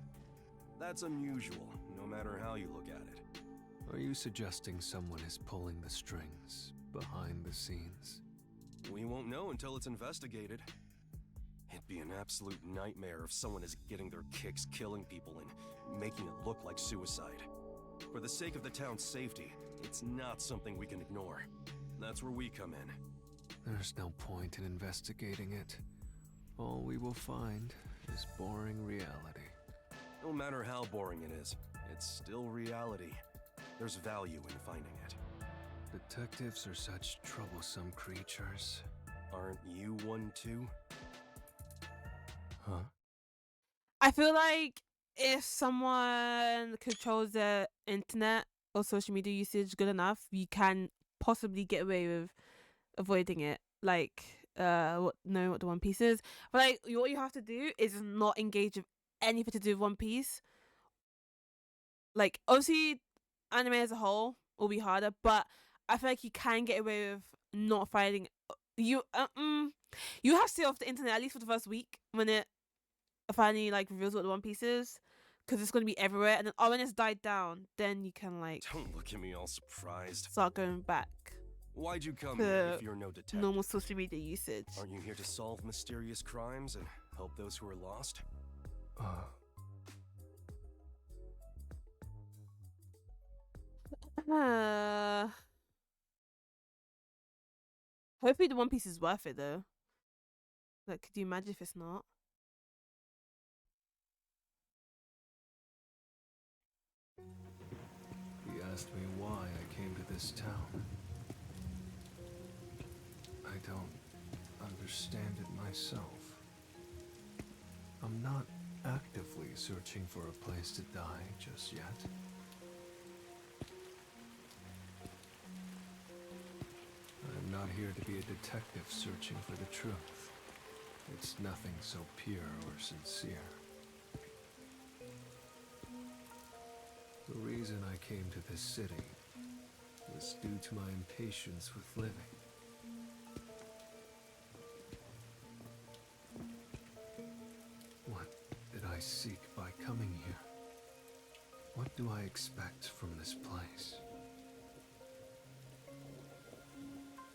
Speaker 3: That's unusual, no matter how you look at it.
Speaker 17: Are you suggesting someone is pulling the strings behind the scenes?
Speaker 3: We won't know until it's investigated. It'd be an absolute nightmare if someone is getting their kicks killing people and making it look like suicide. For the sake of the town's safety, it's not something we can ignore. That's where we come in.
Speaker 17: There's no point in investigating it. All we will find is boring reality.
Speaker 3: No matter how boring it is, it's still reality. There's value in finding it.
Speaker 17: Detectives are such troublesome creatures.
Speaker 3: Aren't you one too?
Speaker 17: Huh?
Speaker 1: I feel like if someone controls their internet or social media usage good enough, you can possibly get away with avoiding it. Like, knowing what the One Piece is. But like, what you have to do is not engage with anything to do with One Piece. Like, obviously, anime as a whole will be harder, but I feel like you can get away with not finding you. You have to stay off the internet at least for the first week when it finally like reveals what the One Piece is, because it's gonna be everywhere. And then when it's died down, then you can like
Speaker 3: Don't look at me all surprised.
Speaker 1: start going back.
Speaker 3: Why'd you come
Speaker 1: to
Speaker 3: here if you're no detective?
Speaker 1: normal social media usage.
Speaker 3: Aren't you here to solve mysterious crimes and help those who are lost?
Speaker 1: Hopefully the One Piece is worth it though. Like, could you imagine if it's not?
Speaker 17: He asked me why I came to this town. I don't understand it myself. I'm not actively searching for a place to die just yet. I'm not here to be a detective searching for the truth. It's nothing so pure or sincere. The reason I came to this city was due to my impatience with living. What did I seek by coming here? What do I expect from this place?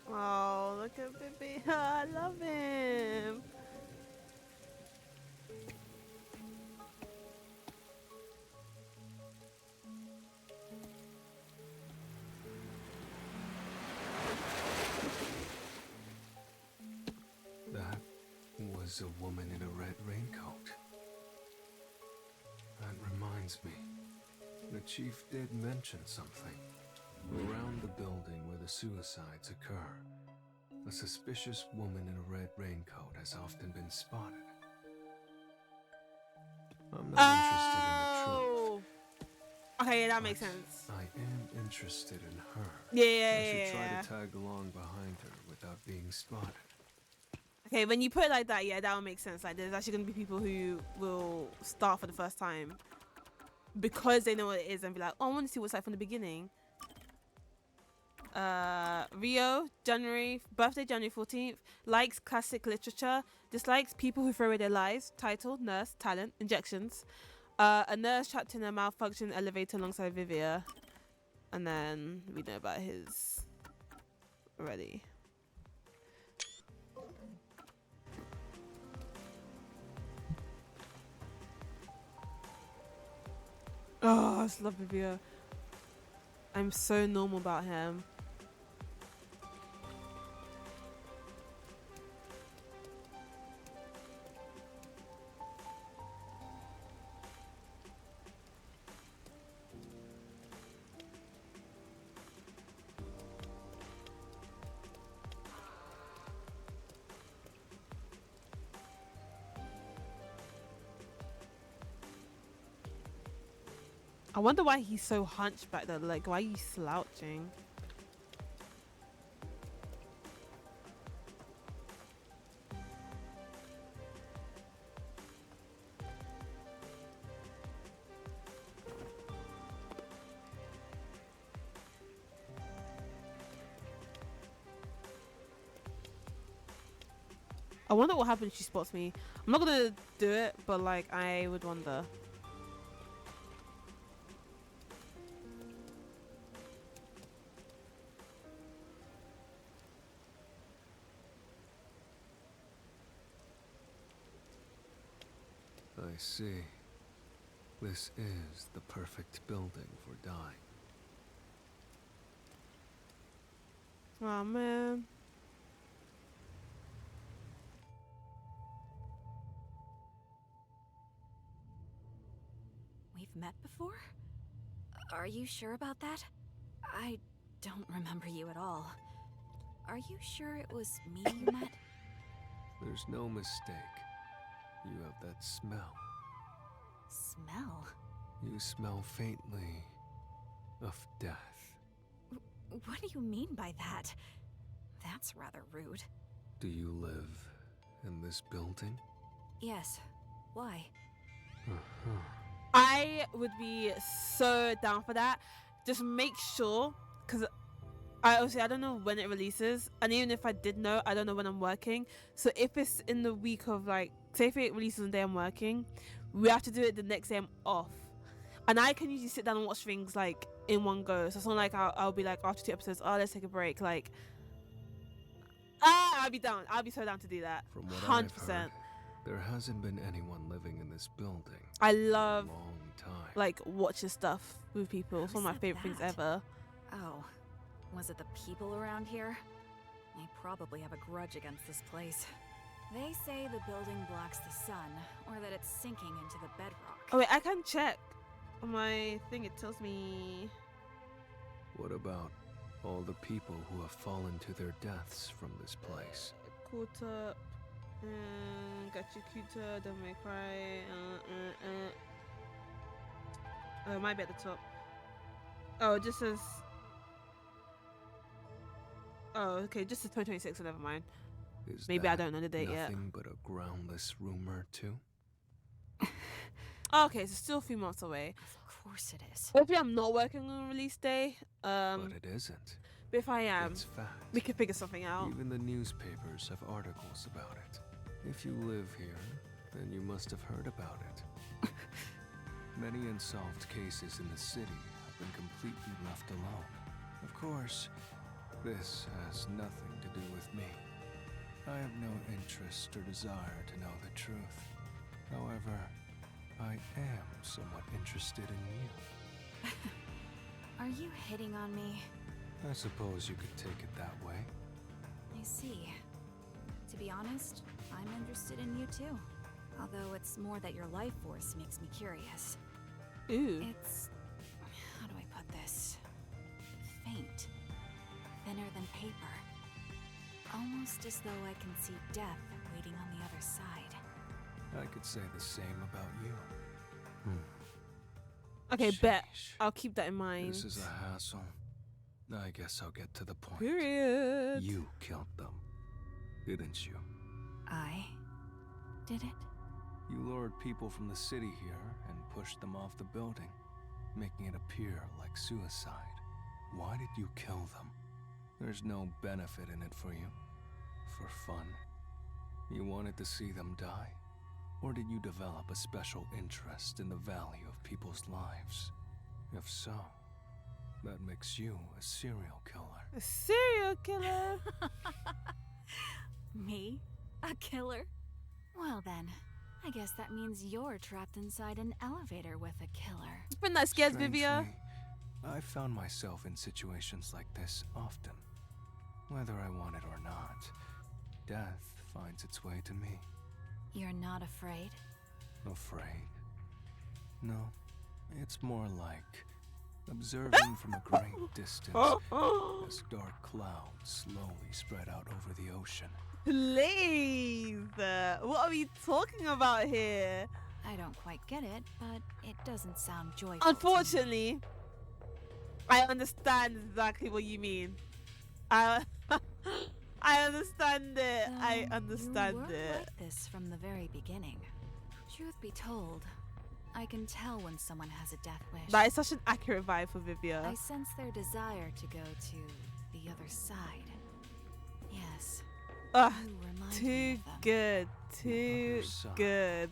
Speaker 1: Oh, look at Bibi. I love him.
Speaker 17: That was a woman in a red raincoat. That reminds me. The chief did mention something. Around the building where the suicides occur, a suspicious woman in a red raincoat has often been spotted. I'm not interested in the truth.
Speaker 1: Okay, yeah, that makes sense.
Speaker 17: I am interested in her.
Speaker 1: Yeah,
Speaker 17: I should
Speaker 1: yeah,
Speaker 17: try
Speaker 1: yeah.
Speaker 17: to tag along behind her without being spotted.
Speaker 1: Okay, when you put it like that, yeah, that would make sense. Like, there's actually going to be people who will start for the first time because they know what it is and be like, oh, I want to see what's like from the beginning. Rio, birthday January 14th, likes classic literature, dislikes people who throw away their lives, title, nurse, talent, injections, a nurse trapped in a malfunctioning elevator alongside Vivia, and then we know about his already. Oh, I just love Vivia. I'm so normal about him. I wonder why he's so hunchback though. Like, why are you slouching? I wonder what happens if she spots me. I'm not gonna do it, but like I would wonder.
Speaker 17: I see. This is the perfect building for dying.
Speaker 1: Oh man.
Speaker 16: We've met before? Are you sure about that? I don't remember you at all. Are you sure it was me you met?
Speaker 17: There's no mistake. You have that smell.
Speaker 16: Smell?
Speaker 17: You smell faintly of death.
Speaker 16: What do you mean by that? That's rather rude.
Speaker 17: Do you live in this building?
Speaker 16: Yes. Why?
Speaker 1: I would be so down for that. Just make sure, because I don't know when it releases, and even if I did know, I don't know when I'm working. So if it's in the week of like, say if it releases on the day I'm working, we have to do it the next day I'm off. And I can usually sit down and watch things like in one go. So it's not like I'll be like after 2 episodes, oh let's take a break. Like, I'll be down. I'll be so down to do that.
Speaker 17: From what
Speaker 1: 100%.
Speaker 17: I've heard, there hasn't been anyone living in this building.
Speaker 1: I love
Speaker 17: in a long time.
Speaker 1: like watching stuff with people. It's one of my favorite things ever.
Speaker 16: Oh. Was it the people around here? They probably have a grudge against this place. They say the building blocks the sun, or that it's sinking into the bedrock.
Speaker 1: Oh wait, I can check on my thing. It tells me.
Speaker 17: What about all the people who have fallen to their deaths from this place?
Speaker 1: Caught up. Got you cuter. Don't make cry. It might be at the top. Oh, it just says. Oh, okay. Just says 2026. So never mind.
Speaker 17: Is
Speaker 1: Maybe I
Speaker 17: that
Speaker 1: don't know the date yet.
Speaker 17: nothing but a groundless rumor too?
Speaker 1: Okay, so still a few months away.
Speaker 16: Of course it is.
Speaker 1: Hopefully I'm not working on release day.
Speaker 17: But it isn't.
Speaker 1: But if I am,
Speaker 17: It's fact.
Speaker 1: we can figure something out.
Speaker 17: Even the newspapers have articles about it. If you live here, then you must have heard about it. Many unsolved cases in the city have been completely left alone. Of course, this has nothing to do with me. I have no interest or desire to know the truth. However, I am somewhat interested in you.
Speaker 16: Are you hitting on me?
Speaker 17: I suppose you could take it that way.
Speaker 16: I see. To be honest, I'm interested in you too. Although it's more that your life force makes me curious.
Speaker 1: Ooh.
Speaker 16: It's... how do I put this? Faint. Thinner than paper. Almost as though I can see death waiting on the other side.
Speaker 17: I could say the same about you.
Speaker 1: Okay, bet. I'll keep that in mind.
Speaker 17: This is a hassle. I guess I'll get to the point.
Speaker 1: Period.
Speaker 17: You killed them, didn't you?
Speaker 16: I did it?
Speaker 17: You lured people from the city here and pushed them off the building, making it appear like suicide. Why did you kill them? There's no benefit in it for you. For fun? You wanted to see them die? Or did you develop a special interest in the value of people's lives? If so, that makes you a serial killer.
Speaker 1: A serial killer?
Speaker 16: Me? A killer? Well then, I guess that means you're trapped inside an elevator with a killer.
Speaker 1: Been that scared, Vivia?
Speaker 17: I found myself in situations like this often. Whether I want it or not, death finds its way to me.
Speaker 16: You're not afraid?
Speaker 17: Afraid? No, it's more like observing from a great distance as dark clouds slowly spread out over the ocean.
Speaker 1: Please! What are we talking about here?
Speaker 16: I don't quite get it, but it doesn't sound joyful.
Speaker 1: Unfortunately, I understand exactly what you mean. I understand it. I understand
Speaker 16: you weren't
Speaker 1: it.
Speaker 16: like this from the very beginning. Truth be told, I can tell when someone has a death wish.
Speaker 1: That is such an accurate vibe for Vivia.
Speaker 16: I sense their desire to go to the other side. Yes,
Speaker 1: Too good. Too
Speaker 17: Son,
Speaker 1: good.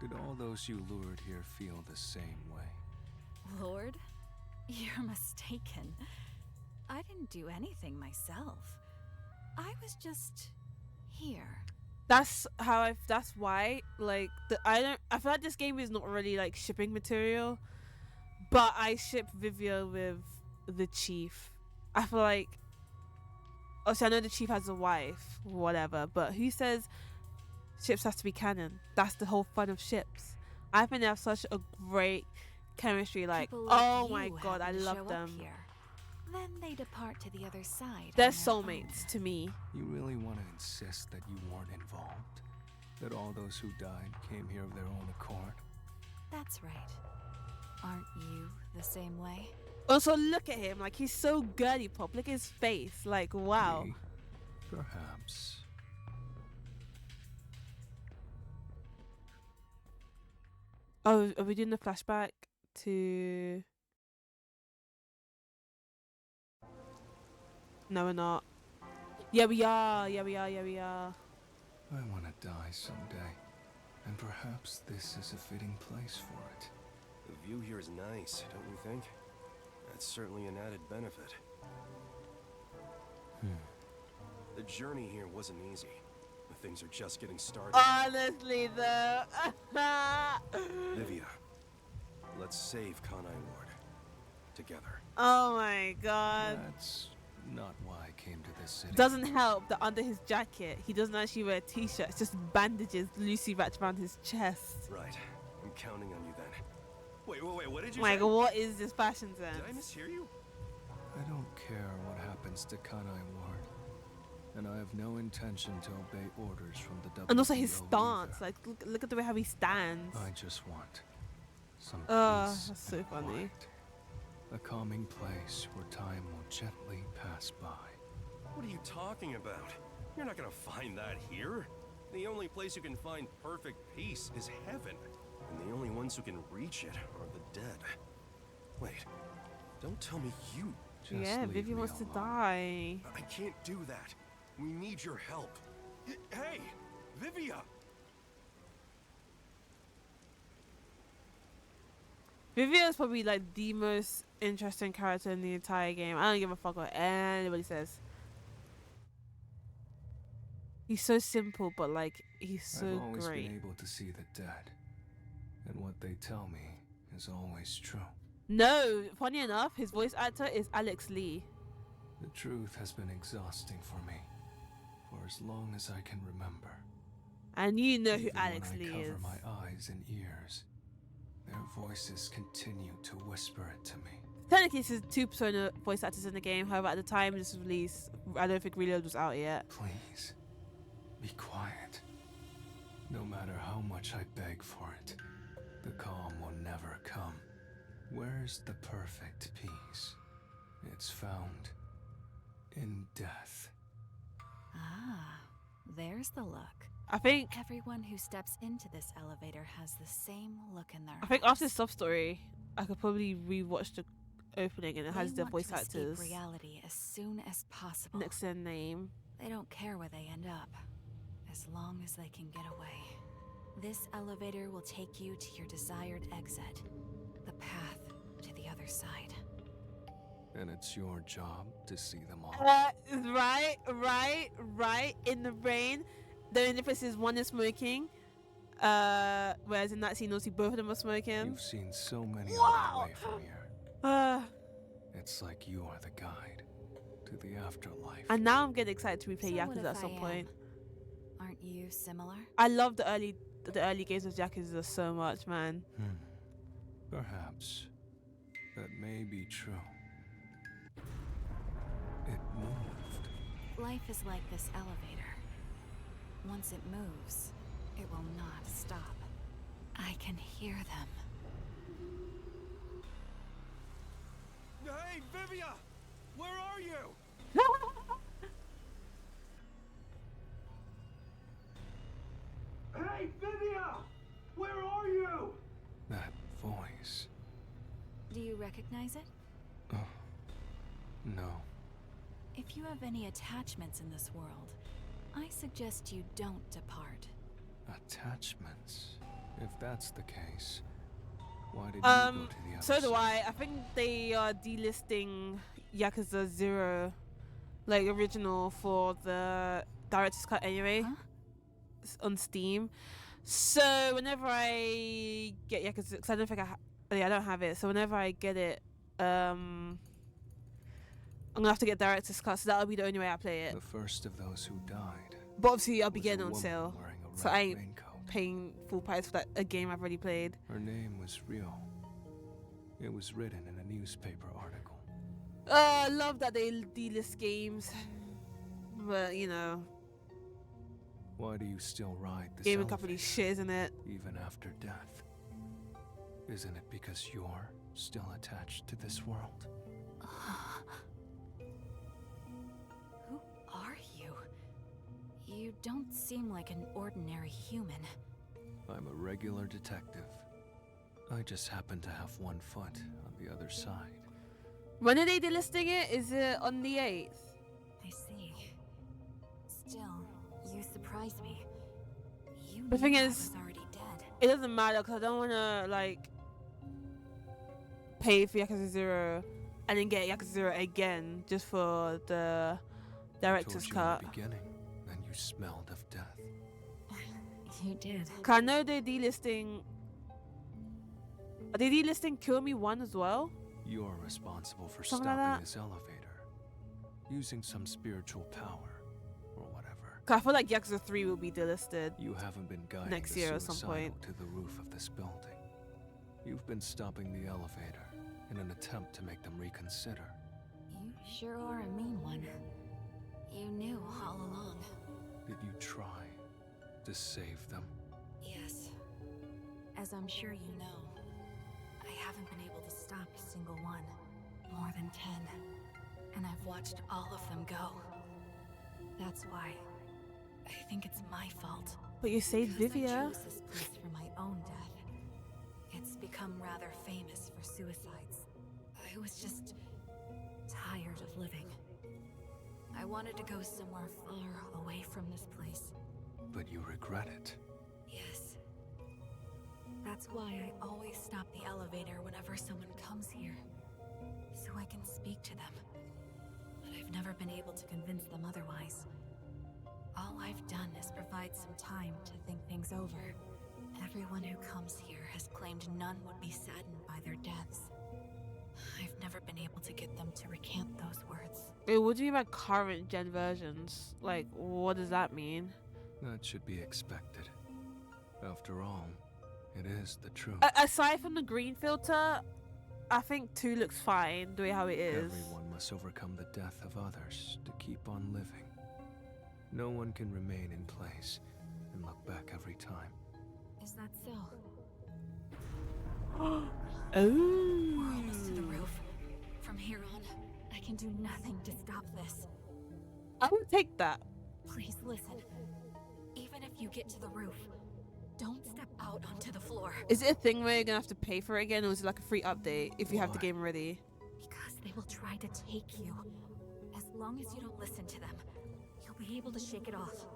Speaker 17: Did all those you lured here feel the same way?
Speaker 15: Lord, you're mistaken. I didn't do anything myself. I was just here.
Speaker 1: That's why, like, I feel like this game is not really like shipping material, but I ship Vivia with the chief. I feel like, obviously I know the chief has a wife, whatever, but who says ships has to be canon? That's the whole fun of ships. I think they have such a great chemistry. Like,
Speaker 15: People
Speaker 1: oh
Speaker 15: like
Speaker 1: my
Speaker 15: you
Speaker 1: god, I
Speaker 15: happen to
Speaker 1: love
Speaker 15: show up
Speaker 1: them.
Speaker 15: here. Then they depart to the other side.
Speaker 1: They're
Speaker 15: on their own.
Speaker 1: soulmates to me.
Speaker 17: You really want to insist that you weren't involved? That all those who died came here of their own accord?
Speaker 15: That's right. Aren't you the same way?
Speaker 1: Also, look at him. Like, he's so girly pop. Look at his face. Like, wow.
Speaker 17: Me? Perhaps.
Speaker 1: Oh, are we doing the flashback to... No, we're not. Yeah, we are. Yeah, we are. Yeah, we are.
Speaker 17: I want to die someday. And perhaps this is a fitting place for it.
Speaker 3: The view here is nice, don't you think? That's certainly an added benefit. The journey here wasn't easy. But things are just getting started.
Speaker 1: Honestly, though.
Speaker 3: Livia, let's save Kanai Ward. Together.
Speaker 1: Oh my god.
Speaker 17: That's not why I came to this city.
Speaker 1: Doesn't help that under his jacket, he doesn't actually wear a t-shirt. It's just bandages loosely wrapped around his chest.
Speaker 3: Right. I'm counting on you then. Wait, what did you
Speaker 1: Like,
Speaker 3: say?
Speaker 1: what is this fashion sense?
Speaker 3: Did I mishear you?
Speaker 17: I don't care what happens to Kanai Ward. And I have no intention to obey orders from the WBO
Speaker 1: And also his
Speaker 17: either.
Speaker 1: stance. Like, look at the way how he stands.
Speaker 17: I just want some peace
Speaker 1: That's so
Speaker 17: and
Speaker 1: funny.
Speaker 17: quiet. A calming place where time will gently pass by.
Speaker 3: What are you talking about? You're not gonna find that here. The only place you can find perfect peace is heaven. And the only ones who can reach it are the dead. Wait, don't tell me you...
Speaker 1: Yeah, Vivian wants to die.
Speaker 3: I can't do that. We need your help. Hey, Vivia!
Speaker 1: Vivia is probably like the most interesting character in the entire game. I don't give a fuck what anybody says. He's so simple, but like he's so
Speaker 17: I've always
Speaker 1: great.
Speaker 17: been able to see the dead. And what they tell me is always true.
Speaker 1: No, funny enough, his voice actor is Alex Lee.
Speaker 17: The truth has been exhausting for me. For as long as I can remember.
Speaker 1: And you know who
Speaker 17: Even
Speaker 1: Alex
Speaker 17: when I
Speaker 1: Lee
Speaker 17: cover
Speaker 1: is.
Speaker 17: my eyes and ears, their voices continue to whisper it to me.
Speaker 1: Technically, this is two Persona voice actors in the game. However, at the time this was released, I don't think Reload was out yet.
Speaker 17: Please, be quiet. No matter how much I beg for it, the calm will never come. Where's the perfect peace? It's found in death.
Speaker 15: Ah, there's the look.
Speaker 1: I think
Speaker 15: Everyone who steps into this elevator has the same look in their
Speaker 1: I think
Speaker 15: eyes.
Speaker 1: after this sub story, I could probably rewatch the opening and it has
Speaker 15: They
Speaker 1: the
Speaker 15: want
Speaker 1: voice
Speaker 15: to escape
Speaker 1: actors
Speaker 15: reality as soon as possible.
Speaker 1: next to their name.
Speaker 15: They don't care where they end up, as long as they can get away. This elevator will take you to your desired exit, the path to the other side.
Speaker 17: And it's your job to see them all.
Speaker 1: Right. In the brain. The only difference is one is smoking, whereas in that scene, obviously both of them are smoking.
Speaker 17: You've seen so many on the way from here. It's like you are the guide to the afterlife.
Speaker 1: And now I'm getting excited to replay
Speaker 15: So what
Speaker 1: Yakuza
Speaker 15: if
Speaker 1: at some
Speaker 15: I am?
Speaker 1: point.
Speaker 15: Aren't you similar?
Speaker 1: I love the early games of Yakuza so much, man.
Speaker 17: Perhaps that may be true. It moved.
Speaker 15: Life is like this elevator. Once it moves, it will not stop. I can hear them.
Speaker 9: Hey, Vivia! Where are you? Hey, Vivia! Where are you?
Speaker 17: That voice.
Speaker 15: Do you recognize it?
Speaker 17: No.
Speaker 15: If you have any attachments in this world, I suggest you don't depart.
Speaker 17: Attachments? If that's the case, why did you go to the other
Speaker 1: So do
Speaker 17: side?
Speaker 1: I think they are delisting Yakuza 0, like original, for the director's cut anyway. On Steam. So whenever I get Yakuza, because I don't think I don't have it, so whenever I get it, I'm gonna have to get director's cut, so that'll be the only way I play it.
Speaker 17: The first of those who died.
Speaker 1: But obviously I'll be
Speaker 17: was a
Speaker 1: getting on
Speaker 17: woman
Speaker 1: sale,
Speaker 17: wearing a
Speaker 1: so
Speaker 17: red
Speaker 1: I ain't
Speaker 17: raincoat.
Speaker 1: paying full price for a game I've already played.
Speaker 17: Her name was Ryo. It was written in a newspaper article.
Speaker 1: I love that they delist games, but you know,
Speaker 17: Why do you still ride this
Speaker 1: gaming
Speaker 17: elevator,
Speaker 1: company shit, isn't it?
Speaker 17: even after death? Isn't it because you're still attached to this world?
Speaker 15: Who are you? You don't seem like an ordinary human.
Speaker 17: I'm a regular detective. I just happen to have one foot on the other side.
Speaker 1: When are they delisting it? Is it on the 8th?
Speaker 15: I see. Still, you surprise me. You
Speaker 1: The thing
Speaker 15: knew I
Speaker 1: is,
Speaker 15: was already dead.
Speaker 1: it doesn't matter because I don't want to like pay for Yakuza 0 and then get Yakuza 0 again just for the director's
Speaker 17: I told you
Speaker 1: cut.
Speaker 17: in the beginning, and you smelled of death.
Speaker 15: You did.
Speaker 1: 'Cause I know they're delisting. Are they delisting Kill Me 1 as well?
Speaker 17: You're responsible for
Speaker 1: Something like
Speaker 17: stopping
Speaker 1: that?
Speaker 17: this elevator, using some spiritual power, or whatever.
Speaker 1: 'Cause I feel like Yakuza 3 will be delisted.
Speaker 17: You haven't been guiding
Speaker 1: Next
Speaker 17: the
Speaker 1: year at some
Speaker 17: suicidal
Speaker 1: point.
Speaker 17: to the roof of this building. You've been stopping the elevator in an attempt to make them reconsider.
Speaker 15: You sure are a mean one. You knew all along.
Speaker 17: Did you try to save them?
Speaker 15: Yes. As I'm sure you know, I haven't been able to stop a single one. More than 10. And I've watched all of them go. That's why I think it's my fault.
Speaker 1: But you saved
Speaker 15: Because
Speaker 1: Vivia.
Speaker 15: I chose this place for my own death. It's become rather famous for suicides. I was just tired of living. I wanted to go somewhere far away from this place.
Speaker 17: But you regret it.
Speaker 15: Yes. That's why I always stop the elevator whenever someone comes here. So I can speak to them. But I've never been able to convince them otherwise. All I've done is provide some time to think things over. Everyone who comes here has claimed none would be saddened by their deaths. I've never been able to get them to recant those words.
Speaker 1: Wait, what do you mean by current gen versions? Like, what does that mean?
Speaker 17: That should be expected. After all, it is the truth.
Speaker 1: Aside from the green filter, I think 2 looks fine the way how it is.
Speaker 17: Everyone must overcome the death of others to keep on living. No one can remain in place and look back every time.
Speaker 15: Is that so?
Speaker 1: Oh.
Speaker 15: We're almost to the roof. From here on, I can do nothing to stop this.
Speaker 1: I would take that.
Speaker 15: Please listen. Even if you get to the roof, don't step out onto the floor.
Speaker 1: Is it a thing where you're gonna have to pay for it again, or is it like a free update if you have the game ready?
Speaker 15: Because they will try to take you. As long as you don't listen to them, you'll be able to shake it off.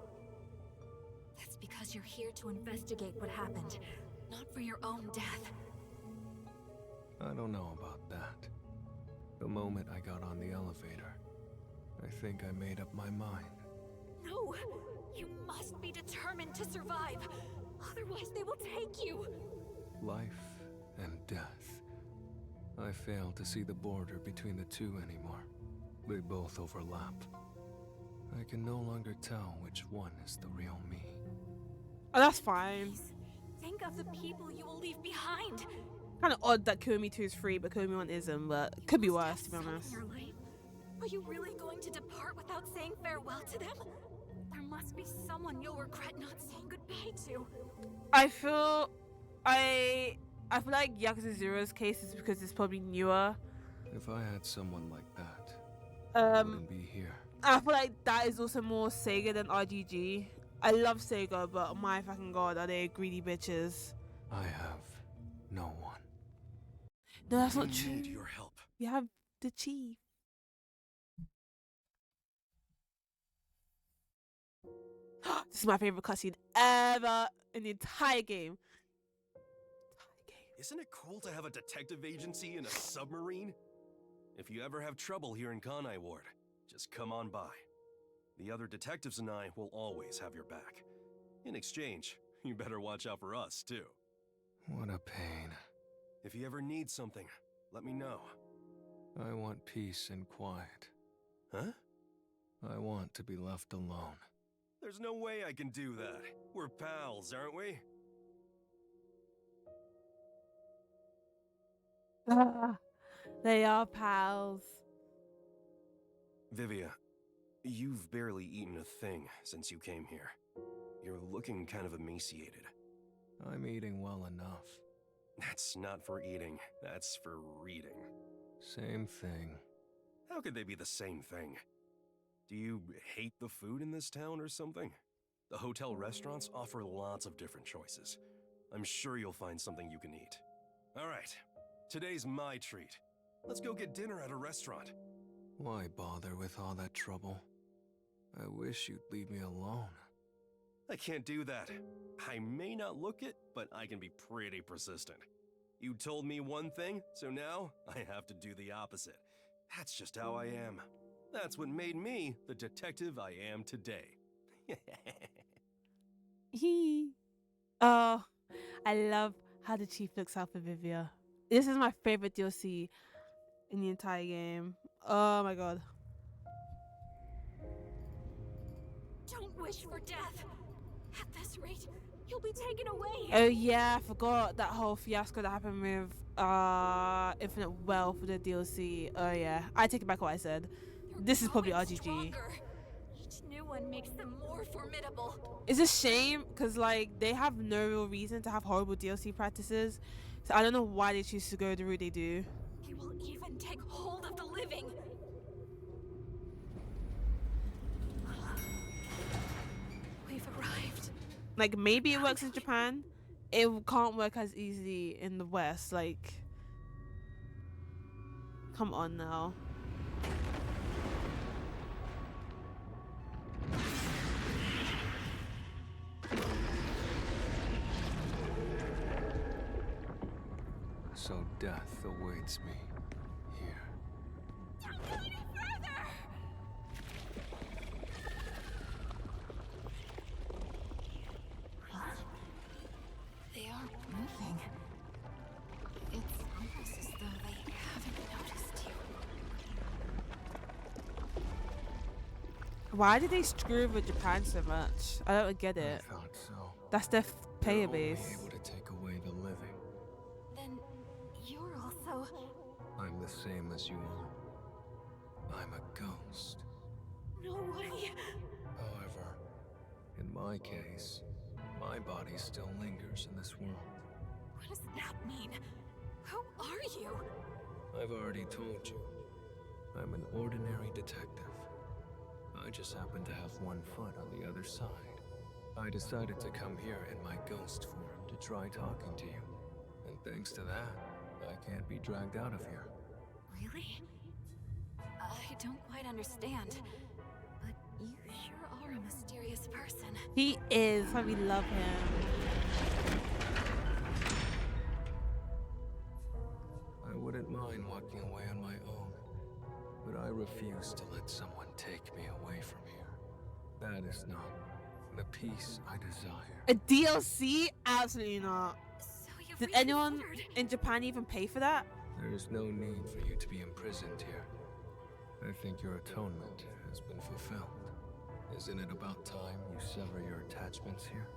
Speaker 15: That's because you're here to investigate what happened, not for your own death.
Speaker 17: I don't know about that. The moment I got on the elevator, I think I made up my mind.
Speaker 15: No! You must be determined to survive! Otherwise they will take you!
Speaker 17: Life and death. I fail to see the border between the two anymore. They both overlap. I can no longer tell which one is the real me.
Speaker 1: Oh, that's fine.
Speaker 15: Think of the people you will leave behind!
Speaker 1: Kind of odd that Kill Me 2 is free, but Kill Me 1 isn't, but it could be worse, to be honest.
Speaker 15: Your life? Are you really going to depart without saying farewell to them? There must be someone you'll regret not saying goodbye to.
Speaker 1: I feel like Yakuza 0's case is because it's probably newer.
Speaker 17: If I had someone like that, I wouldn't be here.
Speaker 1: I feel like that is also more Sega than RGG. I love Sega, but my fucking god, are they greedy bitches?
Speaker 17: I have no one.
Speaker 1: No, that's
Speaker 9: I
Speaker 1: not true.
Speaker 9: need your help.
Speaker 1: You have the chief. This is my favorite cutscene ever in the entire game.
Speaker 3: Isn't it cool to have a detective agency in a submarine? If you ever have trouble here in Kanai Ward, just come on by. The other detectives and I will always have your back. In exchange, you better watch out for us, too.
Speaker 17: What a pain.
Speaker 3: If you ever need something, let me know.
Speaker 17: I want peace and quiet.
Speaker 3: Huh?
Speaker 17: I want to be left alone.
Speaker 3: There's no way I can do that. We're pals, aren't we?
Speaker 1: They are pals.
Speaker 3: Vivia, you've barely eaten a thing since you came here. You're looking kind of emaciated.
Speaker 17: I'm eating well enough.
Speaker 3: That's not for eating, that's for reading.
Speaker 17: Same thing.
Speaker 3: How could they be the same thing? Do you hate the food in this town or something? The hotel restaurants offer lots of different choices. I'm sure you'll find something you can eat. All right, today's my treat. Let's go get dinner at a restaurant.
Speaker 17: Why bother with all that trouble? I wish you'd leave me alone.
Speaker 3: I can't do that. I may not look it, but I can be pretty persistent. You told me one thing, so now I have to do the opposite. That's just how I am. That's what made me the detective I am today.
Speaker 1: Oh, I love how the chief looks out for Vivia. This is my favorite DLC in the entire game. Oh my god.
Speaker 16: Don't wish for death. At this rate, you'll be taken away.
Speaker 1: Oh yeah, I forgot that whole fiasco that happened with Infinite Wealth for the DLC. Oh yeah, I take it back what I said. This is probably RGG.
Speaker 16: Stronger. Each new one makes them more formidable.
Speaker 1: It's a shame because like they have no real reason to have horrible DLC practices. So I don't know why they choose to go the route they do.
Speaker 16: They will even take hold of the living. We've arrived.
Speaker 1: Like maybe it works in Japan. It can't work as easily in the West. Like, come on now.
Speaker 17: So death awaits me here.
Speaker 16: Don't go any further!
Speaker 4: They aren't moving. It's almost as though they haven't noticed you.
Speaker 1: Why did they screw with Japan so much? I don't get it.
Speaker 17: I thought so.
Speaker 1: That's their player
Speaker 17: They're
Speaker 1: base.
Speaker 17: only able to take away the living.
Speaker 16: Then you're also...
Speaker 17: I'm the same as you all. I'm a ghost.
Speaker 16: No way.
Speaker 17: However, in my case, my body still lingers in this world.
Speaker 16: What does that mean? Who are you?
Speaker 17: I've already told you. I'm an ordinary detective. I just happen to have one foot on the other side. I decided to come here in my ghost form to try talking to you. And thanks to that, I can't be dragged out of here.
Speaker 16: Really? I don't quite understand. But you sure are a mysterious person.
Speaker 1: He is. We love him.
Speaker 17: I wouldn't mind walking away on my own, but I refuse to let someone take me away from here. That is not the peace I desire.
Speaker 1: A DLC? Absolutely not.
Speaker 16: So you
Speaker 1: Did anyone in Japan even pay for that?
Speaker 17: There is no need for you to be imprisoned here. I think your atonement has been fulfilled. Isn't it about time you sever your attachments here?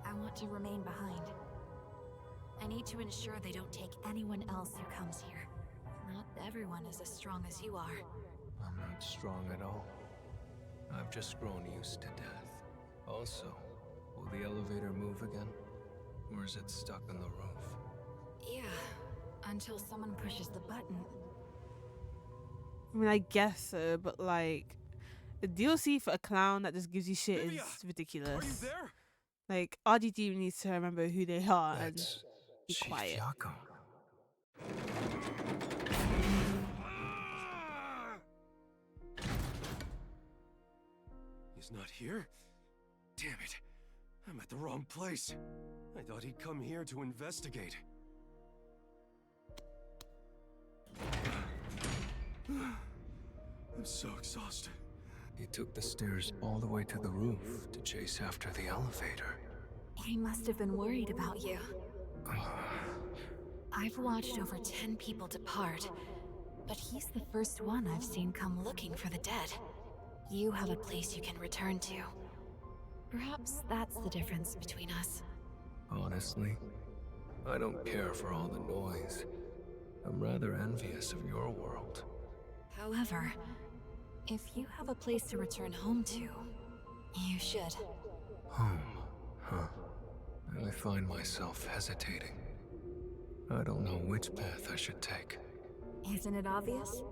Speaker 16: I want to remain behind. I need to ensure they don't take anyone else who comes here. Not everyone is as strong as you are.
Speaker 17: I'm not strong at all. I've just grown used to death. Also, will the elevator move again? Or is it stuck on the roof?
Speaker 16: Yeah, until someone pushes the button.
Speaker 1: I mean, I guess so, but like, the DLC for a clown that just gives you shit
Speaker 3: Vivia,
Speaker 1: is ridiculous.
Speaker 3: Are you there?
Speaker 1: Like, RGG needs to remember who they are and be
Speaker 17: Chief
Speaker 1: quiet.
Speaker 17: Yako.
Speaker 3: You He's not here? Damn it. I'm at the wrong place. I thought he'd come here to investigate. I'm so exhausted.
Speaker 17: He took the stairs all the way to the roof to chase after the elevator.
Speaker 18: He must have been worried about you. I've watched over 10 people depart, but he's the first one I've seen come looking for the dead. You have a place you can return to. Perhaps that's the difference between us.
Speaker 17: Honestly, I don't care for all the noise. I'm rather envious of your world.
Speaker 18: However, if you have a place to return home to, you should.
Speaker 17: Home, huh? I find myself hesitating. I don't know which path I should take.
Speaker 18: Isn't it obvious?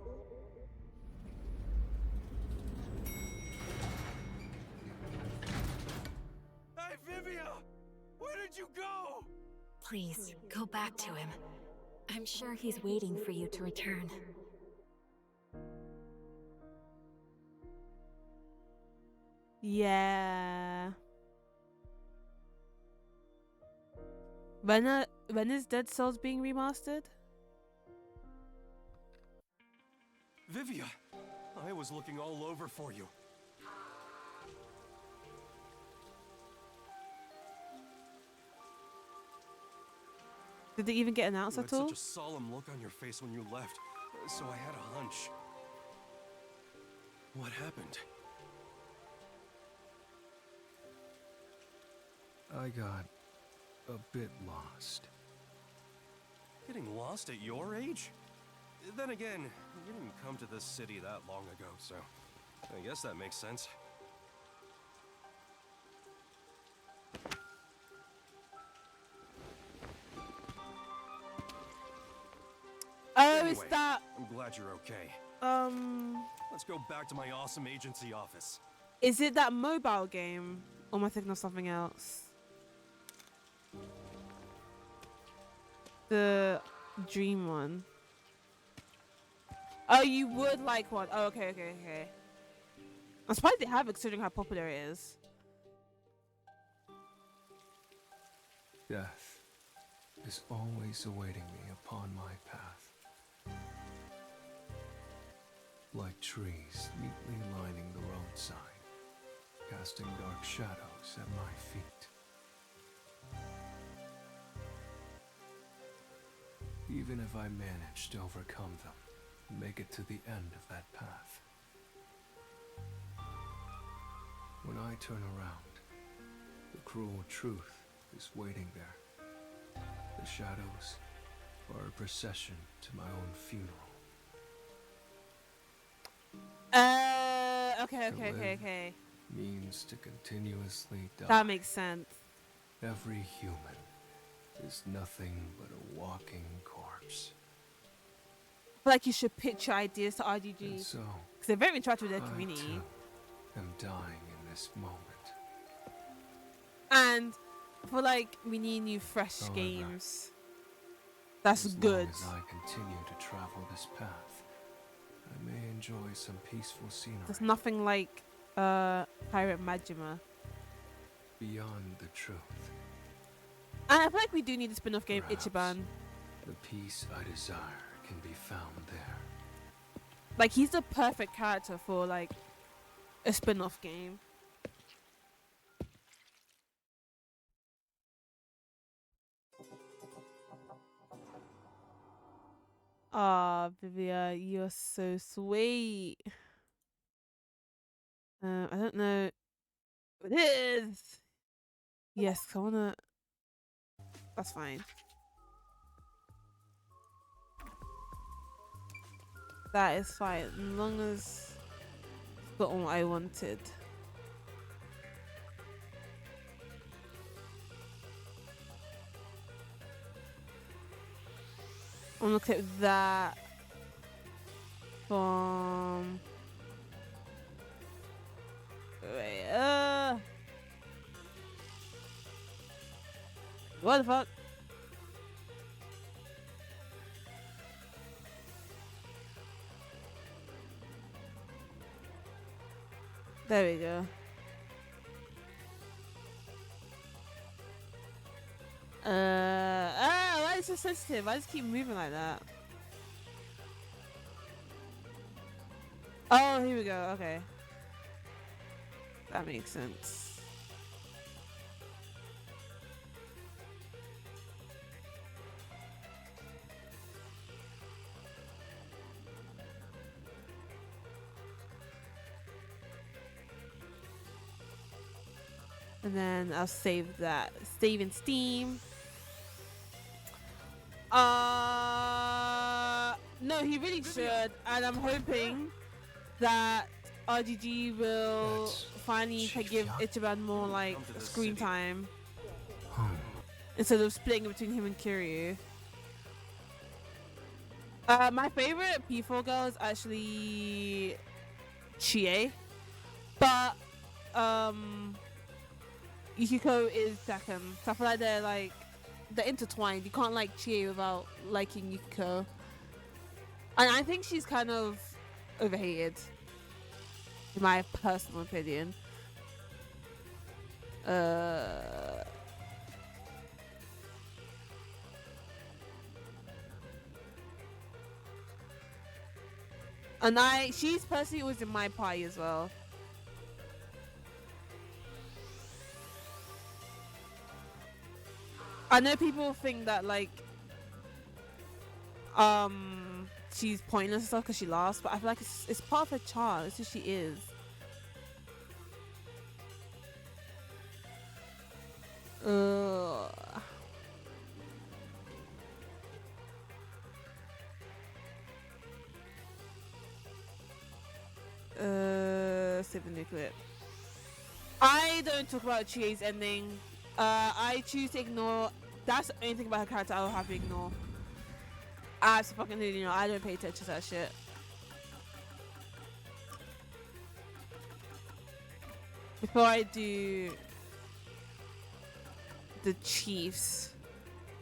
Speaker 3: Hey, Vivia! Where did you go?
Speaker 18: Please, go back to him. I'm sure he's waiting for you to return.
Speaker 1: Yeah. When is Dead Cells being remastered?
Speaker 3: Vivia! I was looking all over for you.
Speaker 1: Did they even get announced
Speaker 3: You
Speaker 1: at
Speaker 3: had
Speaker 1: all?
Speaker 3: such a solemn look on your face when you left, so I had a hunch. What happened?
Speaker 17: I got a bit lost.
Speaker 3: Getting lost at your age? Then again, you didn't come to this city that long ago, so I guess that makes sense.
Speaker 1: Oh,
Speaker 3: Anyway,
Speaker 1: is that
Speaker 3: I'm glad you're okay. Let's go back to my awesome agency office.
Speaker 1: is it that mobile game? Or am I thinking of something else? The dream one. Oh, you would like one. Oh, okay. I'm surprised they have it considering how popular it is.
Speaker 17: Death is always awaiting me upon my path. Like trees neatly lining the roadside, casting dark shadows at my feet. Even if I manage to overcome them and make it to the end of that path, when I turn around, the cruel truth is waiting there. The shadows are a procession to my own funeral.
Speaker 1: Okay.
Speaker 17: Means to continuously die.
Speaker 1: That makes sense.
Speaker 17: Every human is nothing but a walking corpse.
Speaker 1: I feel like you should pitch your ideas to RDG.
Speaker 17: And so,
Speaker 1: because they're very interactive with their
Speaker 17: I
Speaker 1: community.
Speaker 17: too am dying in this moment.
Speaker 1: And I feel like we need new fresh
Speaker 17: However,
Speaker 1: games. That's
Speaker 17: as
Speaker 1: good.
Speaker 17: long as I continue to travel this path, I may enjoy some peaceful scenery.
Speaker 1: There's nothing like Pirate Majima.
Speaker 17: Beyond the truth.
Speaker 1: And I feel like we do need a spin-off game,
Speaker 17: Perhaps
Speaker 1: Ichiban.
Speaker 17: The peace I desire can be found there.
Speaker 1: Like, he's the perfect character for, like, a spin-off game. Aw, Vivia, you're so sweet. I don't know what it is. Yes, I wanna. That's fine. That is fine, as long as it's got what I wanted. I'm gonna clip that from. Wait, what the fuck? There we go. Why is it so sensitive? I just keep moving like that. Oh, here we go. Okay. That makes sense. And then I'll save that. Save in Steam. No, he really should. And I'm hoping that RGG will finally give Ichiban more like screen time. Instead of splitting between him and Kiryu. My favorite P4 girl is actually Chie. But Yukiko is second. So I feel like they're intertwined. You can't like Chie without liking Yukiko. And I think she's kind of overhated, in my personal opinion. And she's personally always in my party as well. I know people think that like she's pointless and stuff because she lost, but I feel like it's part of her charm. It's who she is. Save the new clip. I don't talk about Chie's ending. I choose to ignore. That's the only thing about her character I'll have to ignore. I absolutely know. I don't pay attention to that shit. Before I do the Chiefs,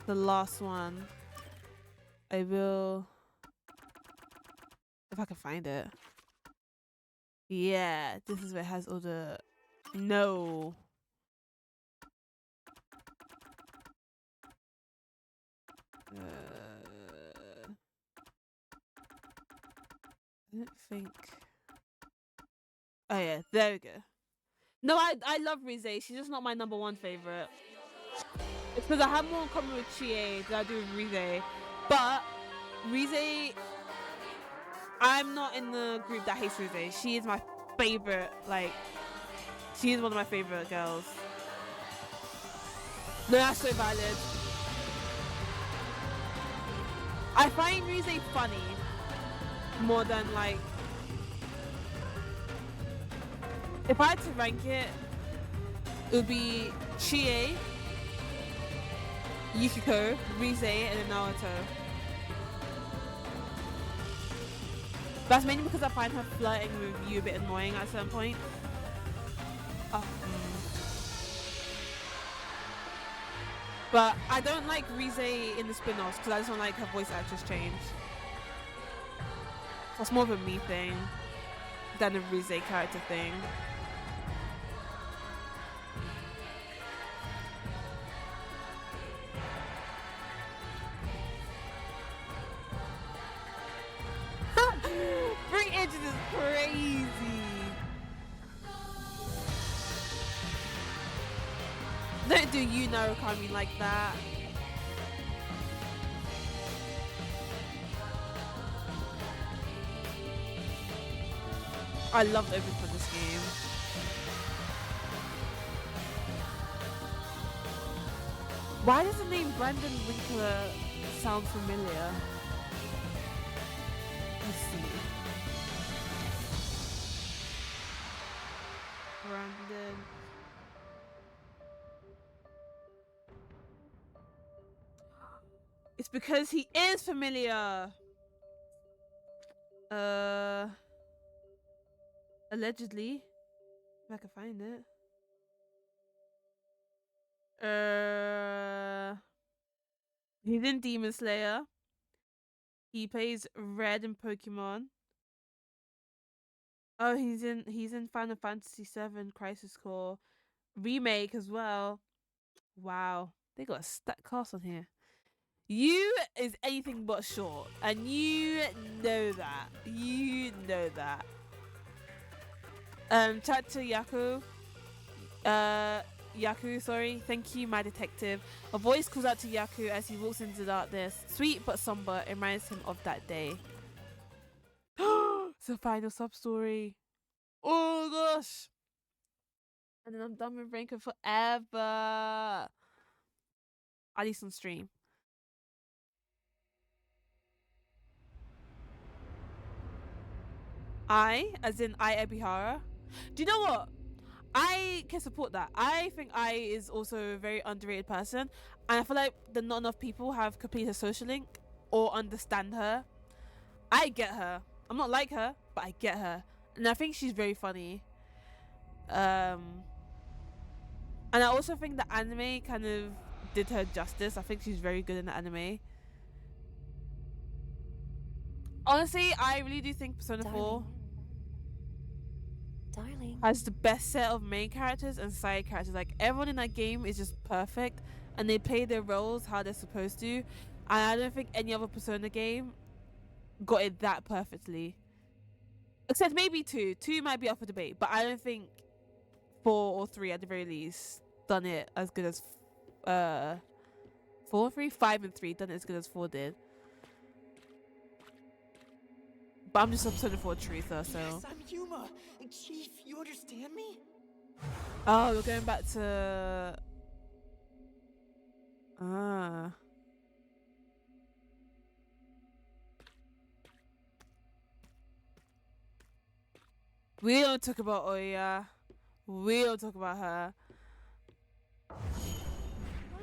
Speaker 1: the last one, I will, if I can find it. Yeah, this is where it has all the no. I don't think. Oh yeah, there we go. No, I love Rize. She's just not my number one favorite. It's because I have more in common with Chie than I do with Rize. But Rize, I'm not in the group that hates Rize. She is my favorite. Like, she is one of my favorite girls. No, that's so valid. I find Rize funny more than like. If I had to rank it, it would be Chie, Yukiko, Rize, and then Naruto. That's mainly because I find her flirting with you a bit annoying at some point. But I don't like Rize in the spin-offs because I just don't like her voice actress change. So it's more of a me thing than a Rize character thing. Free Edges is crazy. Don't do you know Kami like that. I love the opening for this game. Why does the name Brandon Winkler sound familiar? Let's see. Brandon. It's because he is familiar. Allegedly. If I can find it. He's in Demon Slayer. He plays Red in Pokemon. Oh, he's in Final Fantasy VII Crisis Core remake as well. Wow. They got a stat cast on here. You is anything but short, and you know that. You know that. Chat to Yaku. Yaku, sorry. Thank you, my detective. A voice calls out to Yaku as he walks into the darkness. Sweet but somber, it reminds him of that day. It's the final sub story. Oh gosh. And then I'm done with Ranker forever. At least on stream. As in Ebihara. Do you know what? I can support that. I think is also a very underrated person, and I feel like that not enough people have completed her social link or understand her. I get her. I'm not like her, but I get her, and I think she's very funny. And I also think the anime kind of did her justice. I think she's very good in the anime. Honestly, I really do think Persona 4 has the best set of main characters and side characters. Like, everyone in that game is just perfect, and they play their roles how they're supposed to. And I don't think any other Persona game got it that perfectly. Except maybe 2. 2 might be up for debate, but I don't think 4 or 3 at the very least done it as good as 4 and 3, 5 and 3 done it as good as 4 did. But I'm just a Persona 4 truther, so.
Speaker 2: Yes, I'm Yuma. Chief, you understand me?
Speaker 1: Oh, we're going back to. We don't talk about Oya. We don't talk about her.
Speaker 19: Oh,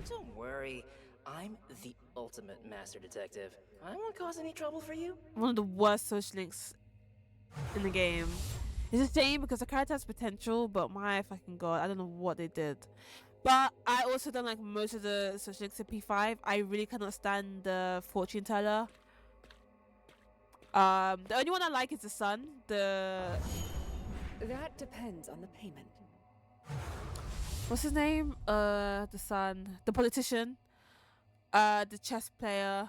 Speaker 19: don't worry. I'm the ultimate master detective. I won't cause any trouble for you.
Speaker 1: One of the worst social links in the game. It's a shame because the character has potential, but my fucking god, I don't know what they did. But I also don't like most of the social links in P5. I really cannot stand the fortune teller. The only one I like is the sun.
Speaker 15: That depends on the payment.
Speaker 1: What's his name? The son, the politician, the chess player,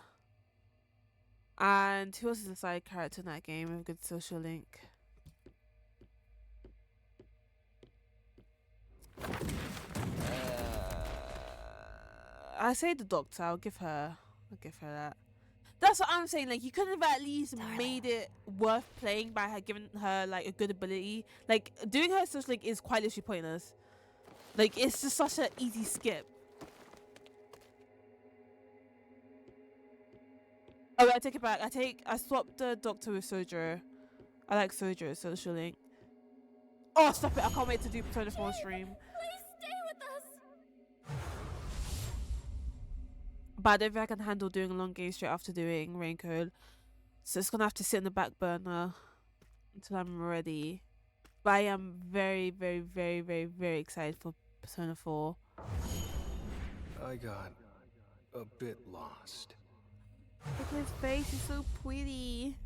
Speaker 1: and who else is the side character in that game with a good social link? I say the doctor. I'll give her that. That's what I'm saying. Like, you could have at least made it worth playing by her giving her like a good ability. Like, doing her social link is quite literally pointless. Like, it's just such an easy skip. Oh, I take it back. I swapped the doctor with Sojiro. I like Sojiro's social link. Oh, stop it! I can't wait to do Persona 4 stream.
Speaker 7: Please stay with us.
Speaker 1: But I don't think I can handle doing a long game straight after doing Raincode. So it's gonna have to sit in the back burner until I'm ready. But I am very, very, very, very, very excited for Persona 4.
Speaker 17: I got a bit lost.
Speaker 1: Look at his face, he's so pretty.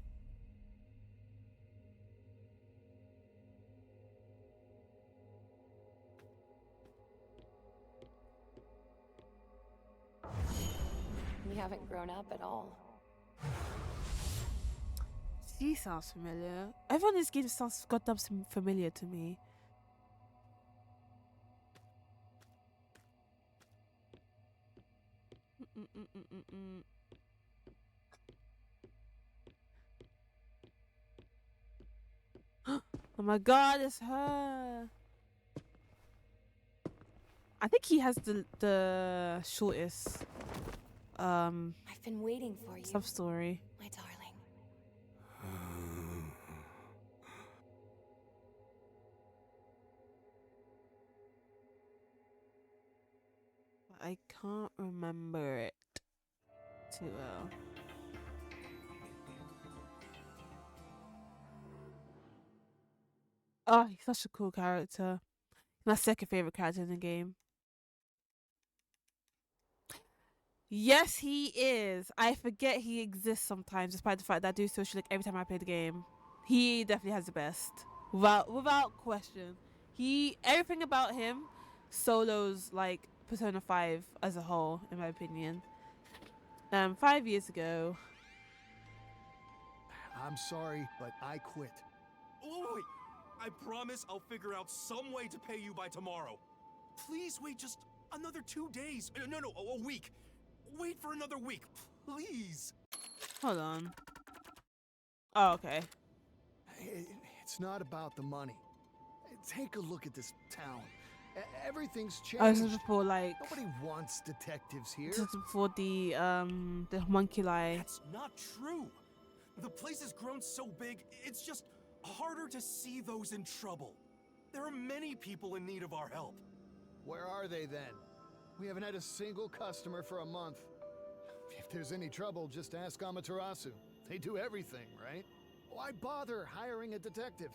Speaker 18: You haven't grown up at all.
Speaker 1: She sounds familiar. Everyone in this game sounds goddamn familiar to me. Oh my god, it's her. I think he has the shortest
Speaker 18: I've been waiting for you,
Speaker 1: sub story.
Speaker 18: my darling.
Speaker 1: I can't remember it too well. Oh, he's such a cool character. My second favorite character in the game. Yes, he is. I forget he exists sometimes, despite the fact that I do social link every time I play the game. He definitely has the best, without question. Everything about him solos like Persona 5 as a whole, in my opinion. 5 years ago.
Speaker 14: I'm sorry, but I quit.
Speaker 9: Oh, wait. I promise I'll figure out some way to pay you by tomorrow. Please wait just another 2 days. No, a week. Wait for another week, please.
Speaker 1: Hold on. Oh, okay.
Speaker 14: It's not about the money. Take a look at this town. Everything's
Speaker 1: I was
Speaker 14: changed.
Speaker 1: just for like
Speaker 14: Nobody wants detectives here.
Speaker 1: just for the homunculi.
Speaker 9: That's not true. The place has grown so big, it's just harder to see those in trouble. There are many people in need of our help.
Speaker 14: Where are they then? We haven't had a single customer for a month. If there's any trouble, just ask Amaterasu. They do everything, right? Why bother hiring a detective?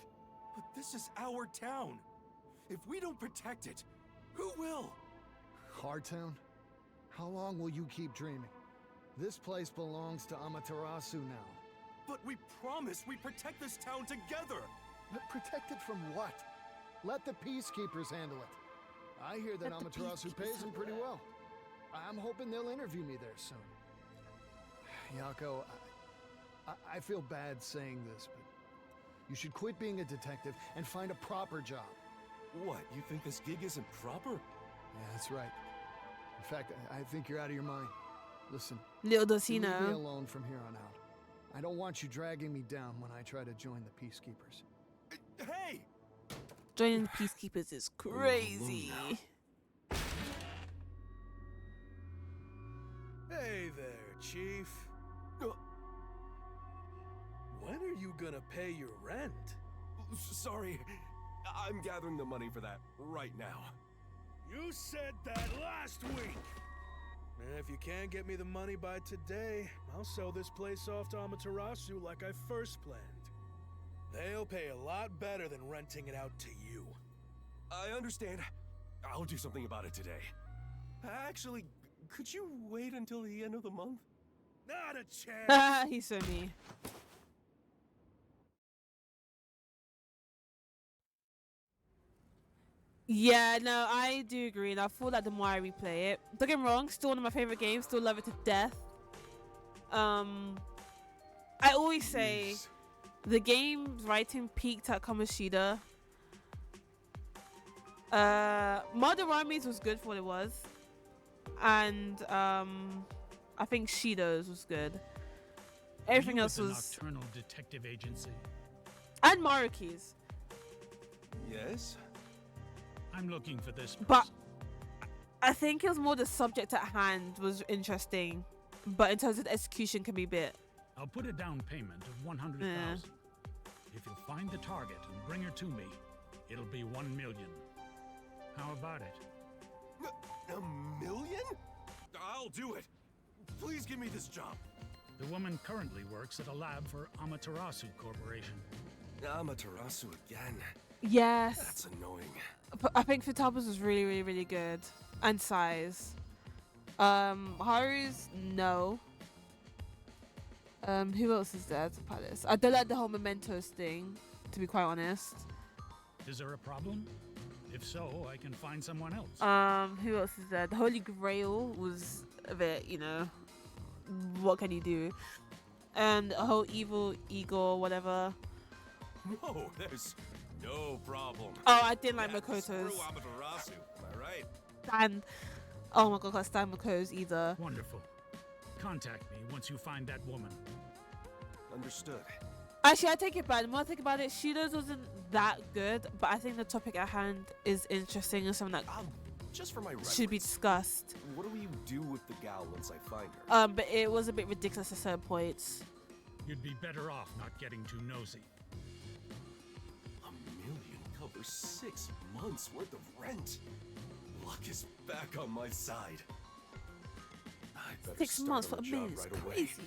Speaker 9: But this is our town. If we don't protect it, who will?
Speaker 14: Our town? How long will you keep dreaming? This place belongs to Amaterasu now.
Speaker 9: But we promise we protect this town together.
Speaker 14: But protect it from what? Let the peacekeepers handle it. I hear that Amaterasu pays them pretty well. I'm hoping they'll interview me there soon. Yako, I feel bad saying this, but you should quit being a detective and find a proper job.
Speaker 9: What, you think this gig isn't proper?
Speaker 14: Yeah, that's right. In fact, I think you're out of your mind. Listen,
Speaker 1: Little does he
Speaker 14: leave me
Speaker 1: know.
Speaker 14: alone from here on out. I don't want you dragging me down when I try to join the peacekeepers.
Speaker 9: Hey!
Speaker 1: Joining the peacekeepers is crazy.
Speaker 13: Hey there, Chief. When are you gonna pay your rent?
Speaker 9: Sorry, I'm gathering the money for that right now.
Speaker 13: You said that last week! And if you can't get me the money by today, I'll sell this place off to Amaterasu like I first planned. They'll pay a lot better than renting it out to you.
Speaker 9: I understand. I'll do something about it today. Actually, could you wait until the end of the month?
Speaker 13: Not a chance!
Speaker 1: He's so mean. Yeah, no, I do agree, and I feel like the more I replay it, don't get me wrong, still one of my favorite games, still love it to death. I always say the game's writing peaked at Kamoshida. Modern Armies was good for what it was, and I think Shido's was good. Everything else was
Speaker 20: Nocturnal Detective Agency.
Speaker 1: and Maruki's.
Speaker 9: Yes.
Speaker 20: I'm looking for this person.
Speaker 1: But I think it was more the subject at hand was interesting, but in terms of the execution can be a bit.
Speaker 20: I'll put a down payment of 100,000. If you'll find the target and bring her to me, it'll be 1 million. How about it?
Speaker 9: A million? I'll do it. Please give me this job.
Speaker 20: The woman currently works at a lab for Amaterasu Corporation.
Speaker 9: Amaterasu again.
Speaker 1: Yes.
Speaker 9: That's annoying.
Speaker 1: But I think Futaba's was really, really, really good. And size. Haru's, no. Who else is there to Palace? I don't like the whole Mementos thing, to be quite honest.
Speaker 20: Is there a problem? If so, I can find someone else.
Speaker 1: Who else is there? The Holy Grail was a bit, you know, what can you do? And a whole evil eagle, whatever.
Speaker 9: No, there's no problem.
Speaker 1: Oh, I didn't like
Speaker 9: Yeah,
Speaker 1: Makoto's.
Speaker 9: screw Amaterasu, am I right?
Speaker 1: And oh my god, I can't stand Makoto's either.
Speaker 20: Wonderful. Contact me once you find that woman.
Speaker 9: Understood.
Speaker 1: Actually, I take it back. The more I think about it, Shido's wasn't that good, but I think the topic at hand is interesting and something that
Speaker 9: Just for my reference,
Speaker 1: should be discussed.
Speaker 9: what do you do with the gal once I find her?
Speaker 1: But it was a bit ridiculous at certain points.
Speaker 20: You'd be better off not getting too nosy.
Speaker 9: $1 million covers 6 months worth of rent. Luck is back on my side. I better
Speaker 1: 6
Speaker 9: start
Speaker 1: months for
Speaker 9: on
Speaker 1: a
Speaker 9: the job
Speaker 1: million is
Speaker 9: right away.
Speaker 1: crazy.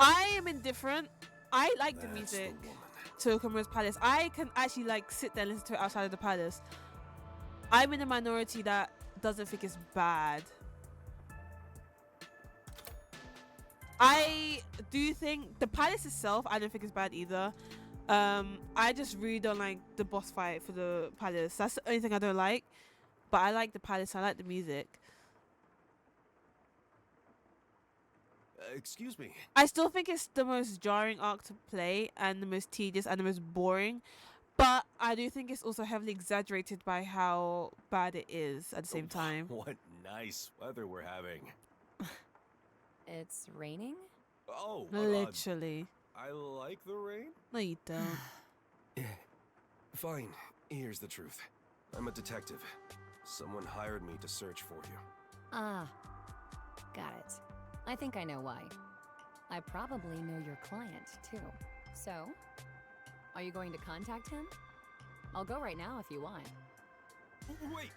Speaker 1: I am indifferent. I like the music to Okamura's Palace. I can actually like sit there and listen to it outside of the palace. I'm in a minority that doesn't think it's bad. I do think the palace itself, I don't think it's bad either. I just really don't like the boss fight for the palace. That's the only thing I don't like. But I like the palace. I like the music.
Speaker 3: Excuse me.
Speaker 1: I still think it's the most jarring arc to play and the most tedious and the most boring. But I do think it's also heavily exaggerated by how bad it is at the same time.
Speaker 3: What nice weather we're having.
Speaker 21: It's raining?
Speaker 3: Oh,
Speaker 1: Literally.
Speaker 3: I like the rain.
Speaker 1: No, you don't.
Speaker 3: Fine. Here's the truth. I'm a detective. Someone hired me to search for you.
Speaker 21: Ah, got it. I think I know why. I probably know your client, too. So, are you going to contact him? I'll go right now if you want.
Speaker 3: Wait!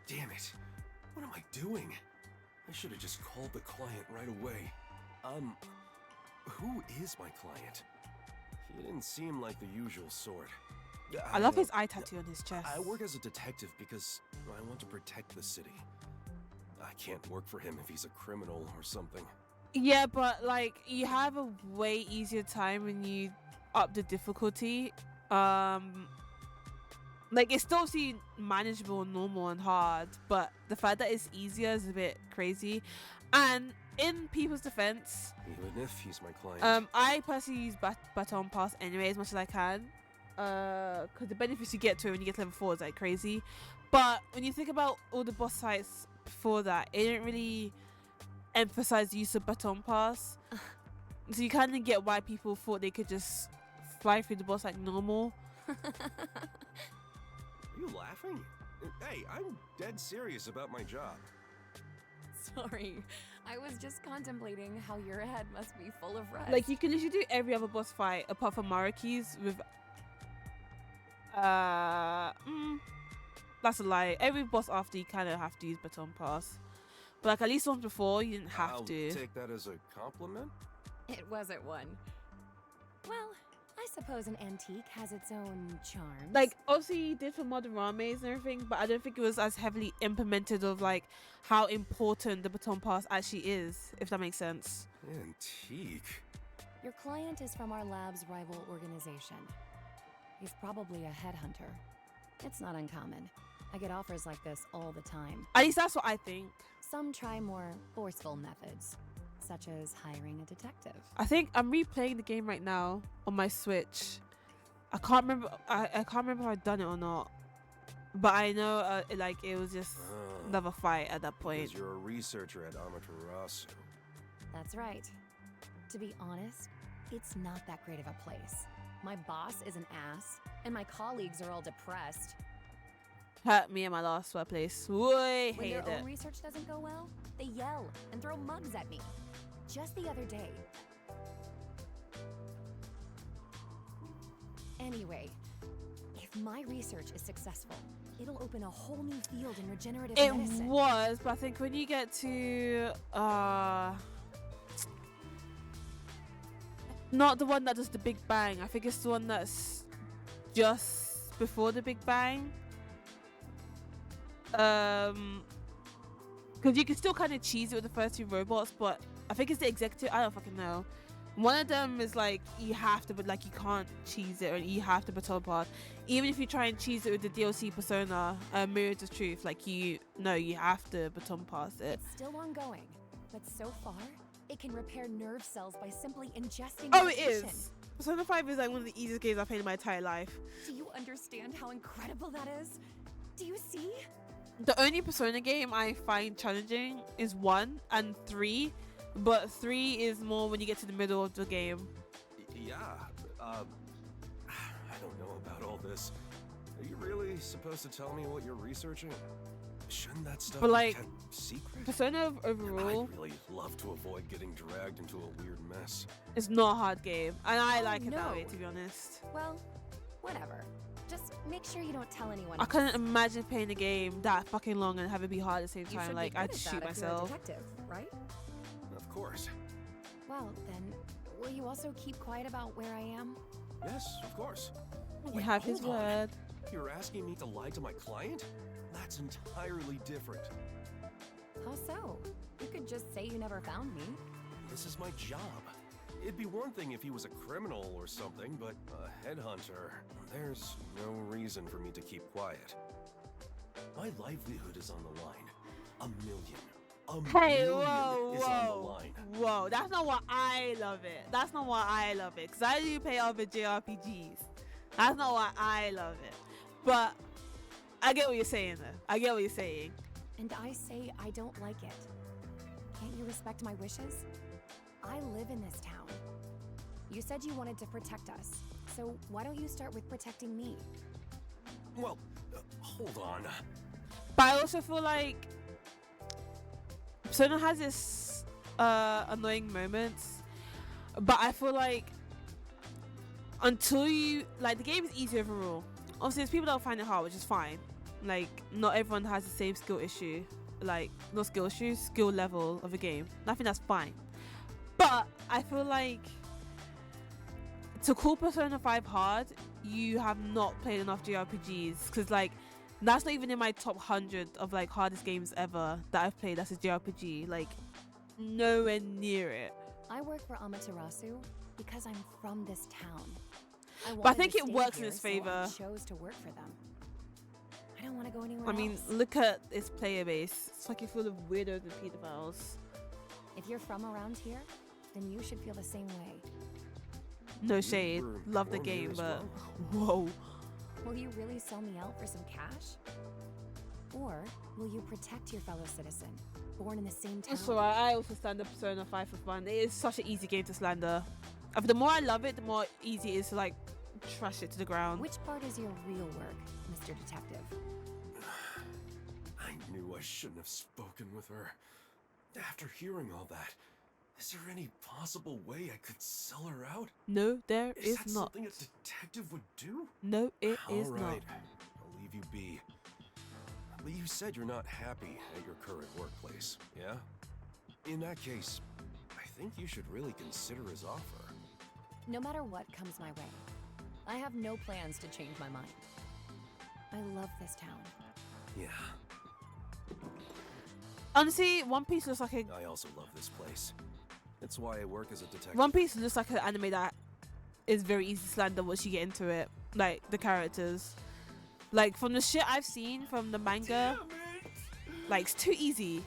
Speaker 3: Damn it. What am I doing? I should have just called the client right away. Who is my client? He didn't seem like the usual sort.
Speaker 1: I love his eye tattoo on his chest.
Speaker 3: I work as a detective because I want to protect the city. I can't work for him if he's a criminal or something.
Speaker 1: Yeah, but like you have a way easier time when you up the difficulty. Like it's still obviously manageable, normal, and hard, but the fact that it's easier is a bit crazy. And in people's defense,
Speaker 3: even if he's my client,
Speaker 1: I personally use Baton Pass anyway as much as I can, because the benefits you get to it when you get to level 4 is like crazy. But when you think about all the boss fights before that, it didn't really emphasize the use of Baton Pass, so you kind of get why people thought they could just fly through the boss like normal.
Speaker 3: Are you laughing? Hey, I'm dead serious about my job.
Speaker 21: Sorry, I was just contemplating how your head must be full of rest.
Speaker 1: Like you can literally do every other boss fight apart from Maraki's with that's a lie. Every boss after you kind of have to use Baton Pass, but like at least once before you didn't have
Speaker 3: I'll
Speaker 1: to.
Speaker 3: take that as a compliment.
Speaker 21: It wasn't one. Well, I suppose an antique has its own charms.
Speaker 1: Like obviously you did for modern rames and everything, but I don't think it was as heavily implemented of like how important the Baton Pass actually is, if that makes sense.
Speaker 3: Antique.
Speaker 21: Your client is from our lab's rival organization. He's probably a headhunter. It's not uncommon. I get offers like this all the time.
Speaker 1: At least that's what I think.
Speaker 21: Some try more forceful methods, such as hiring a detective.
Speaker 1: I think I'm replaying the game right now on my Switch. I can't remember. I can't remember if I've done it or not. But I know like it was just another fight at that point.
Speaker 3: Because you're a researcher at Amaterasu.
Speaker 21: That's right. To be honest, it's not that great of a place. My boss is an ass, and my colleagues are all depressed.
Speaker 1: Hurt me in my last workplace. Way
Speaker 21: When
Speaker 1: hated
Speaker 21: their
Speaker 1: it.
Speaker 21: own research doesn't go well, they yell and throw mugs at me. Just the other day. Anyway, if my research is successful, it'll open a whole new field in regenerative
Speaker 1: It
Speaker 21: medicine.
Speaker 1: was, but I think when you get to not the one that does the Big Bang. I think it's the one that's just before the Big Bang. Because you can still kind of cheese it with the first 2 robots, but I think it's the executive. I don't fucking know. One of them is like you have to, but like you can't cheese it, or you have to Baton Pass. Even if you try and cheese it with the DLC Persona, Mirrors of Truth, like you have to Baton Pass it.
Speaker 21: It's still ongoing, but so far, it can repair nerve cells by simply ingesting
Speaker 1: Oh, it
Speaker 21: medication.
Speaker 1: is. Persona 5 is like one of the easiest games I've played in my entire life.
Speaker 21: Do you understand how incredible that is? Do you see?
Speaker 1: The only Persona game I find challenging is 1 and 3, but 3 is more when you get to the middle of the game.
Speaker 3: Yeah, I don't know about all this. Are you really supposed to tell me what you're researching? Shouldn't that stuff
Speaker 1: But
Speaker 3: be
Speaker 1: like,
Speaker 3: kept secret?
Speaker 1: Persona overall
Speaker 3: I'd really love to avoid getting dragged into a weird mess.
Speaker 1: is not a hard game, and I like it that
Speaker 21: no.
Speaker 1: way, to be honest.
Speaker 21: Well, whatever. Just make sure you don't tell anyone.
Speaker 1: I couldn't imagine playing a game that fucking long and have it be hard at the same
Speaker 21: You
Speaker 1: time.
Speaker 21: should
Speaker 1: Like
Speaker 21: be good
Speaker 1: I'd
Speaker 21: at
Speaker 1: shoot
Speaker 21: that if you're a
Speaker 1: myself.
Speaker 21: detective, right?
Speaker 3: Of course.
Speaker 21: Well, then, will you also keep quiet about where I am?
Speaker 3: Yes, of course.
Speaker 1: You have his
Speaker 3: hold on.
Speaker 1: word.
Speaker 3: You're asking me to lie to my client? That's entirely different.
Speaker 21: How so? You could just say you never found me.
Speaker 3: This is my job. It'd be one thing if he was a criminal or something, but a headhunter, there's no reason for me to keep quiet. My livelihood is on the line. $1 million.
Speaker 1: Hey,
Speaker 3: $1 million
Speaker 1: whoa,
Speaker 3: is on the
Speaker 1: whoa,
Speaker 3: line.
Speaker 1: whoa! That's not why I love it. That's not why I love it. Cause I do play other JRPGs. That's not why I love it. But I get what you're saying, though. I get what you're saying.
Speaker 21: And I say I don't like it. Can't you respect my wishes? I live in this town. You said you wanted to protect us, so why don't you start with protecting me?
Speaker 3: Well, hold on.
Speaker 1: But I also feel like Persona has this annoying moments, but I feel like until you like the game is easy overall. Obviously, there's people that will find it hard, which is fine. Like, not everyone has the same skill issue, like not skill issue, skill level of a game. I think that's fine. But I feel like to call Persona 5 hard, you have not played enough JRPGs, because like that's not even in my top 100 of like hardest games ever that I've played as a JRPG. Like, nowhere near it.
Speaker 21: I work for Amaterasu because I'm from this town.
Speaker 1: But I think
Speaker 21: wanted
Speaker 1: it
Speaker 21: to stay
Speaker 1: works in
Speaker 21: here,
Speaker 1: its
Speaker 21: so I
Speaker 1: favor.
Speaker 21: chose to work for them. I don't want to go anywhere
Speaker 1: I mean,
Speaker 21: else.
Speaker 1: look at its player base. It's fucking full of weirdos and pedophiles.
Speaker 21: If you're from around here, then you should feel the same way.
Speaker 1: No shade.
Speaker 3: were
Speaker 1: Love the
Speaker 3: born here
Speaker 1: game,
Speaker 3: as
Speaker 1: but
Speaker 3: well.
Speaker 1: whoa.
Speaker 21: Will you really sell me out for some cash? Or will you protect your fellow citizen, born in the same town?
Speaker 1: That's alright. I also stand up Persona 5 for fun. It is such an easy game to slander. The more I love it, the more easy it is to like trash it to the ground.
Speaker 21: Which part is your real work, Mr. Detective?
Speaker 3: I knew I shouldn't have spoken with her. After hearing all that, is there any possible way I could sell her out?
Speaker 1: No, there
Speaker 3: Is
Speaker 1: is
Speaker 3: that
Speaker 1: not.
Speaker 3: something a detective would do?
Speaker 1: No, it is
Speaker 3: All
Speaker 1: not.
Speaker 3: right, I'll leave you be. But you said you're not happy at your current workplace, yeah? In that case, I think you should really consider his offer.
Speaker 21: No matter what comes my way, I have no plans to change my mind. I love this town.
Speaker 3: Yeah,
Speaker 1: Honestly, One Piece looks like a
Speaker 3: I also love this place. That's why I work as a detective.
Speaker 1: One Piece looks like an anime that is very easy to slander once you get into it. Like the characters, like from the shit I've seen from the manga, like it's too easy.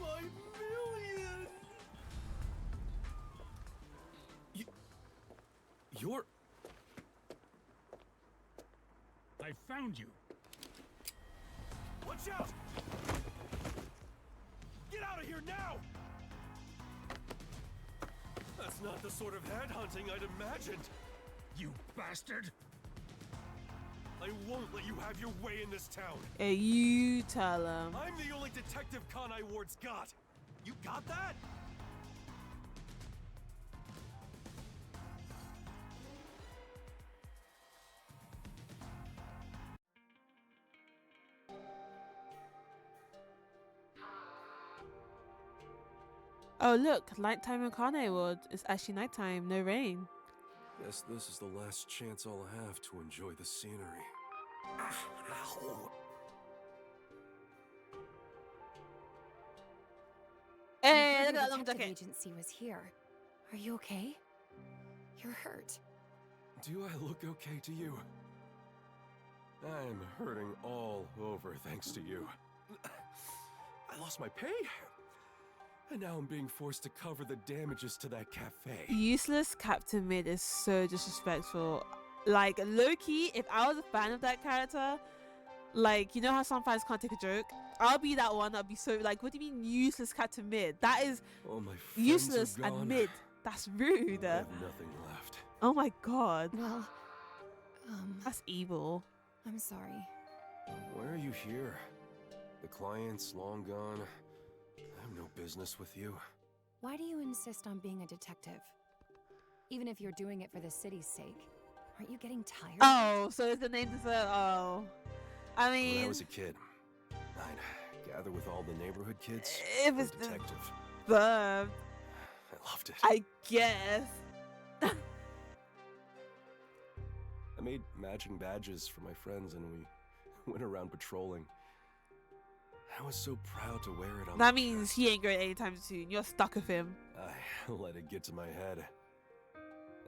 Speaker 3: You're...
Speaker 20: I found you.
Speaker 9: Watch out! Get out of here now! That's not the sort of headhunting I'd imagined.
Speaker 20: You bastard!
Speaker 9: I won't let you have your way in this town.
Speaker 1: Hey, you tell him.
Speaker 9: I'm the only detective Kanai Ward's got. You got that?
Speaker 1: Oh look, nighttime in Kane World. It's actually nighttime, no rain.
Speaker 3: Guess this is the last chance I'll have to enjoy the scenery.
Speaker 1: Hey,
Speaker 21: I
Speaker 1: look
Speaker 21: heard
Speaker 1: at that
Speaker 21: the
Speaker 1: long
Speaker 21: detective
Speaker 1: jacket.
Speaker 21: agency was here. Are you okay? You're hurt.
Speaker 3: Do I look okay to you? I'm hurting all over thanks to you. I lost my pay, and now I'm being forced to cover the damages to that cafe.
Speaker 1: Useless Captain Mid is so disrespectful. Like, low-key, if I was a fan of that character, like, you know how some fans can't take a joke? I'll be that one that'll be so, like, what do you mean useless Captain Mid? That is
Speaker 3: All my friends
Speaker 1: useless
Speaker 3: are gone.
Speaker 1: and mid. That's rude.
Speaker 3: I have nothing left.
Speaker 1: Oh my god.
Speaker 21: Well,
Speaker 1: that's evil.
Speaker 21: I'm sorry.
Speaker 3: Why are you here? The client's long gone. I have no business with you.
Speaker 21: Why do you insist on being a detective? Even if you're doing it for the city's sake, aren't you getting tired?
Speaker 1: Oh, so is the name deserve? Oh. I
Speaker 3: When I
Speaker 1: mean,
Speaker 3: was a kid, I'd gather with all the neighborhood kids.
Speaker 1: If
Speaker 3: play
Speaker 1: it's
Speaker 3: detective.
Speaker 1: deserved,
Speaker 3: I loved it.
Speaker 1: I guess.
Speaker 3: I made matching badges for my friends and we went around patrolling. I was so proud to wear it on
Speaker 1: That
Speaker 3: my
Speaker 1: means
Speaker 3: chest.
Speaker 1: he ain't going anytime soon. You're stuck with him.
Speaker 3: I let it get to my head.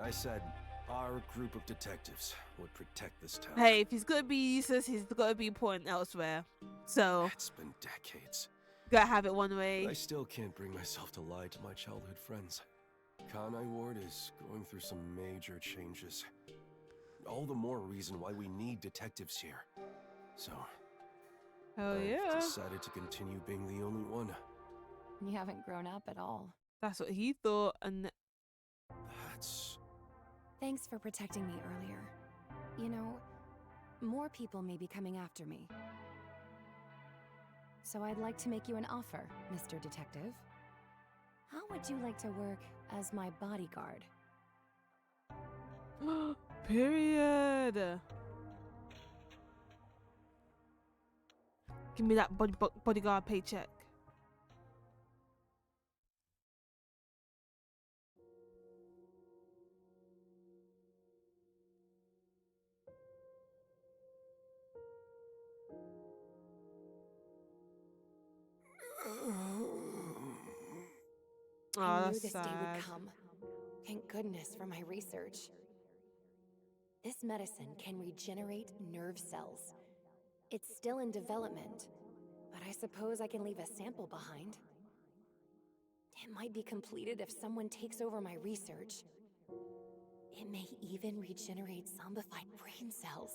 Speaker 3: I said our group of detectives would protect this town.
Speaker 1: Hey, if he's gonna be useless, he's gotta be important elsewhere. So
Speaker 3: It's been decades.
Speaker 1: gotta have it one way.
Speaker 3: I still can't bring myself to lie to my childhood friends. Kanai Ward is going through some major changes. All the more reason why we need detectives here. So,
Speaker 1: Hell
Speaker 3: I've
Speaker 1: yeah.
Speaker 3: decided to continue being the only one.
Speaker 21: You haven't grown up at all.
Speaker 1: That's what he thought, and
Speaker 3: That's...
Speaker 21: Thanks for protecting me earlier. You know, more people may be coming after me. So I'd like to make you an offer, Mr. Detective. How would you like to work as my bodyguard?
Speaker 1: period. Give me that bodyguard paycheck. Oh,
Speaker 21: I knew
Speaker 1: that's
Speaker 21: this day
Speaker 1: sad.
Speaker 21: would come. Thank goodness for my research. This medicine can regenerate nerve cells. It's still in development, but I suppose I can leave a sample behind. It might be completed if someone takes over my research. It may even regenerate zombified brain cells.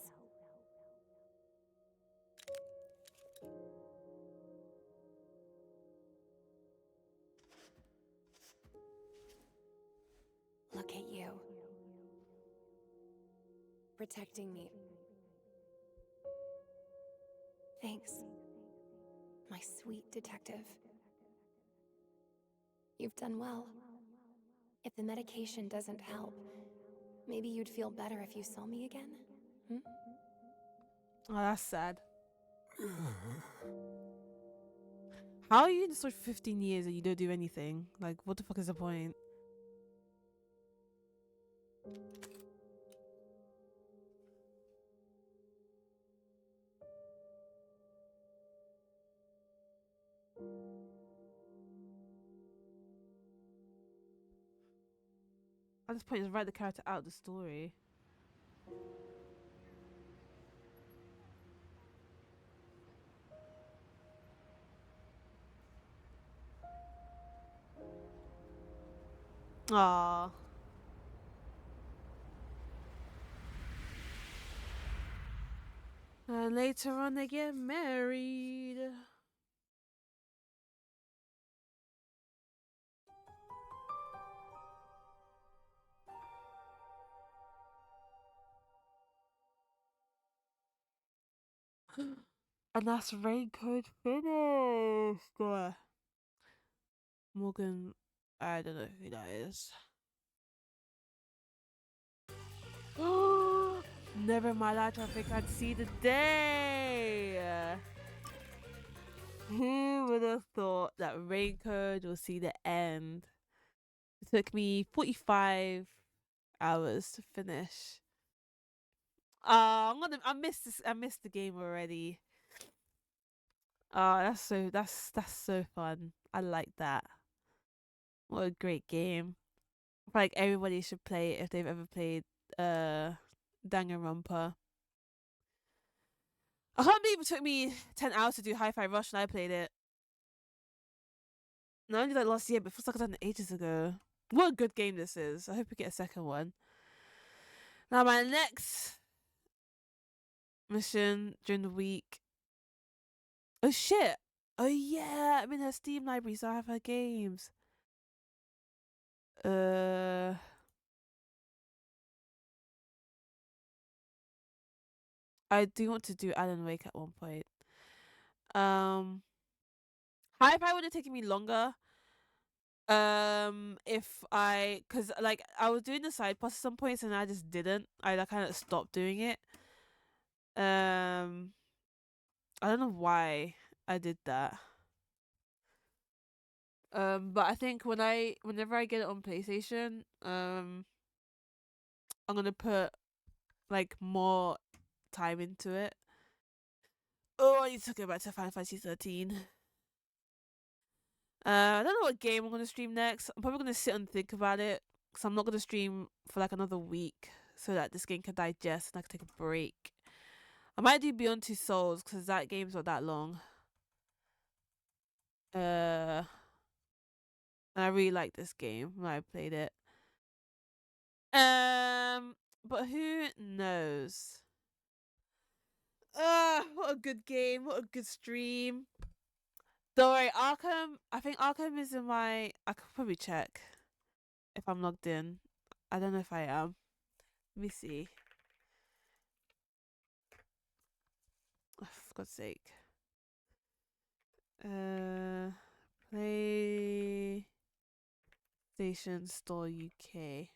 Speaker 21: Look at you. Protecting me. Thanks, my sweet detective. You've done well. If the medication doesn't help, maybe you'd feel better if you saw me again? Hmm?
Speaker 1: Oh, that's sad. How are you in the store for 15 years and you don't do anything? Like, what the fuck is the point? At this point, just write the character out of the story. Aww. And later on, they get married. And that's Raincoat finished. Morgan, I don't know who that is. Never in my life I think I'd see the day. Who would have thought that Raincoat will see the end? It took me 45 hours to finish. I missed the game already. Oh, that's so fun. I like that. What a great game. I feel like everybody should play it if they've ever played Danganronpa. I can't believe it took me 10 hours to do Hi-Fi Rush and I played it. Not only like last year, but it feels like I've done it ages ago. What a good game this is. I hope we get a second one. Now my next mission during the week. Oh shit. Oh yeah, I'm in her Steam library, so I have her games. I do want to do Alan Wake at one point. Hi-Fi would have taken me longer. Cause like I was doing the side quests at some points and I just didn't. I kind of stopped doing it. I don't know why I did that. But I think whenever I get it on PlayStation, I'm gonna put like more time into it. Oh, I need to go back to Final Fantasy 13. I don't know what game I'm gonna stream next. I'm probably gonna sit and think about it because I'm not gonna stream for like another week so that this game can digest and I can take a break. I might do Beyond Two Souls because that game's not that long. And I really like this game when I played it. But who knows? What a good game! What a good stream! Don't worry, Arkham. I think Arkham is in my. I could probably check if I'm logged in. I don't know if I am. Let me see. Oh, for God's sake. PlayStation Store UK.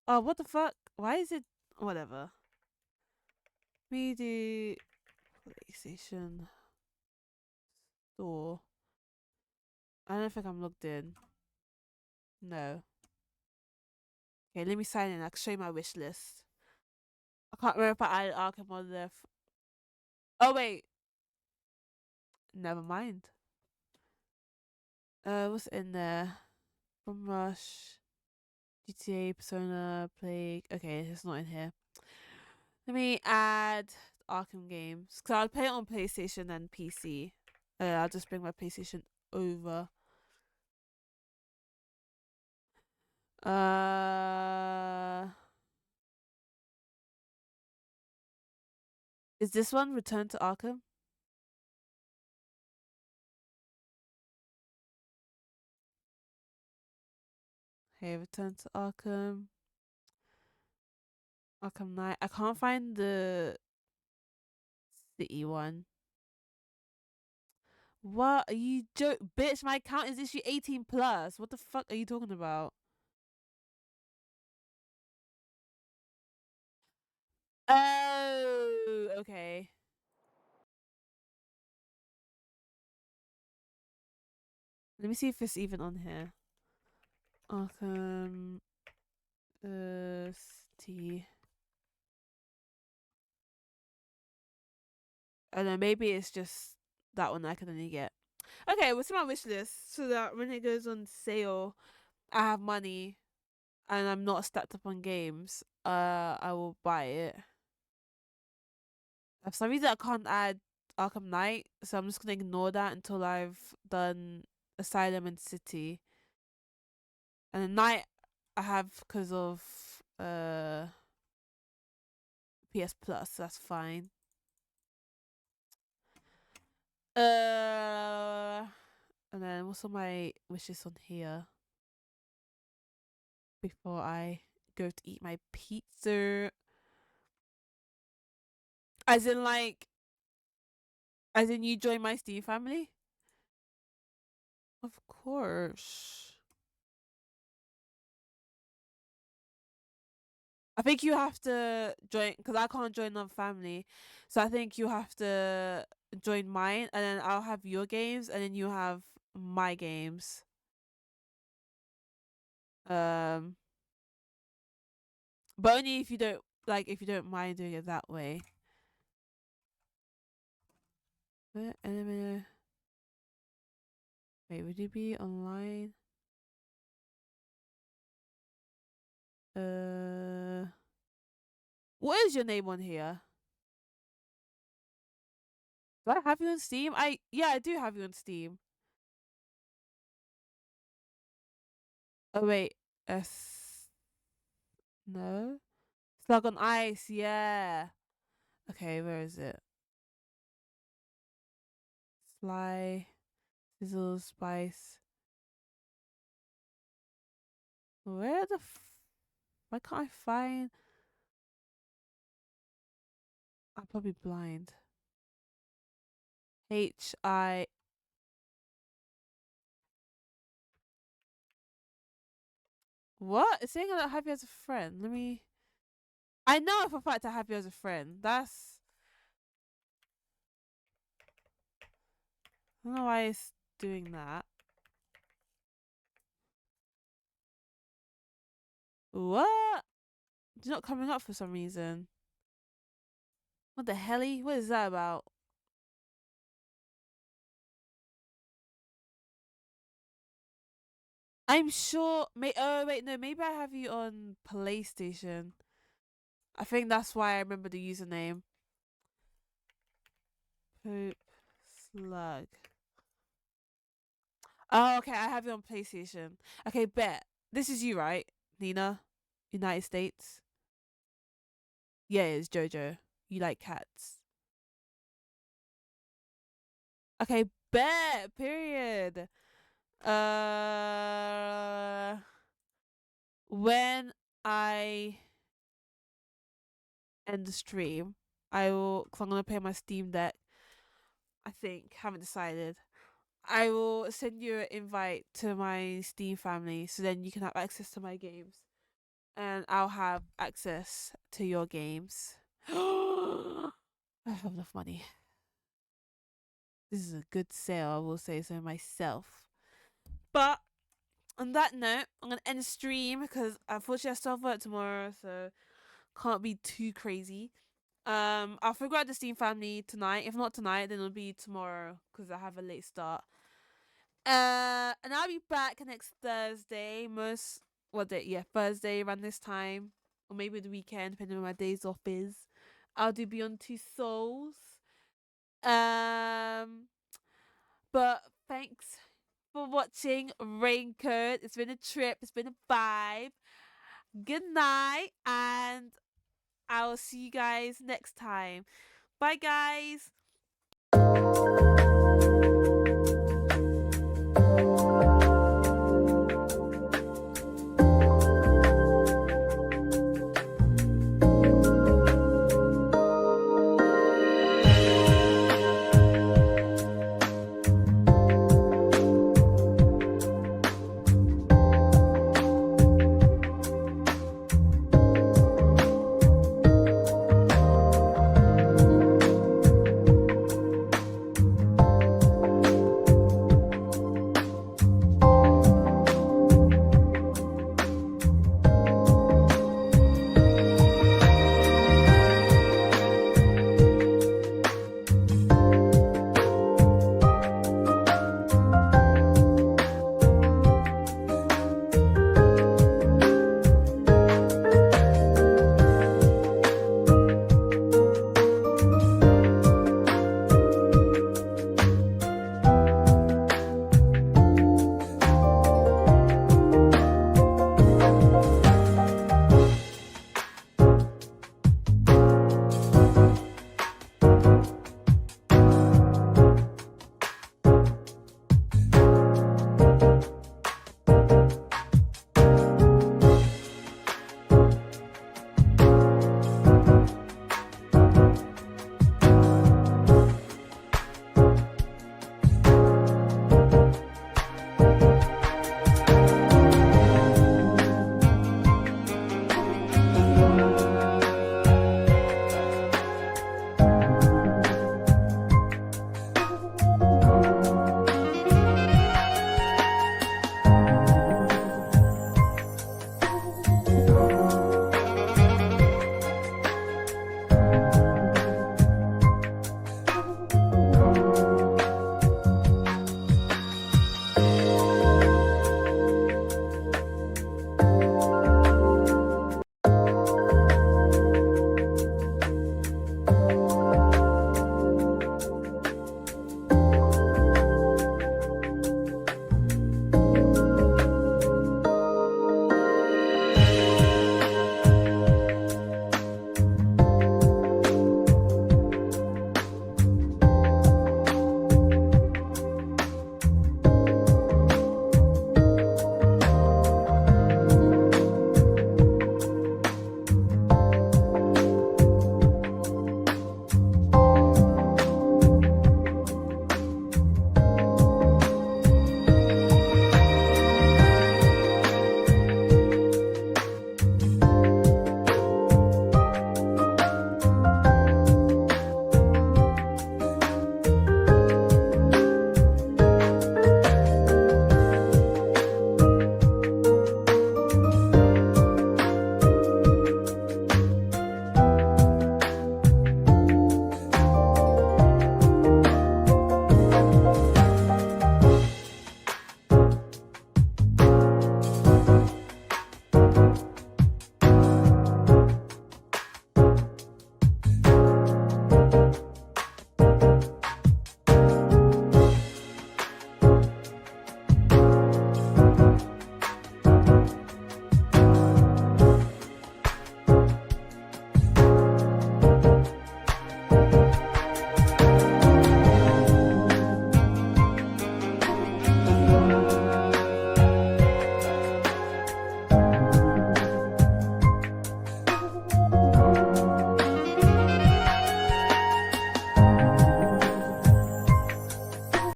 Speaker 1: Oh, what the fuck? Why is it whatever? We do PlayStation Store. I don't think I'm logged in. No. Okay, let me sign in. I can show you my wish list. I can't remember if I added Arkham on there. Oh wait. Never mind. What's in there? From Rush, GTA, Persona, Plague. Okay, it's not in here. Let me add Arkham games. Because I'll play it on PlayStation and PC. I'll just bring my PlayStation over. Is this one Return to Arkham? Okay, Return to Arkham. Arkham Knight. I can't find the city one. What are you bitch? My account is issue 18 plus. What the fuck are you talking about? Oh, okay. Let me see if it's even on here. Arkham City. I don't know, maybe it's just that one I can only get. Okay, what's my wish list so that when it goes on sale, I have money and I'm not stacked up on games. I will buy it. For some reason, I can't add Arkham Knight, so I'm just gonna ignore that until I've done Asylum and City. And the Night I have because of PS Plus. So that's fine. And then what's on my wishes on here? Before I go to eat my pizza. As in you join my Steam family? Of course. I think you have to join because I can't join another family. So I think you have to join mine and then I'll have your games and then you have my games. But only if you don't mind doing it that way. Wait, would you be online? What is your name on here? Do I have you on Steam? Yeah, I do have you on Steam. Oh wait, no. Slug on Ice, yeah. Okay, where is it? Sly, Sizzle, Spice. Where the why can't I find? I'm probably blind. H-I... What? It's saying I don't have you as a friend. Let me... I know for a fact I have you as a friend. That's... I don't know why it's doing that. What? It's not coming up for some reason. What the helly? What is that about? I'm sure. Oh wait, no. Maybe I have you on PlayStation. I think that's why I remember the username. Poop slug. Oh, okay. I have you on PlayStation. Okay, bet. This is you, right, Nina? United States. Yeah, it's Jojo. You like cats. Okay, bet. Period. When I end the stream, cause I'm gonna play my Steam Deck. I think, haven't decided. I will send you an invite to my Steam family, so then you can have access to my games, and I'll have access to your games. I have enough money. This is a good sale, I will say so myself. But on that note, I'm gonna end the stream because unfortunately I still have work tomorrow, so can't be too crazy. I'll figure out the Steam family tonight. If not tonight, then it'll be tomorrow because I have a late start. And I'll be back next Thursday. Thursday around this time, or maybe the weekend, depending on my days off is. I'll do Beyond Two Souls. But thanks for watching Raincoat. It's been a trip. It's been a vibe. Good night, and I will see you guys next time. Bye, guys.